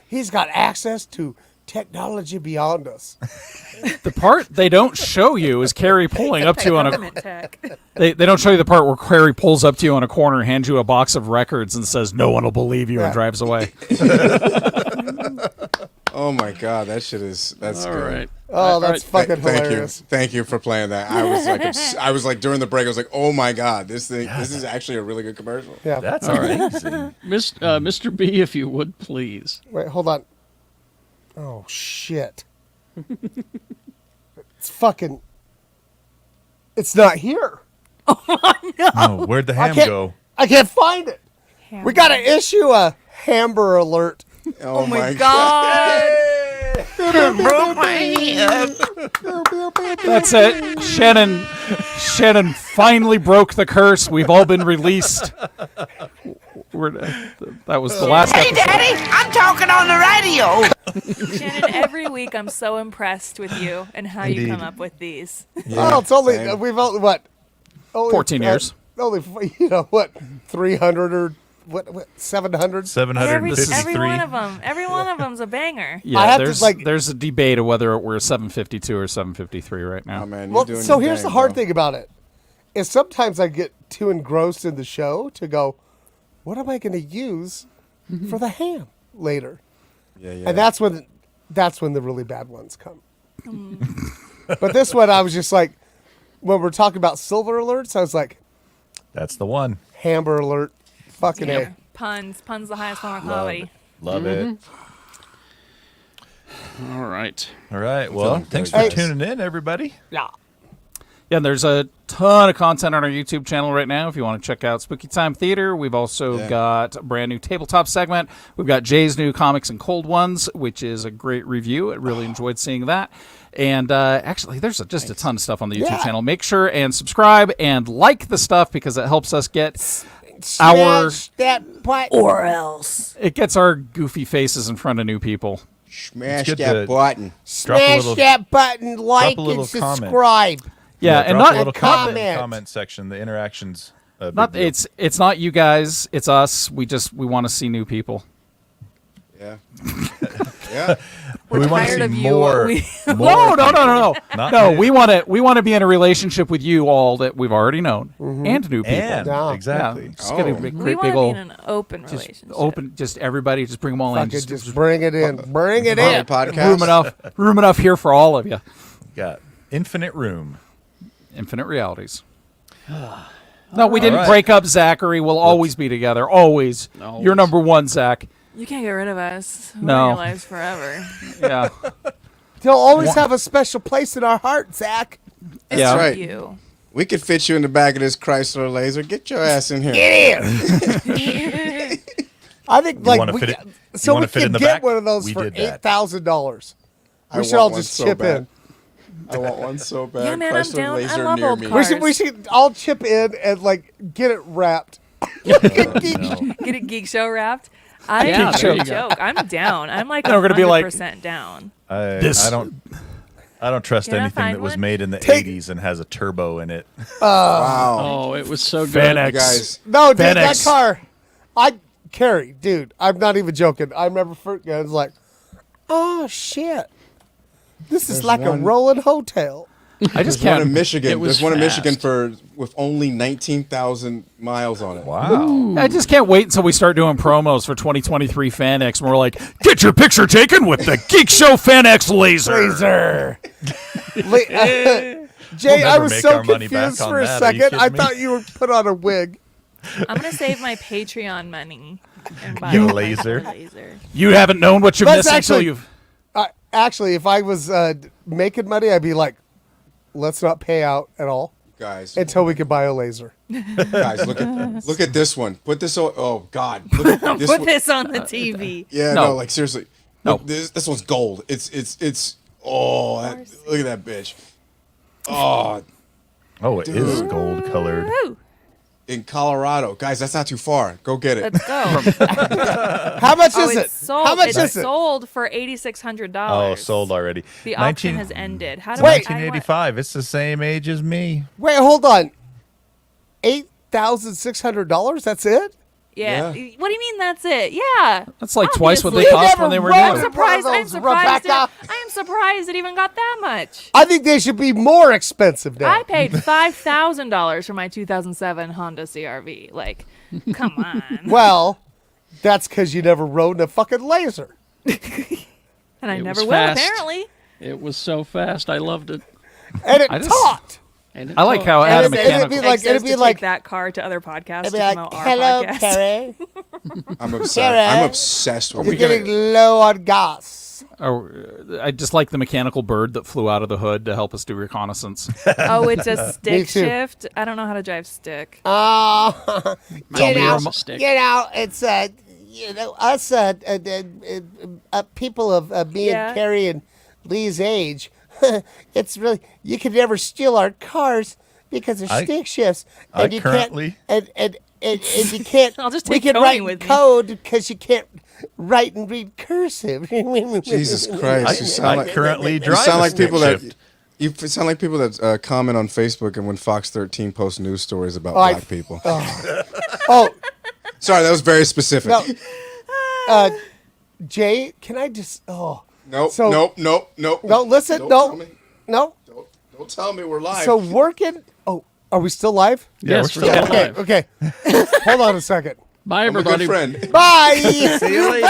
S3: he's got access to technology beyond us.
S2: the part they don't show you is Carrie pulling up to you on a.
S6: Government tech.
S2: They don't show you the part where Carrie pulls up to you on a corner, hands you a box of records, and says, "No one will believe you,"
S3: Yeah.
S2: and drives away.
S1: Oh my god, that's
S5: All
S1: good.
S5: right.
S3: Oh, that's fucking
S1: Thank you,
S3: hilarious.
S1: thank you for playing that. I was like during the break, I was like, oh my god, this is actually a really good commercial.
S3: Yeah.
S4: That's amazing.
S5: Mr. B, if you would please.
S3: Wait, hold on. Oh shit! It's fucking. It's not here.
S4: Oh, where'd the ham go?
S3: I can't find it. We got to issue a Hamber alert.
S1: Oh my
S6: God.
S2: That's it. Shannon finally broke the curse. We've all been released. That was the last episode.
S9: Daddy, I'm talking on the radio.
S6: Shannon, every week I'm so impressed with you and how you come
S4: Indeed.
S6: up with these.
S3: Oh, it's only
S1: same.
S3: we've only what? Only,
S2: 14 years.
S3: Only 300 or what 700.
S4: 753.
S6: Every one of them's a banger.
S2: Yeah,
S3: I have to,
S2: there's a debate of whether we're 752 or 753 right now.
S1: Oh man, you're
S3: Well,
S1: doing
S3: so
S1: your
S3: here's
S1: thing,
S3: the hard
S1: bro.
S3: thing about it is sometimes I get too engrossed in the show to go, what am I going to use for the ham later?
S1: Yeah, yeah.
S3: And that's when the really bad ones come. But this one, I was just like, when we're talking about silver alerts, I was like,
S4: That's the one.
S3: Hamber alert, fucking
S6: Yeah.
S3: A.
S6: Puns the highest form of comedy.
S4: Love it.
S5: All right.
S4: All right. Well, thanks for
S3: Hey.
S4: tuning in, everybody.
S3: Yeah.
S2: Yeah, and there's a ton of content on our YouTube channel right now if you want to check out Spooky Time Theater. We've also got a brand new tabletop segment. We've got Jay's new Comics and Cold Ones, which is a great review. I really enjoyed seeing that. And actually, there's just a ton of stuff on the YouTube channel. Make sure and subscribe and like the stuff because it helps us get
S3: Smash that button.
S6: Or else.
S2: it gets our goofy faces in front of new people.
S1: Smash
S4: good
S1: that
S4: to-
S1: button.
S4: Drop a
S3: Smash
S4: little-
S3: that button, like
S4: a little
S3: and
S4: comment.
S3: subscribe.
S2: Yeah, and
S4: drop
S2: not
S4: a little
S3: comment.
S4: comment in the comment section. The interactions. a big
S2: not
S4: deal.
S2: it's not you guys, it's us. We want to see new people.
S1: Yeah. Yeah.
S4: we want to
S6: tired
S4: see
S6: of you.
S4: more.
S2: No.
S4: Not
S2: No,
S4: new.
S2: we want to be in a relationship with you all that we've already known and new people.
S4: And
S3: Yeah.
S4: exactly.
S2: Yeah, just get a big,
S6: We
S2: great
S6: want
S2: big
S6: to be
S2: old
S6: in an open relationship.
S2: just everybody, just bring them all in.
S3: Fucking just bring it in. Bring it in.
S1: Podcast.
S2: room enough here for all of you.
S4: Got infinite room.
S2: Infinite realities. No, we didn't
S4: right.
S2: break up, Zachary. We'll always be together. Always.
S5: Always.
S2: You're number one, Zach.
S6: You can't get rid of us. We're
S2: No.
S6: in your lives forever.
S2: Yeah.
S3: They'll always have a special place in our heart, Zach.
S1: That's
S2: Yeah.
S1: right.
S6: You.
S1: We could fit you in the back of this Chrysler Laser. Get your ass in here.
S3: I think like
S4: wanna
S3: we
S4: fit it-
S3: can-
S4: you
S3: so
S4: wanna
S3: we
S4: fit in
S3: can
S4: the
S3: get
S4: back?
S3: one of those
S4: We
S3: for
S4: did that.
S3: $8,000.
S1: I
S3: We should
S1: want
S3: all
S1: one
S3: just
S1: so
S3: chip
S1: bad.
S3: in.
S1: I want one so bad.
S6: Yeah, man, I'm
S1: Chrysler
S6: down. I
S1: Laser
S6: love
S1: near
S6: old
S1: me.
S6: cars.
S3: We should all chip in and like get it wrapped.
S6: Get a Geek Show wrapped. I
S5: Yeah, there you go.
S6: joke. I'm down. I'm like
S2: And we're gonna be like-
S6: 100% down.
S4: I
S2: This-
S4: I don't trust
S6: Can I
S4: anything
S6: find
S4: that was
S6: one?
S4: made in the
S3: Take-
S4: 80s and has a turbo in it.
S1: Wow.
S5: Oh, it was so good.
S2: Fan
S1: You
S2: X.
S1: guys.
S3: No, dude, that
S2: FedEx.
S3: car. Carrie, dude, I'm not even joking. I remember first, I was like, oh shit, this is
S1: There's
S3: like a
S1: one-
S3: rolling hotel.
S2: I just
S1: There's one in
S2: can't.
S1: Michigan.
S5: it was
S1: There's one in Michigan
S5: fast.
S1: with only 19,000 miles on it.
S4: Wow.
S2: I just can't wait until we start doing promos for 2023 Fan X, and we're like, get your picture taken with the Geek Show Fan X laser.
S3: Jay, I
S4: never
S3: was
S4: make
S3: so
S4: our money back
S3: confused
S4: on
S3: for a
S4: that. Are you
S3: second. I
S4: kidding me?
S3: thought you were put on a wig.
S6: I'm gonna save my Patreon money and buy
S4: Get a
S6: my
S4: laser.
S6: laser.
S2: You haven't known what you're
S3: That's
S2: missing until
S3: actually-
S2: you've.
S3: Actually, if I was making money, I'd be like, let's not pay out at all
S1: Guys,
S3: until we can buy a laser.
S1: guys, look at this one. Put this on. Oh God, look at this
S6: Put
S1: one.
S6: this on the TV.
S1: Yeah,
S2: No.
S1: no, like seriously.
S2: No.
S1: Look, this one's gold. It's. Oh, look at that bitch. Oh,
S4: Oh, it is gold colored.
S6: Woo!
S1: in Colorado, guys, that's not too far. Go get it.
S6: Let's go.
S3: How much
S6: Oh,
S3: is
S6: it's
S3: it?
S6: sold.
S3: How much
S6: it's
S3: is it?
S6: sold for $8,600.
S4: Oh, sold already.
S6: The auction has ended. How do
S3: Wait.
S4: 1985. It's the same age as me.
S3: Wait, hold on. $8,600? That's it?
S6: Yeah.
S1: Yeah.
S6: What do you mean that's it? Yeah.
S2: That's like twice what they
S6: Obviously.
S2: cost
S3: never
S2: when they were
S3: rode
S6: I'm
S2: new.
S3: them.
S6: surprised.
S3: One of
S6: I'm
S3: those,
S6: surprised.
S3: Rebecca.
S6: I am surprised it even got that much.
S3: I think they should be more expensive now.
S6: I paid $5,000 for my 2007 Honda CRV. Like, come on.
S3: Well, that's because you never rode in a fucking laser.
S6: And I
S5: It
S6: never
S5: was
S6: will,
S5: fast.
S6: apparently.
S5: It was so fast. I loved it.
S3: And it
S2: I just-
S3: talked.
S5: And it
S2: I like
S5: took-
S2: how Adam
S3: it'd be
S2: Mechanical.
S3: like-
S6: Like,
S3: it'd be
S6: to
S3: like-
S6: take that car to other podcasts
S3: I'd
S6: to
S3: be like,
S6: promote our
S3: hello,
S6: podcast.
S3: Carrie.
S1: I'm obsessed.
S3: Carrie?
S1: I'm obsessed with
S3: You're
S1: it.
S3: getting low on gas.
S2: Oh, I just like the mechanical bird that flew out of the hood to help us do reconnaissance.
S6: Oh, it's a stick
S3: too.
S6: shift. I don't know how to drive stick.
S5: Tell me where's the stick.
S3: It's us people of me
S6: Yeah.
S3: and Carrie and Lee's age. It's really you could never steal our cars because of stick shifts, and you
S4: currently-
S3: can't and you can't.
S6: I'll just
S3: we
S6: take
S3: can
S6: Tony
S3: write
S6: with me.
S3: code because you can't write and read cursive.
S1: Jesus Christ! You sound
S4: I
S1: like
S4: currently
S1: you
S4: drive
S1: sound
S4: a
S1: like
S4: stick
S1: people
S4: shift.
S1: that you sound like people that comment on Facebook and when Fox 13 posts news stories about
S3: I-
S1: black people.
S3: Oh
S1: Sorry, that was very specific.
S3: no, Jay, can I just?
S1: Nope,
S3: So-
S1: nope.
S3: No, listen,
S1: Don't
S3: no,
S1: tell me.
S3: no.
S1: Don't tell me we're live.
S3: So working. Oh, are we still live?
S4: Yeah,
S5: Yes,
S4: we're
S5: we're
S4: still
S5: still
S3: Okay,
S5: live.
S3: okay. Hold on a second.
S5: Bye,
S1: I'm a
S5: everybody.
S1: good friend.
S3: Bye.
S4: See you later.